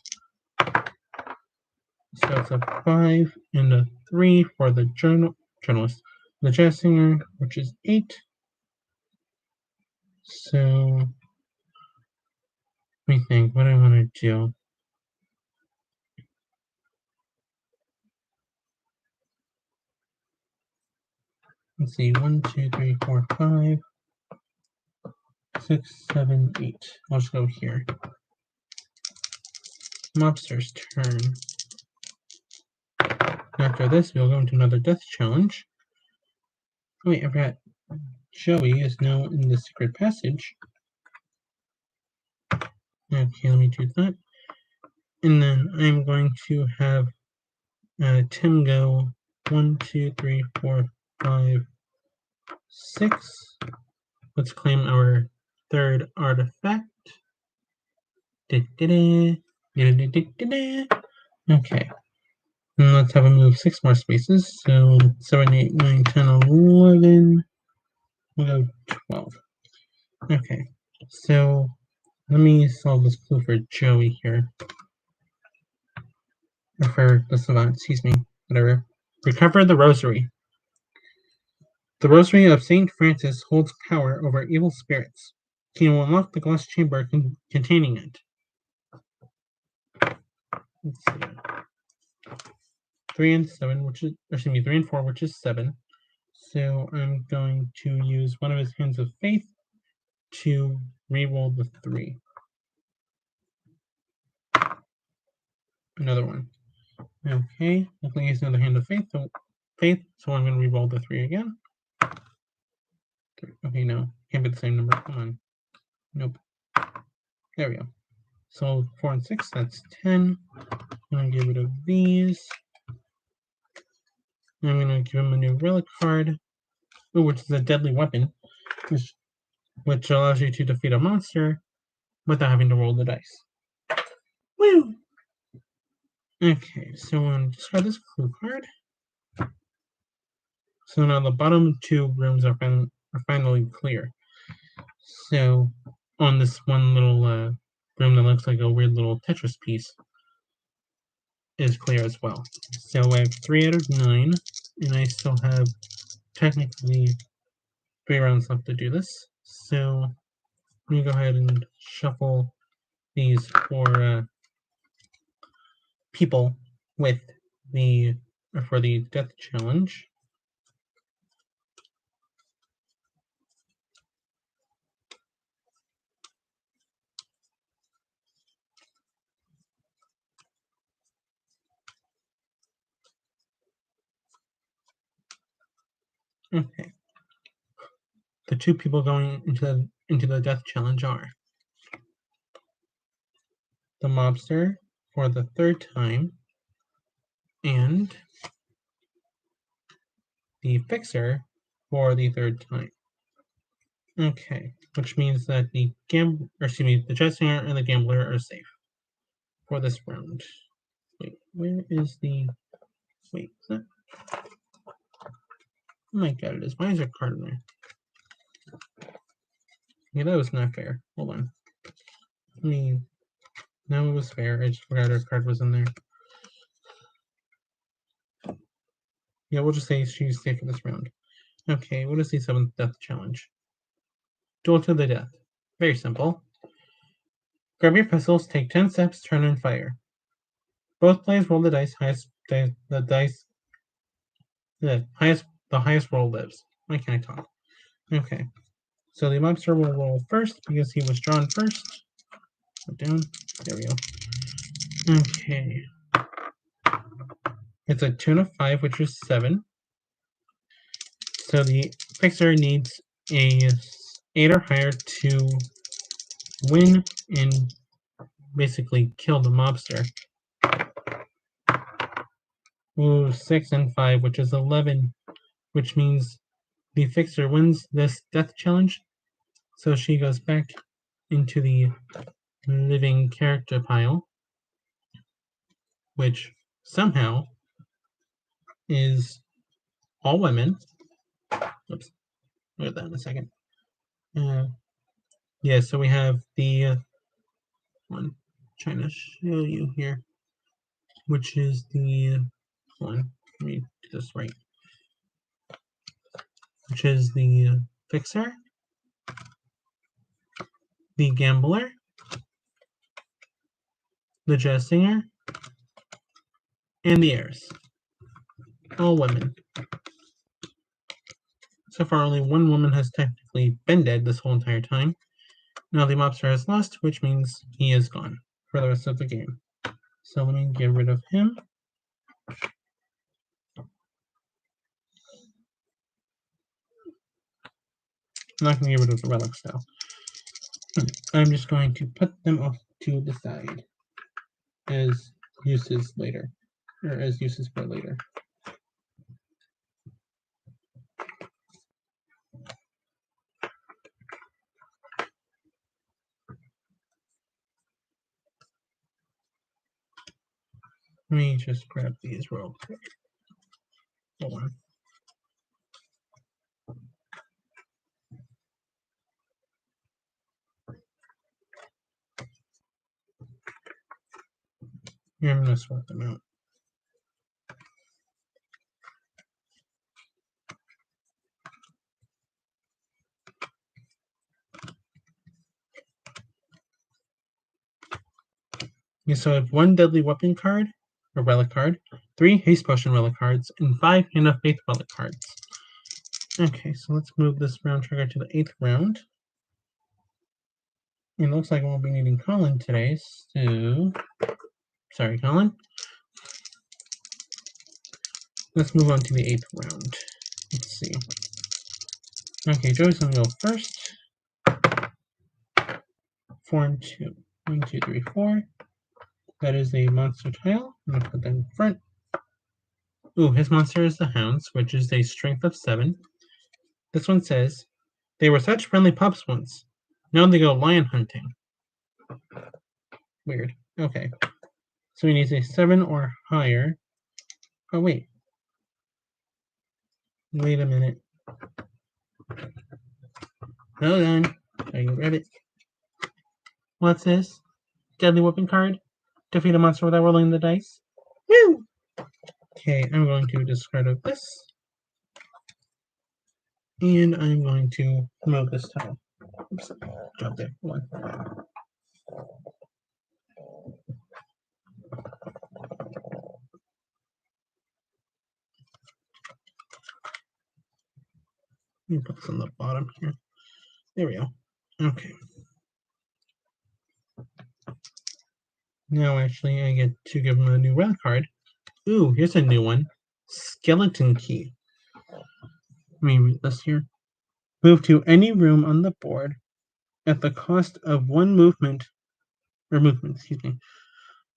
So it's a 5 and a 3 for the journalist. The jazz singer, which is 8. So let me think, what do I want to do? Let's see, 1, 2, 3, 4, 5, 6, 7, 8. I'll just go here. Mobster's turn. After this, we'll go into another death challenge. Oh, wait, I forgot. Joey is now in the secret passage. Okay, let me do that. And then I'm going to have Tim go 1, 2, 3, 4, 5, 6. Let's claim our third artifact. Okay. And let's have him move 6 more spaces. So 7, 8, 9, 10, 11. We'll go 12. Okay. So let me solve this clue for Joey here. Or for the savant, excuse me. Whatever. Recover the rosary. The rosary of Saint Francis holds power over evil spirits. Can you unlock the glass chamber containing it? Let's see. 3 and 7, which is, excuse me, 3 and 4, which is 7. So I'm going to use one of his hands of faith to reroll the 3. Another one. Okay, luckily he's another hand of faith, so I'm going to reroll the 3 again. 3. Okay, no, can't be the same number. Come on. Nope. There we go. So 4 and 6, that's 10. I'm going to get rid of these. I'm going to give him a new relic card, which is a deadly weapon, which allows you to defeat a monster without having to roll the dice. Woo! Okay, so I'm going to discard this clue card. So now the bottom 2 rooms are finally clear. So on this one little room that looks like a weird little Tetris piece is clear as well. So I have 3 out of 9, and I still have technically 3 rounds left to do this. So let me go ahead and shuffle these 4 people with for the death challenge. Okay. The 2 people going into the death challenge are the Mobster for the 3rd time and the Fixer for the 3rd time. Okay, which means that the jazz singer and the gambler are safe for this round. Wait, where is the? Wait, is that? Oh my god, it is. Why is there a card in there? Yeah, that was not fair. Hold on. No, it was fair. I just forgot her card was in there. Yeah, we'll just say she's safe for this round. Okay, what is the 7th death challenge? Duel to the death. Very simple. Grab your pistols, take 10 steps, turn and fire. Both players roll the dice, the highest roll lives. Why can't I talk? Okay. So the Mobster will roll first because he was drawn first. Go down. There we go. Okay. It's a tune of 5, which is 7. So the fixer needs a 8 or higher to win and basically kill the Mobster. Ooh, 6 and 5, which is 11, which means the fixer wins this death challenge. So she goes back into the living character pile, which somehow is all women. Oops, look at that in a second. Yeah, so we have the one trying to show you here, which is the one. Let me do this right. Which is the fixer, the gambler, the jazz singer, and the heiress. All women. So far, only one woman has technically been dead this whole entire time. Now the Mobster has lost, which means he is gone for the rest of the game. So let me get rid of him. I'm not going to get rid of the relics though. I'm just going to put them off to the side as uses later, or as uses for later. Let me just grab these real quick. Hold on. Yeah, I'm going to swap them out. Yeah, so I have 1 deadly weapon card, or relic card, 3 haste potion relic cards, and 5 hand of faith relic cards. Okay, so let's move this round trigger to the 8th round. It looks like I won't be needing Colin today, so... Sorry, Colin. Let's move on to the 8th round. Let's see. Okay, Joey's gonna go first. 4 and 2. 1, 2, 3, 4. That is a monster tile. I'm gonna put that in front. Ooh, his monster is the Hounds, which is a strength of 7. This one says, they were such friendly pups once. Now they go lion hunting. Weird. Okay. So he needs a 7 or higher. Oh, wait. Wait a minute. Hold on. Are you ready? What's this? Deadly weapon card? Defeat a monster without rolling the dice? Woo! Okay, I'm going to discard of this. And I'm going to move this tile. Oops, dropped it. One. Let me put this on the bottom here. There we go. Okay. Now, actually, I get to give him a new relic card. Ooh, here's a new one. Skeleton Key. Let me read this here. Move to any room on the board at the cost of 1 movement, excuse me.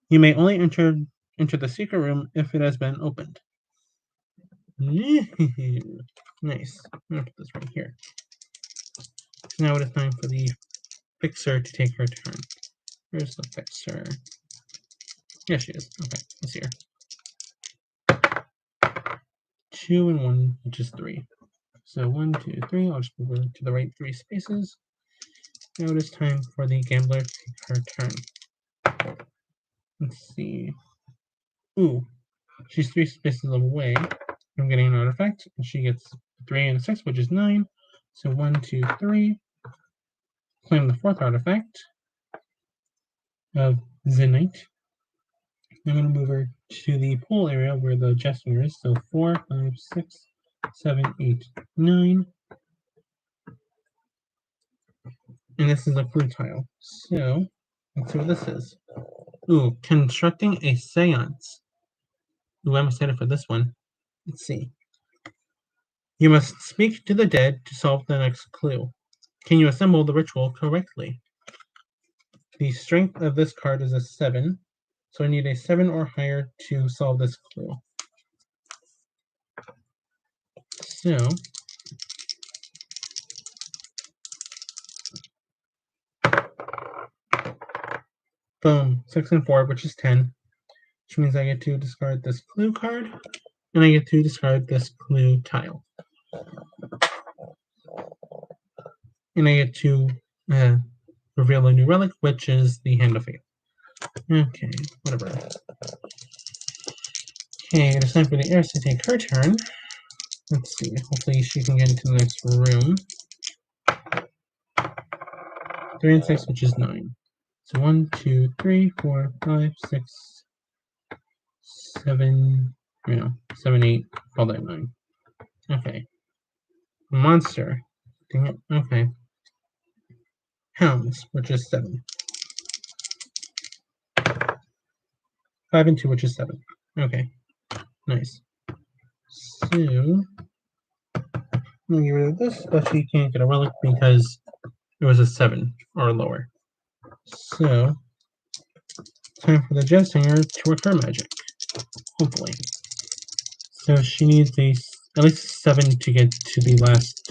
You may only enter the secret room if it has been opened. Nice. I'm gonna put this right here. Now it is time for the fixer to take her turn. Where's the fixer? Yeah, she is. Okay, let's see her. 2 and 1, which is 3. So 1, 2, 3. I'll just move her to the right 3 spaces. Now it is time for the gambler to take her turn. Let's see. Ooh, she's 3 spaces away. I'm getting an artifact, and she gets 3 and 6, which is 9. So 1, 2, 3. Claim the 4th artifact of Zenite. I'm going to move her to the pool area where the Jester is. So 4, 5, 6, 7, 8, 9. And this is a clue tile. So let's see what this is. Ooh, constructing a seance. Ooh, I'm excited for this one. Let's see. You must speak to the dead to solve the next clue. Can you assemble the ritual correctly? The strength of this card is a 7, so I need a 7 or higher to solve this clue. So boom, 6 and 4, which is 10, which means I get to discard this clue card, and I get to discard this clue tile. And I get to reveal a new relic, which is the Hand of Fate. Okay, whatever. Okay, it's time for the Heiress to take her turn. Let's see, hopefully she can get into the next room. 3 and 6, which is 9. So 1, 2, 3, 4, 5, 6, 7, 7, 8, call that 9. Okay. Monster. Dang it. Okay. Hounds, which is 7. 5 and 2, which is 7. Okay. Nice. So I'm gonna get rid of this, but she can't get a relic because it was a 7 or lower. So time for the Jazz Singer to work her magic. Hopefully. So she needs at least 7 to get to the last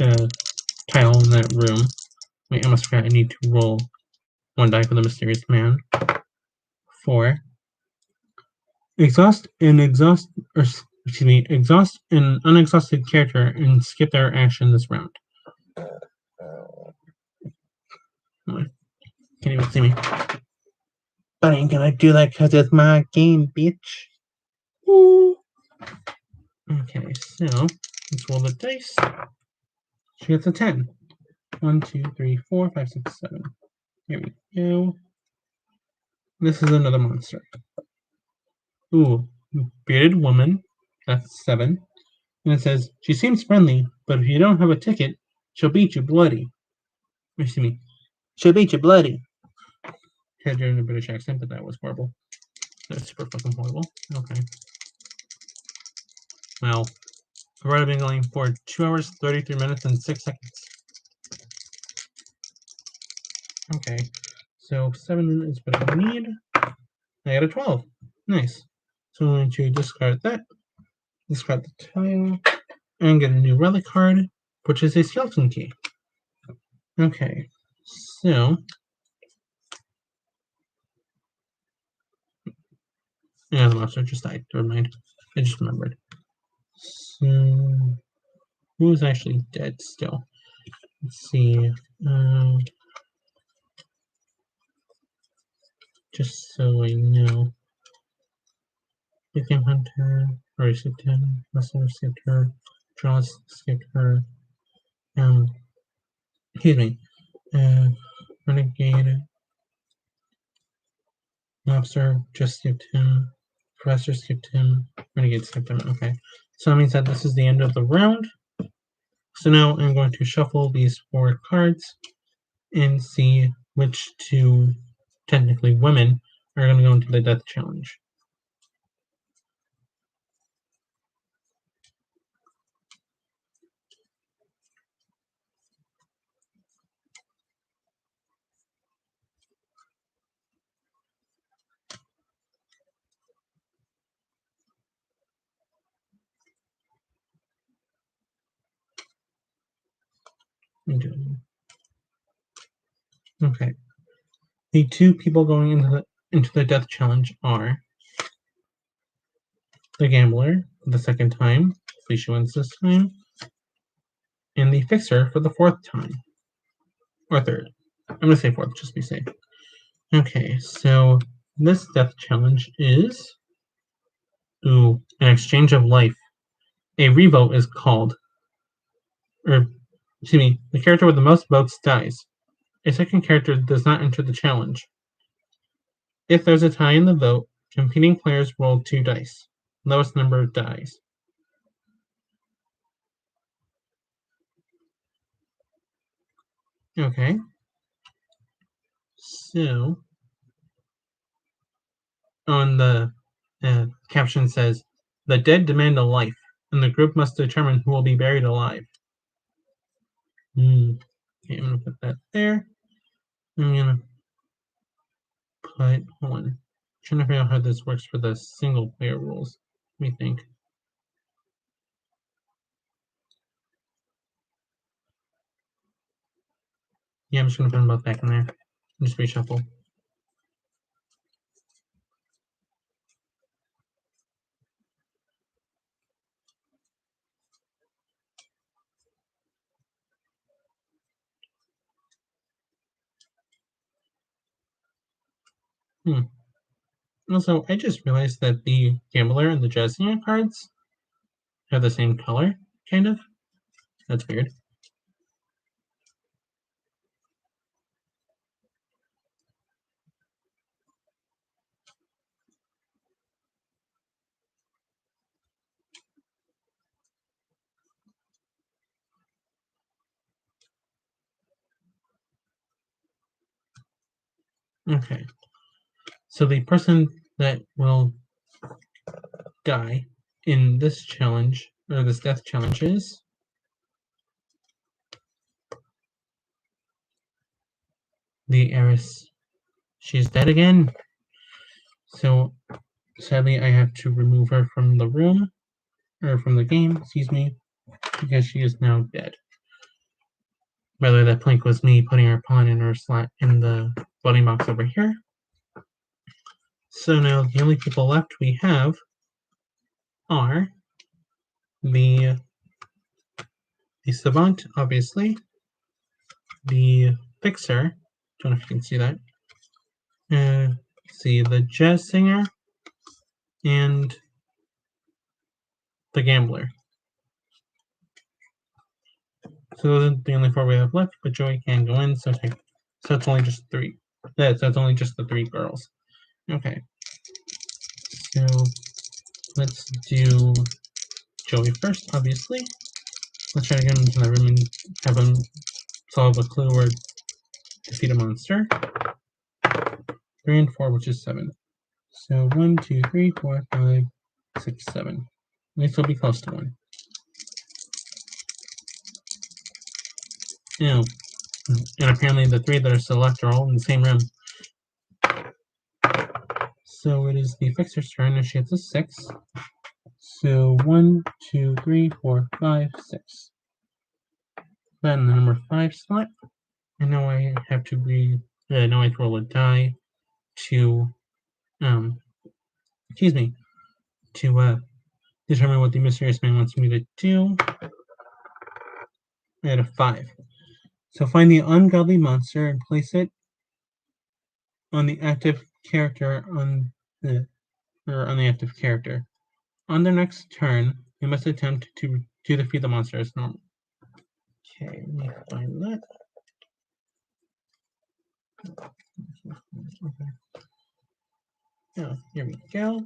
tile in that room. Wait, I must forget I need to roll 1 die for the mysterious man. 4. Exhaust an unexhausted character and skip their action this round. Oh, can't even see me. But I ain't gonna do that because it's my game, bitch. Woo. Okay, so let's roll the dice. She gets a 10. 1, 2, 3, 4, 5, 6, 7. Here we go. This is another monster. Ooh, bearded woman. That's 7. And it says, she seems friendly, but if you don't have a ticket, she'll beat you bloody. Excuse me. She'll beat you bloody. Had her in a British accent, but that was horrible. That's super fucking horrible. Okay. Well, I've already been going for 2 hours, 33 minutes, and 6 seconds. Okay. So 7 is what I need. I got a 12. Nice. So I'm going to discard that. Discard the tile. And get a new relic card, which is a skeleton key. Okay. So yeah, the monster just died. Never mind. I just remembered. So who's actually dead still? Let's see. Just so I know. Victim Hunter, already skipped him. Messenger skipped her. Jaws skipped her. Excuse me. Renegade. Mobster just skipped him. Professor skipped him. Renegade skipped him. Okay. So that means that this is the end of the round. So now I'm going to shuffle these 4 cards and see which 2, technically women, are going to go into the death challenge. Okay. The 2 people going into the death challenge are the Gambler for the 2nd time, hopefully she wins this time, and the Fixer for the 4th time, or 3rd. I'm gonna say 4th, just to be safe. Okay, so this death challenge is an exchange of life. A revote is called, or excuse me, the character with the most votes dies. A second character does not enter the challenge. If there's a tie in the vote, competing players roll 2 dice. Lowest number dies. Okay. So, on the caption says, the dead demand a life, and the group must determine who will be buried alive. Okay, I'm going to put that there. I'm going to put, hold on. I'm trying to figure out how this works for the single player rules. Let me think. Yeah, I'm just going to put them both back in there. Just reshuffle. Also, I just realized that the Gambler and the Jessica cards have the same color, kind of. That's weird. Okay. So the person that will die in this challenge, or this death challenge, is the Heiress. She's dead again. So sadly, I have to remove her from the room, or from the game, excuse me, because she is now dead. By the way, that plank was me putting her pawn in her slot in the voting box over here. So now the only people left we have are the Savant, obviously, the Fixer, don't know if you can see that, see the Jazz Singer, and the Gambler. So those are the only 4 we have left, but Joey can go in, so it's only just 3. So it's only just the 3 girls. Okay. So let's do Joey first, obviously. Let's try to get him into the room and have him solve a clue or defeat a monster. 3 and 4, which is 7. So 1, 2, 3, 4, 5, 6, 7. At least we'll be close to 1. Now, and apparently the 3 that are still left are all in the same room. So it is the Fixer's turn, and she has a 6. So 1, 2, 3, 4, 5, 6. Then the number 5 slot. And now I have to now I have to roll a die to to determine what the mysterious man wants me to do. I had a 5. So find the ungodly monster and place it on the active character on the active character. On their next turn, you must attempt to defeat the monster as normal. Okay, let me find that. Okay. Oh, here we go.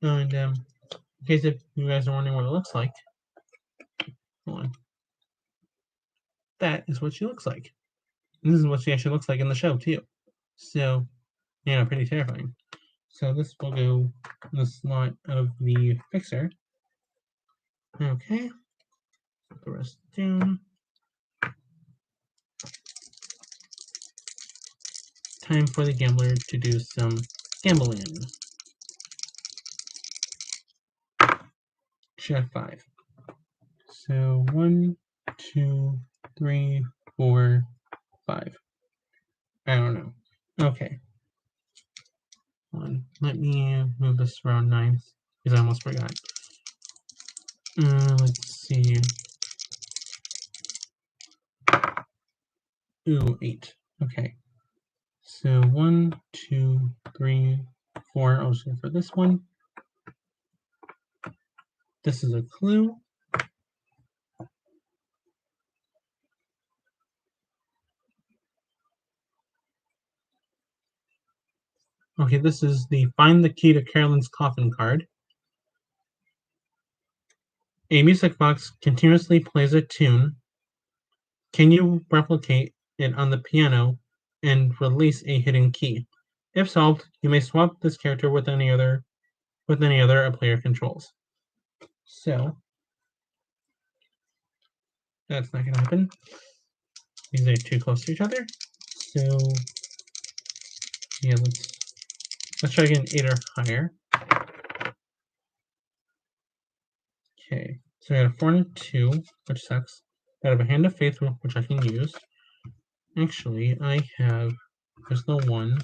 And in case if you guys are wondering what it looks like, hold on. That is what she looks like. And this is what she actually looks like in the show too. So, yeah, pretty terrifying. So this will go in the slot of the Fixer. Okay. Put the rest down. Time for the Gambler to do some gambling. She had 5. So 1, 2, 3, 4, 5. I don't know. Okay. Let me move this around 9 because I almost forgot. Let's see. Ooh, 8. Okay. So 1, 2, 3, 4. I'll just go for this one. This is a clue. Okay, this is the Find the Key to Carolyn's Coffin card. A music box continuously plays a tune. Can you replicate it on the piano and release a hidden key? If solved, you may swap this character with any other a player controls. So that's not gonna happen. These are too close to each other. So yeah, let's try again 8 or higher. Okay, so I got a 4 and a 2, which sucks. I have a Hand of Faith, which I can use. Actually, there's no 1.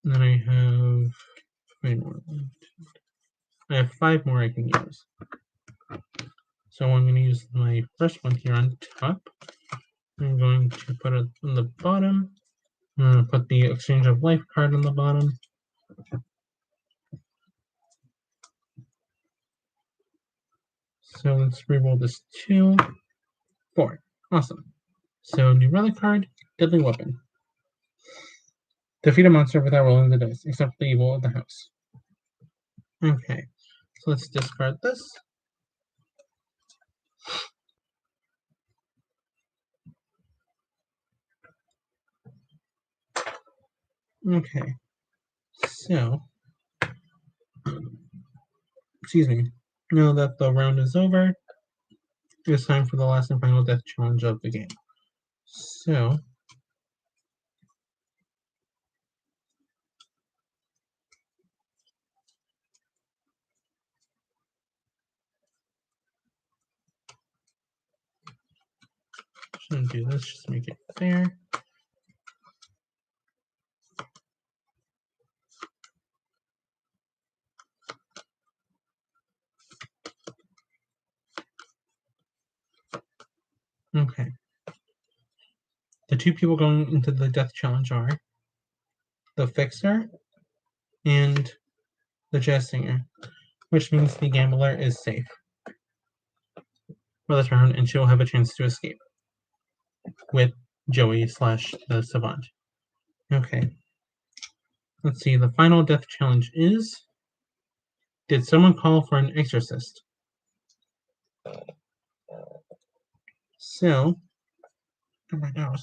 And then I have 5 more. I have 5 more I can use. So I'm going to use my first one here on top. I'm going to put it on the bottom. I'm going to put the Exchange of Life card on the bottom. So let's reroll this 2, 4. Awesome. So new relic card, Deadly Weapon. Defeat a monster without rolling the dice, except the evil of the house. Okay, so let's discard this. Okay, so, excuse me, now that the round is over, it's time for the last and final death challenge of the game. So, shouldn't do this, just make it fair. Okay. The 2 people going into the death challenge are the Fixer and the Jazz Singer, which means the Gambler is safe for this round, and she'll have a chance to escape with Joey / the Savant. Okay. Let's see, the final death challenge is, did someone call for an Exorcist? So, oh my gosh.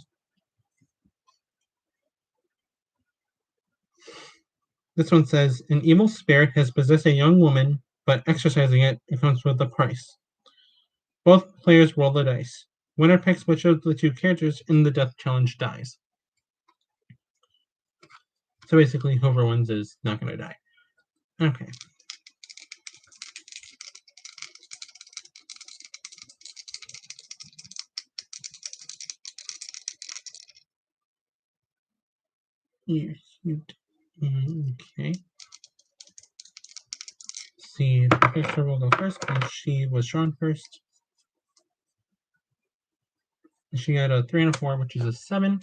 This one says, an evil spirit has possessed a young woman, but exorcising it comes with a price. Both players roll the dice. Winner picks which of the 2 characters in the death challenge dies. So basically, whoever wins is not going to die. Okay. Okay. See, the picture will go first because she was drawn first. She got a 3 and a 4, which is a 7.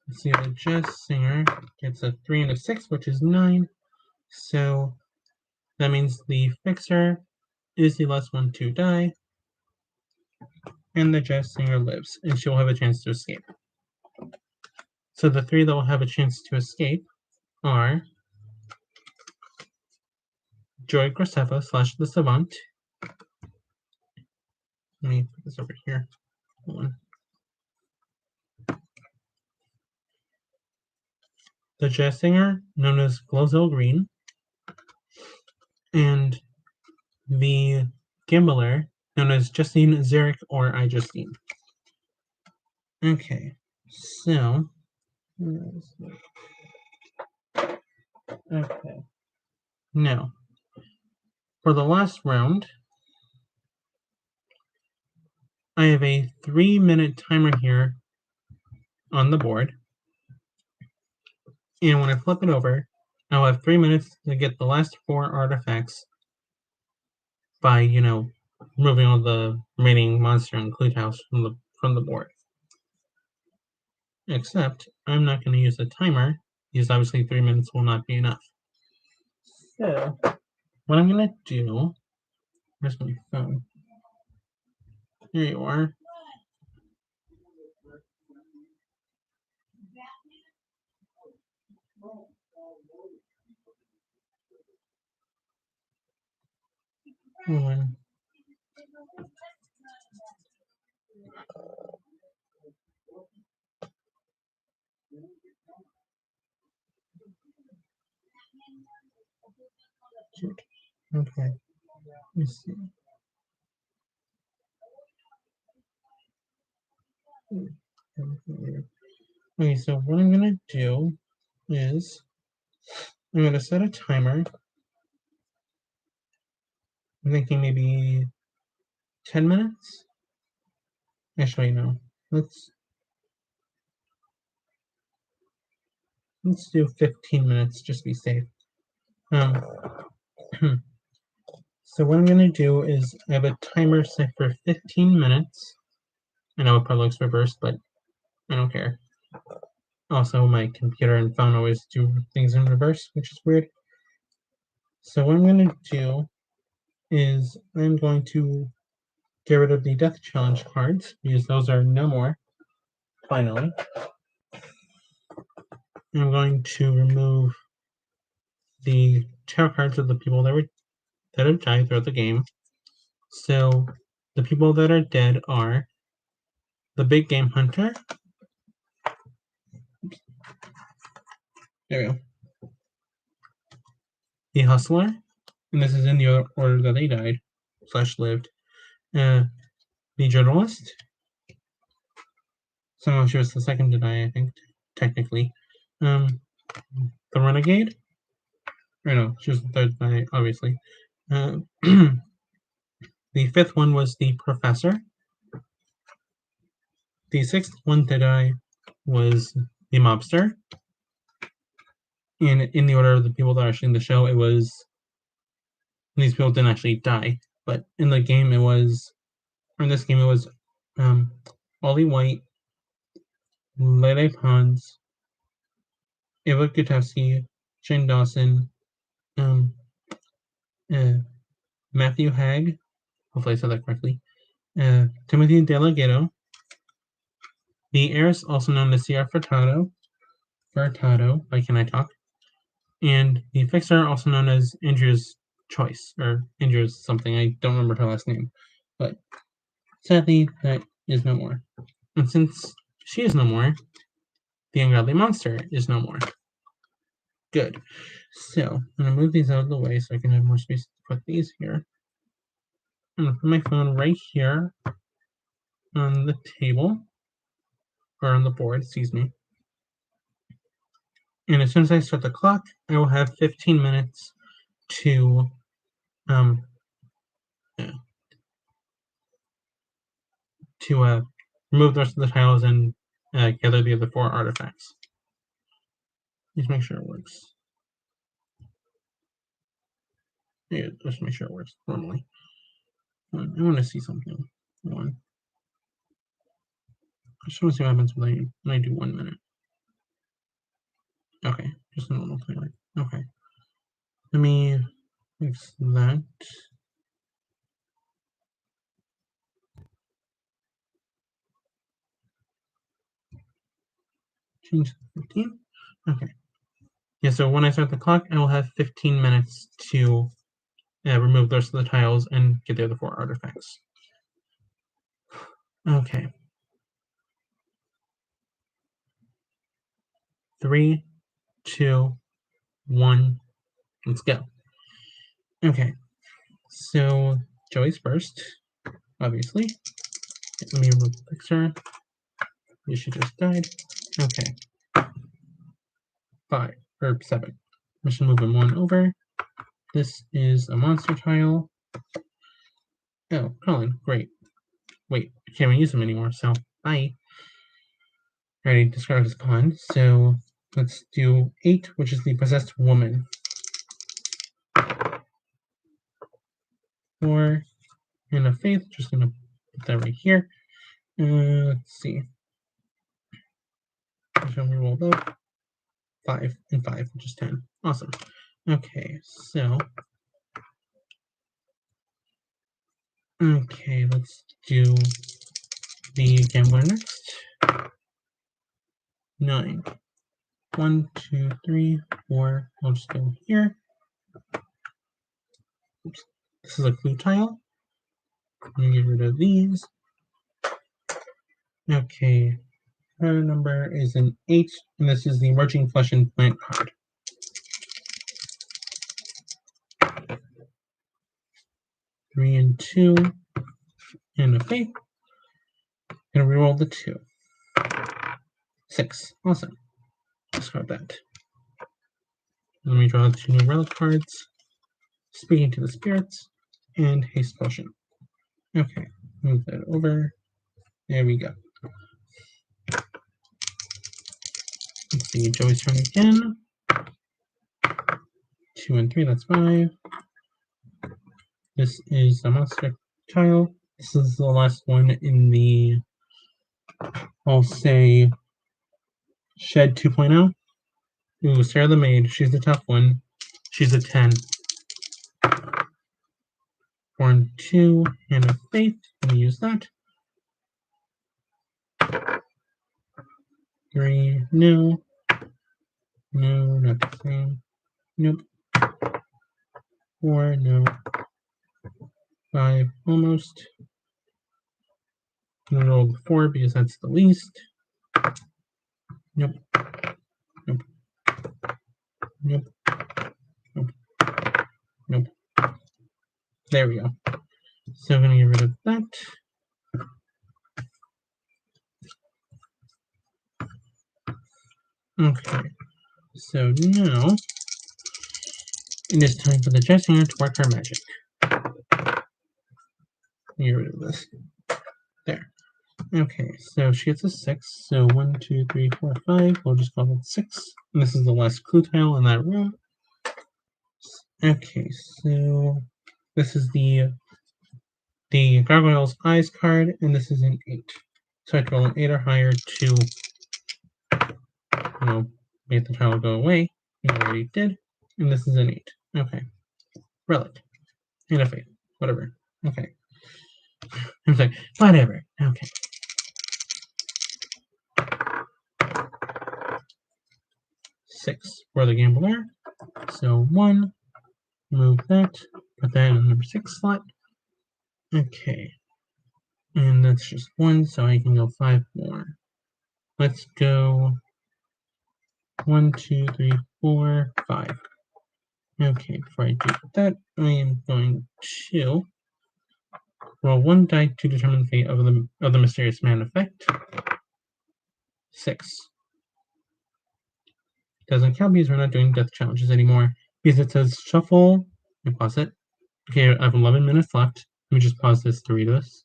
Let's see, the Jazz Singer gets a 3 and a 6, which is 9. So that means the Fixer is the last one to die, and the Jazz Singer lives, and she'll have a chance to escape. So the 3 that will have a chance to escape are Joy Graceffa / the Savant. Let me put this over here. Hold on. The Jazz Singer, known as Glozell Green, and the Gambler, known as Justine Zarek or iJustine. Okay, so okay. Now, for the last round, I have a 3-minute timer here on the board. And when I flip it over, I'll have 3 minutes to get the last 4 artifacts by, removing all the remaining monster and clue tiles from the board. Except, I'm not going to use a timer, because obviously 3 minutes will not be enough. So, what I'm going to do, where's my phone? Here you are. One. Okay. Let's see. Okay, so what I'm going to do is I'm going to set a timer. I'm thinking maybe 10 minutes? Actually, no. Let's do 15 minutes just to be safe. So what I'm going to do is I have a timer set for 15 minutes. I know it probably looks reversed, but I don't care. Also, my computer and phone always do things in reverse, which is weird. So what I'm going to do is I'm going to get rid of the Death Challenge cards, because those are no more. Finally. I'm going to remove the tarot cards of the people that have died throughout the game. So the people that are dead are the Big Game Hunter. There we go. The Hustler, and this is in the order that they died / lived. The Journalist. Somehow she was the second to die, I think, technically. The Renegade. Or no, she was the third to die, obviously. The fifth one was the Professor. The sixth one to die was the Mobster. And in the order of the people that are actually in the show, it was... These people didn't actually die, but in the game it was... Or in this game it was Ollie White, Lele Pons, Eva Gutowski, Shane Dawson, Matthew Hagg, hopefully I said that correctly, Timothy DeLaGhetto, the Heiress, also known as Sierra Furtado, why can't I talk, and the Fixer, also known as Andrew's Choice, or Andrew's something, I don't remember her last name, but sadly, that is no more. And since she is no more, the Ungodly Monster is no more. Good. So, I'm going to move these out of the way so I can have more space to put these here. I'm going to put my phone right here on the table, or on the board, excuse me. And as soon as I start the clock, I will have 15 minutes to remove the rest of the tiles and gather the other 4 artifacts. Just make sure it works. Yeah, just make sure it works normally. I want to see something. One. I just want to see what happens when I do 1 minute. Okay, just a normal timer. Okay. Let me fix that. Change to 15. Okay. Yeah, so when I start the clock, I will have 15 minutes to remove the rest of the tiles and get the other 4 artifacts. Okay. 3, 2, 1, let's go. Okay, so Joey's first, obviously. Let me remove the Fixer. She just died. Okay. 5, or 7. I'm just moving 1 over. This is a monster tile. Oh, Colin, great. Wait, I can't even use them anymore, so bye. I already described as pawn, so let's do 8, which is the Possessed Woman. 4, and a faith. Just gonna put that right here. Let's see. Shall we roll that? 5 and 5, which is 10. Awesome. Okay, so. Okay, let's do the gambler next. 9. 1, 2, 3, 4. I'll just go here. Oops. This is a clue tile. I'm gonna get rid of these. Okay. Her number is an 8, and this is the Emerging Flesh and Plant card. 3 and 2, and a faith. Gonna reroll the 2. 6. Awesome. Discard that. Let me draw 2 new relic cards. Speaking to the Spirits, and Haste Potion. Okay, move that over. There we go. Let's see, Joey's turn again. 2 and 3, that's 5. This is the Mobster tile. This is the last one in the, I'll say, Shed 2.0. Ooh, Sarah the Maid. She's the tough one. She's a 10. 4 and 2, and a faith. Let me use that. 3, no. No, not the same. Nope. 4, no. 5, almost. I'm gonna roll the 4 because that's the least. Nope. Nope. Nope. Nope. Nope. There we go. So I'm gonna get rid of that. Okay. So now it is time for the chess hand to work her magic. Get rid of this. There. Okay, so she gets a 6. So 1, 2, 3, 4, 5. We'll just call it 6. And this is the last clue tile in that room. Okay, so this is the Gargoyle's Eyes card, and this is an 8. So I have to roll an 8 or higher to make the tile go away. We already did. And this is an 8. Okay. Relic. And a faith. Whatever. Okay. I'm sorry. Whatever. Okay. Six for the gambler. So 1. Move that. Put that in the number 6 slot. Okay. And that's just 1, so I can go 5 more. Let's go 1, 2, 3, 4, 5. Okay, before I do that, I am going to roll 1 die to determine the fate of the mysterious man effect. 6. Doesn't count because we're not doing death challenges anymore. Because it says shuffle. Let me pause it. Okay, I have 11 minutes left. Let me just pause this to read this.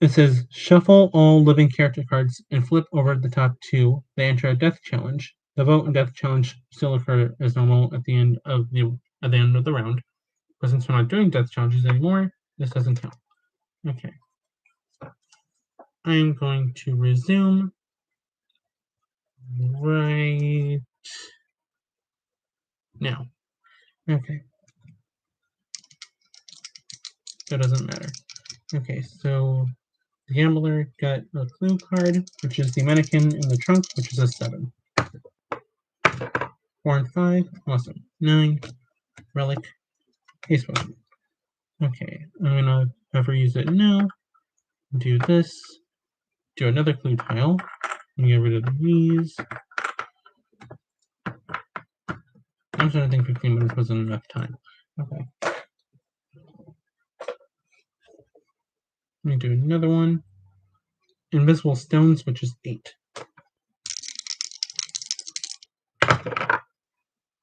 It says shuffle all living character cards and flip over the top 2. They enter a death challenge. The vote and death challenge still occur as normal at the end of the round. But since we're not doing death challenges anymore, this doesn't count. Okay. I'm going to resume right now. Okay. That doesn't matter. Okay, so the gambler got a clue card, which is the mannequin in the trunk, which is a 7. 4 and 5, awesome. 9, relic, haste potion. Okay, I'm gonna have her use it now. Do this. Do another clue tile. And get rid of these. I'm starting to think 15 minutes wasn't enough time. Okay. Let me do another one. Invisible stones, which is 8.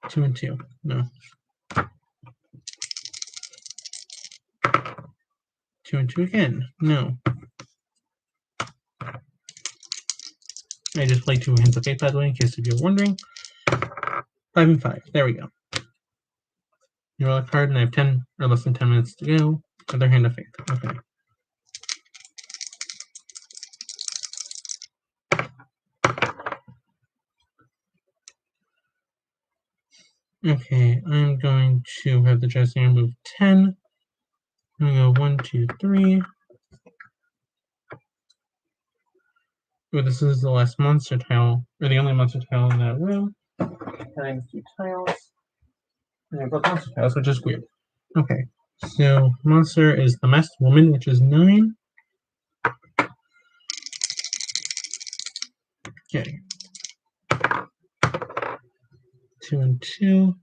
2 and 2. No. 2 and 2 again. No. I just played 2 hands of fate, by the way, in case if you're wondering. 5 and 5. There we go. You roll a card, and I have 10 or less than 10 minutes to go. Other Hand of Faith. Okay. Okay, I'm going to have the Dressing Room move 10. I'm going to go 1, 2, 3. Oh, this is the last monster tile, or the only monster tile in that row. Having 2 tiles. And they're both monster tiles, which is weird. Okay, so monster is the Masked Woman, which is 9. Okay. 2 and 2.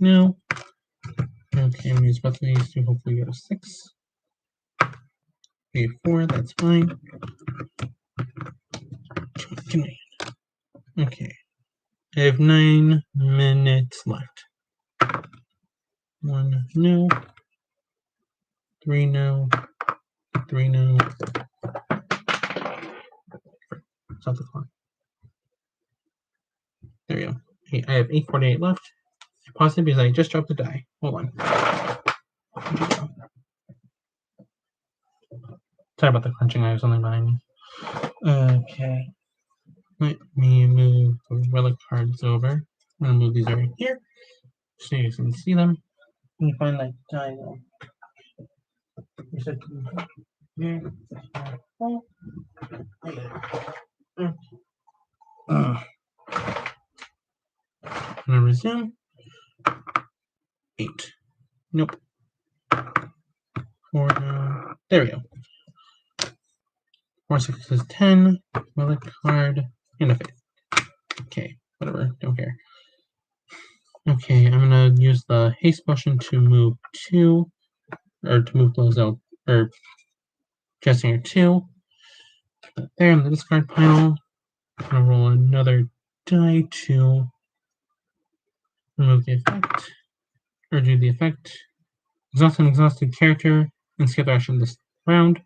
No. Okay, I'm going to use both of these to hopefully get a 6. Okay, 4, that's fine. Okay. I have 9 minutes left. 1, no. 3, no. 3, no. Stop the clock. There we go. Okay, I have 8:48 left. Pause it because I just dropped the die. Hold on. Sorry about the crunching. I have something behind me. Okay. Let me move the relic cards over. I'm going to move these over here so you can see them. Let me find that die though. You said here. I'm going to resume. 8. Nope. 4 now. There we go. 4, 6 is 10. Relic card. And a Faith. Okay, whatever. Don't care. Okay, I'm gonna use the haste potion to move 2, or to move those out, or Jessinger 2. There in the discard pile. I'm gonna roll another die to remove the effect, or do the effect. Exhaust an exhausted character and skip action this round.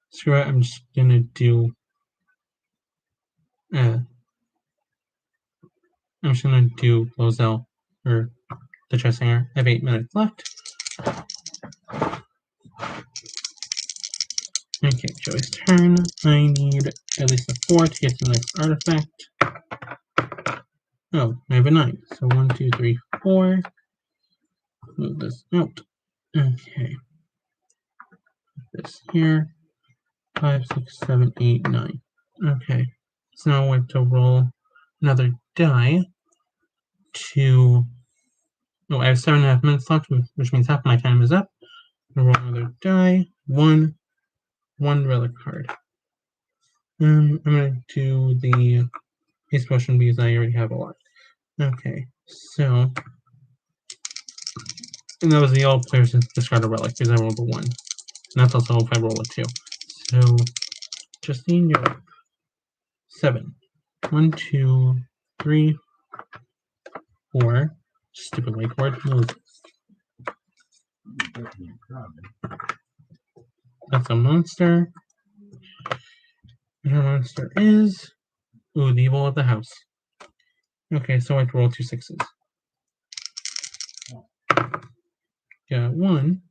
Screw it, I'm just gonna do. I'm just gonna do Lozelle, or the Jessinger. I have 8 minutes left. Okay, Joey's turn. I need at least a 4 to get to the next artifact. Oh, I have a 9. So 1, 2, 3, 4. Move this out. Okay. This here. 5, 6, 7, 8, 9. Okay. So now I want to roll another die to. Oh, I have 7.5 minutes left, which means half my time is up. I'm gonna roll another die. 1 relic card. I'm gonna do the haste potion because I already have a lot. Okay, so. And that was the all players discard a relic because I rolled a 1. And that's also if I roll a 2. So, Justine, you're up. 7. 1, 2, 3, 4. Stupid wakeboard. Move. That's a monster. And our monster is. Ooh, the evil of the house. Okay, so I have to roll 2 6s. Got 1.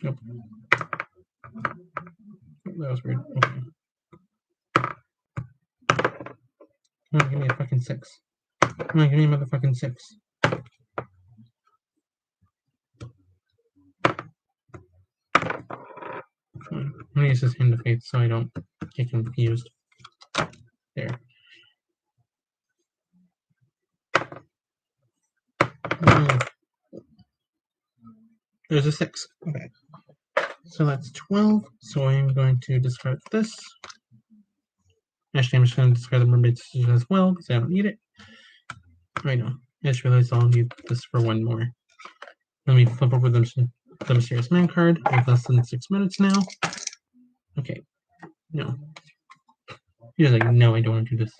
Nope. That was weird. Okay. Come on, give me a fucking 6. Come on, give me a motherfucking 6. I'm gonna use this Hand of Faith so I don't get confused. There. There's a 6. Okay. So that's 12. So I'm going to discard this. Actually, I'm just going to discard the Mermaid Decision as well because I don't need it. Right now. I just realized I'll need this for 1 more. Let me flip over the Mysterious Man card. I have less than 6 minutes now. Okay. No. He's like, no, I don't want to do this.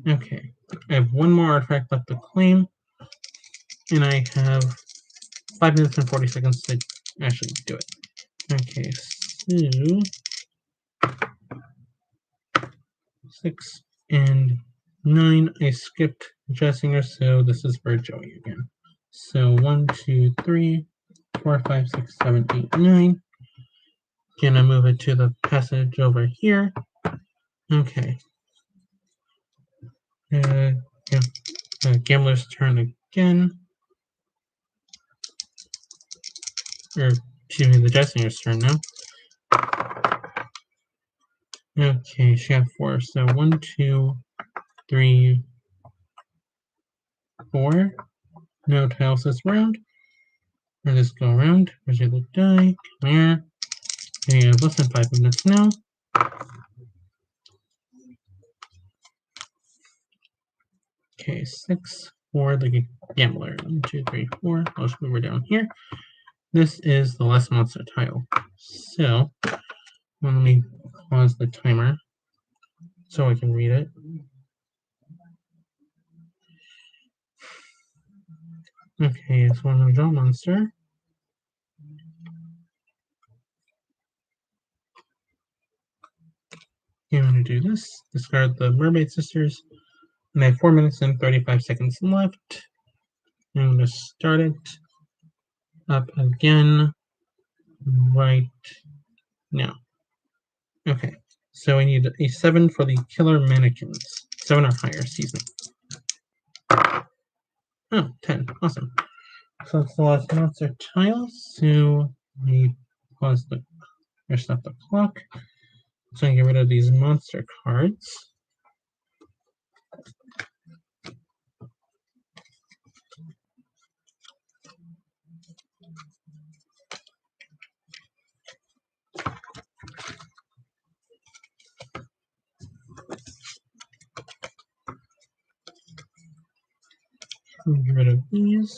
Okay. I have 1 more artifact left to claim. And I have 5 minutes and 40 seconds to actually do it. Okay, so 6 and 9. I skipped Jessinger, so this is for Joey again. So 1, 2, 3, 4, 5, 6, 7, 8, 9. Gonna move it to the passage over here. Okay. Gambler's turn again. Or, excuse me, the Jessinger's turn now. Okay, she got 4. So 1, 2, 3, 4. No tiles this round. We're just go around. Where's your little die? Come here. We have less than 5 minutes now. Okay, 6 for the gambler. 1, 2, 3, 4. I'll just move her down here. This is the last monster tile. So, let me pause the timer so I can read it. Okay, so I'm going to draw a monster. I'm going to do this. Discard the Mermaid Sisters. And I have 4 minutes and 35 seconds left. I'm going to start it up again right now. Okay, so I need a 7 for the killer mannequins. 7 or higher, excuse me. Oh, 10. Awesome. So that's the last monster tile. So we pause the or stop the clock. So I can get rid of these monster cards. Get rid of these.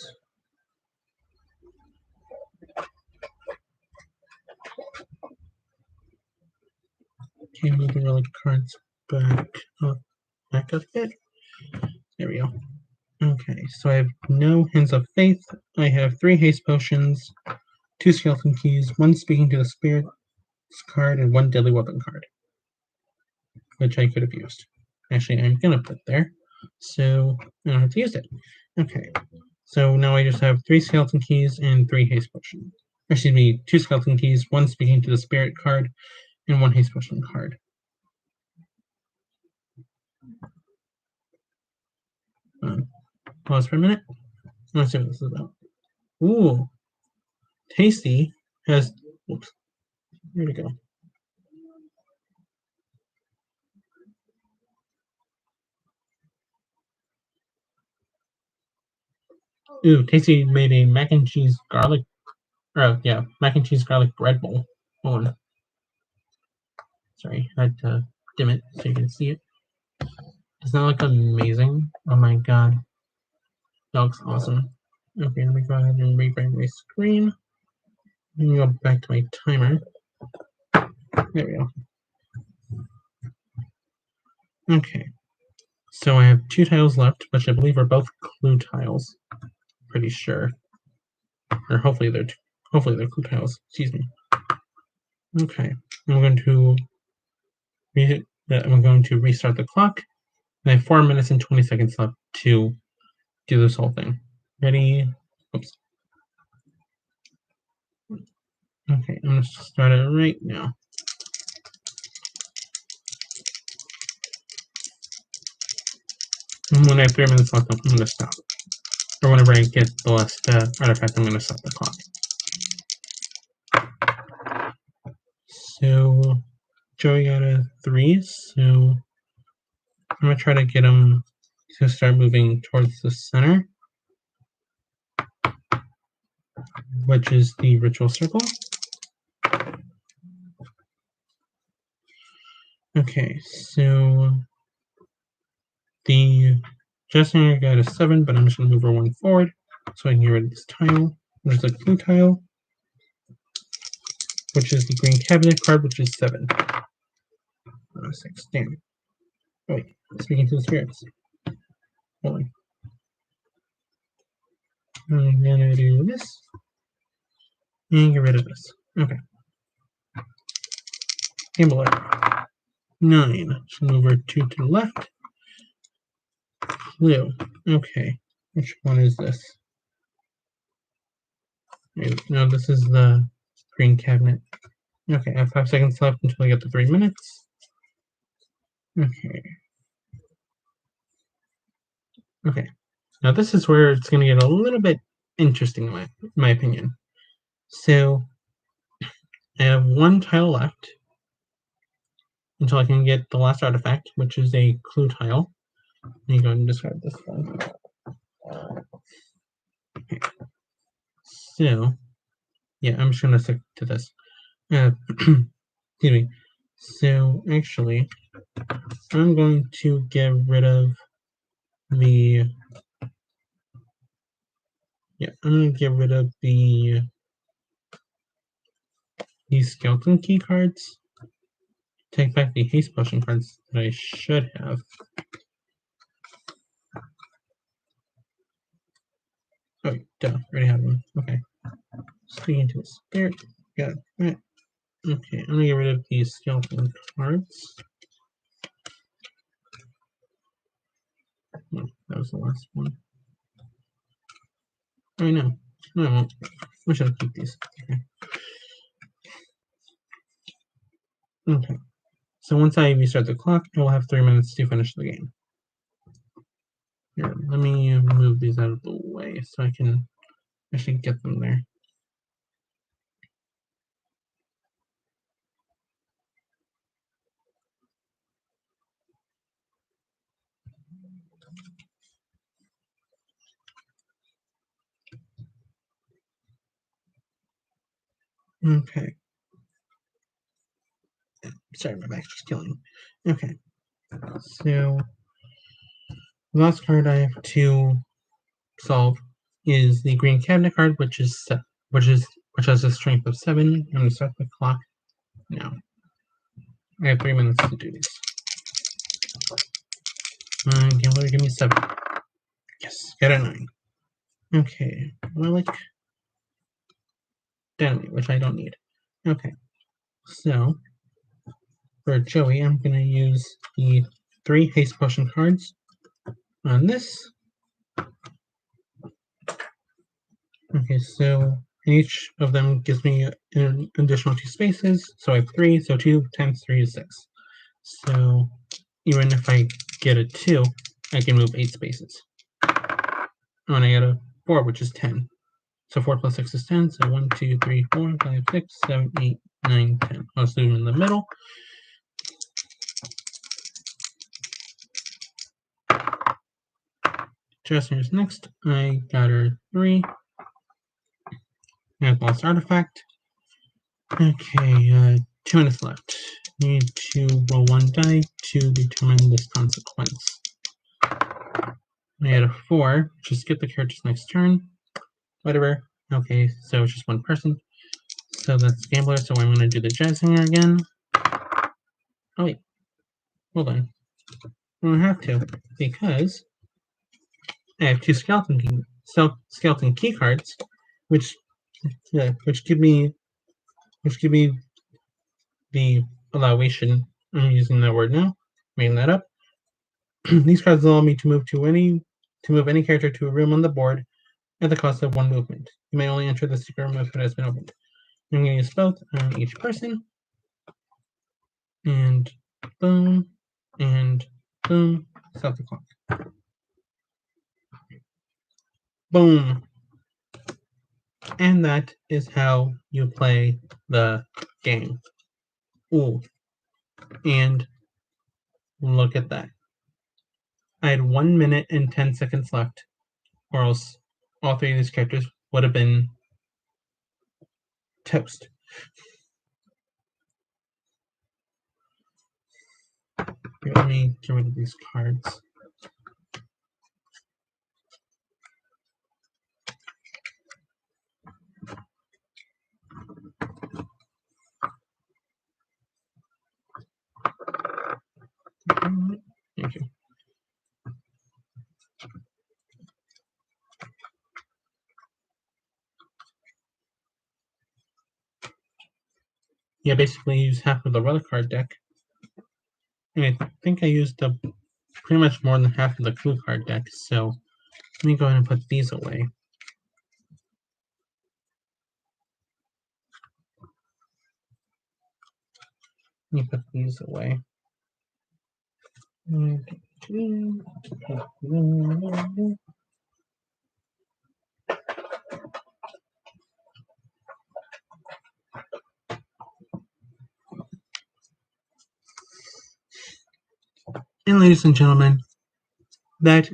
Okay, move the relic cards back a bit. There we go. Okay, so I have no Hands of Faith. I have 3 haste potions, 2 skeleton keys, 1 speaking to the spirits card, and 1 deadly weapon card, which I could have used. Actually, I'm gonna put there, so I don't have to use it. Okay, so now I just have 3 skeleton keys and 3 haste potions. Excuse me, 2 skeleton keys, 1 speaking to the spirit card, and 1 haste potion card. Pause for a minute. Let's see what this is about. Ooh, Tasty has. Whoops. Here we go. Ooh, Tasty made a mac and cheese garlic. Mac and cheese garlic bread bowl. Hold on. Sorry, I had to dim it so you can see it. Doesn't that look amazing? Oh my god. That looks awesome. Okay, let me go ahead and reframe my screen. Let me go back to my timer. There we go. Okay. So I have 2 tiles left, which I believe are both clue tiles. Pretty sure. Or hopefully they're clue tiles. Excuse me. Okay. I'm going to restart the clock. I have 4 minutes and 20 seconds left to do this whole thing. Ready? Oops. Okay, I'm going to start it right now. And when I have 3 minutes left, I'm going to stop. Or whenever I get the last artifact, I'm going to stop the clock. So, Joey got a 3, so I'm going to try to get him to start moving towards the center, which is the ritual circle. Okay, so the Jessinger got a 7, but I'm just going to move her 1 forward so I can get rid of this tile. There's a clue tile, which is the green cabinet card, which is 7. 6, damn. Oh, wait, speaking to the spirits. Hold on. I'm gonna do this. And get rid of this. Okay. Gambler. 9. So move her 2 to the left. Blue. Okay. Which one is this? No, this is the green cabinet. Okay, I have 5 seconds left until I get to 3 minutes. Okay. Okay. Now this is where it's going to get a little bit interesting, in my opinion. So I have 1 tile left until I can get the last artifact, which is a clue tile. Let me go and discard this one. Okay. So, yeah, I'm just going to stick to this. Excuse me. So, actually, I'm going to get rid of the... Yeah, I'm going to get rid of these skeleton key cards. Take back the haste potion cards that I should have. Oh, duh, already have them. Okay. Speaking to a spirit. Got it. Right. Okay, I'm gonna get rid of these skeleton cards. No, that was the last one. Oh, no. No, I won't. I should keep these. Okay. Okay. So once I restart the clock, I will have 3 minutes to finish the game. Here, let me move these out of the way so I can actually get them there. Okay. Sorry, my back's just killing. Okay. So the last card I have to solve is the green cabinet card, which has a strength of 7. I'm gonna start the clock now. I have 3 minutes to do this. Gambler, give me 7. Yes, got a 9. Okay, relic, dynamite, which I don't need. Okay, so for Joey, I'm gonna use the 3 haste potion cards on this. Okay, so each of them gives me an additional 2 spaces. So I have 3, so 2 times 3 is 6. So even if I get a 2, I can move 8 spaces. Oh, and I get a 4, which is 10. So 4 plus 6 is 10. So 1, 2, 3, 4, 5, 6, 7, 8, 9, 10. I'll zoom in the middle. Chestnuts next. I got her 3. I have lost artifact. Okay, 2 minutes left. Need to roll 1 die to determine this consequence. I had a 4. Just skip the character's next turn. Whatever. Okay, so it's just 1 person. So that's Gambler, so I'm going to do the Jazz Singer again. Oh wait, hold on. I don't have to, because I have 2 skeleton key cards, which give me the allowation. I'm using that word now, making that up. These cards allow me to move any character to a room on the board at the cost of 1 movement. You may only enter the secret room if it has been opened. I'm going to use both on each person. And boom, and boom, stop the clock. Boom. And that is how you play the game. Ooh. And look at that. I had 1 minute and 10 seconds left, or else all 3 of these characters would have been toast. Here, let me get rid of these cards. Thank you. Yeah, basically use half of the relic card deck. And I think I used the pretty much more than half of the clue card deck, so let me go ahead and put these away. Let me put these away. And ladies and gentlemen, that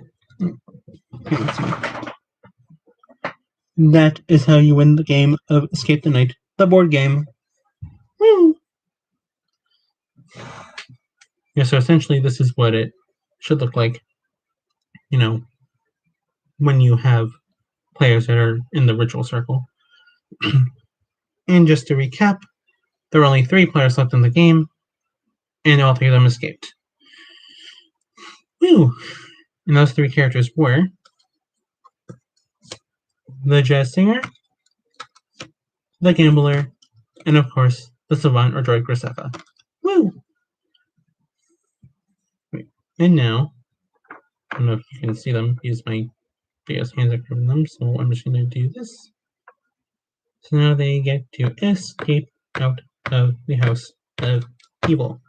is how you win the game of Escape the Night, the board game. Woo! Yeah, so essentially this is what it should look like, you know, when you have players that are in the ritual circle. And just to recap, there are only 3 players left in the game, and all 3 of them escaped. Woo! And those 3 characters were the jazz singer, the gambler, and of course, the savant or droid Graceffa. Woo! And now, I don't know if you can see them because my hands are covering them, so I'm just going to do this. So now they get to escape out of the house of evil.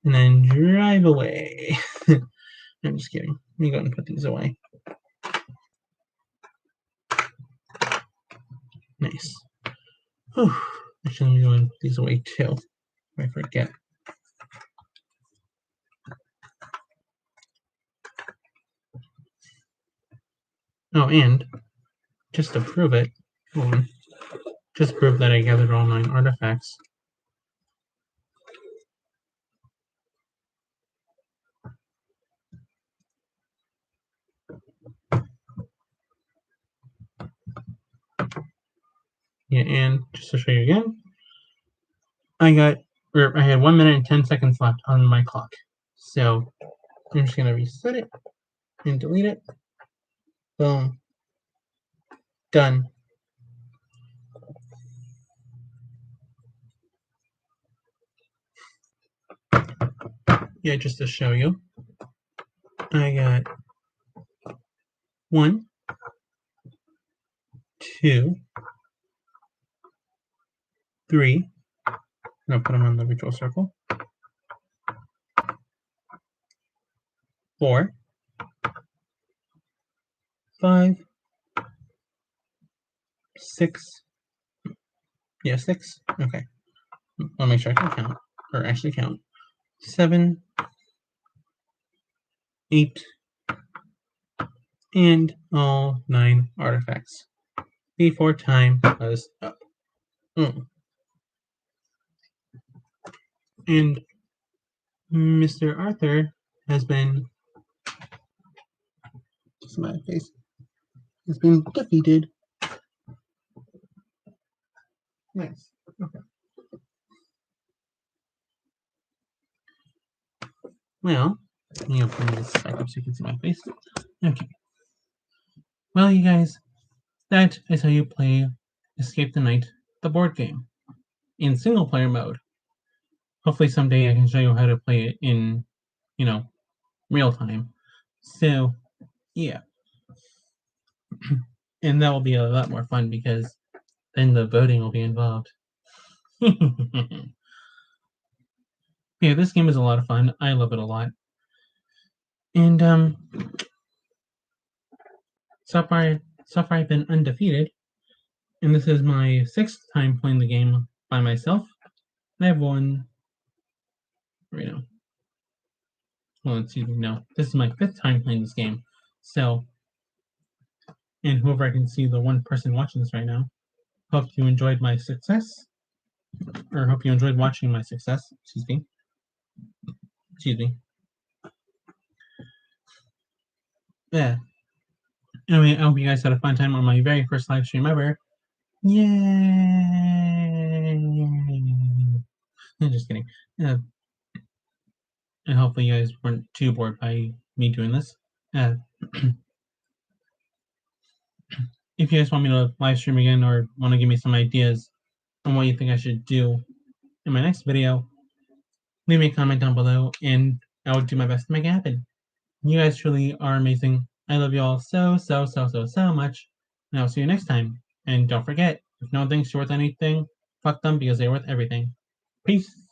And then drive away. I'm just kidding. Let me go and put these away. Nice. Whew. Actually, let me go and put these away too, if I forget. Oh, and just to prove it, hold on. Just prove that I gathered all 9 artifacts. Yeah, and just to show you again, I had 1 minute and 10 seconds left on my clock. So I'm just gonna reset it and delete it. Boom. Done. Yeah, just to show you, I got 1, 2, 3. I'm gonna put them on the ritual circle. 4, 5, 6. Yeah, 6. Okay. I'll make sure I can count, or actually count. 7, 8, and all 9 artifacts before time was up. And Mr. Arthur has been has been defeated. Nice. Okay. Well, let me open this back up so you can see my face. Okay. Well, you guys, that is how you play Escape the Night, the board game, in single player mode. Hopefully someday I can show you how to play it in, real time. So, yeah. And that will be a lot more fun because then the voting will be involved. Yeah, this game is a lot of fun. I love it a lot. And so far I've been undefeated. And this is my 6th time playing the game by myself. And I've won right now. Well, excuse me, no. This is my 5th time playing this game. So, and whoever I can see, the one person watching this right now, hope you enjoyed my success. Or hope you enjoyed watching my success. Excuse me. Yeah. Anyway, I hope you guys had a fun time on my very first live stream ever. Yay! I'm just kidding. And hopefully you guys weren't too bored by me doing this. If you guys want me to live stream again or want to give me some ideas on what you think I should do in my next video, leave me a comment down below and I will do my best to make it happen. You guys truly are amazing. I love you all so much. And I'll see you next time. And don't forget, if no one thinks you're worth anything, fuck them because they're worth everything. Peace.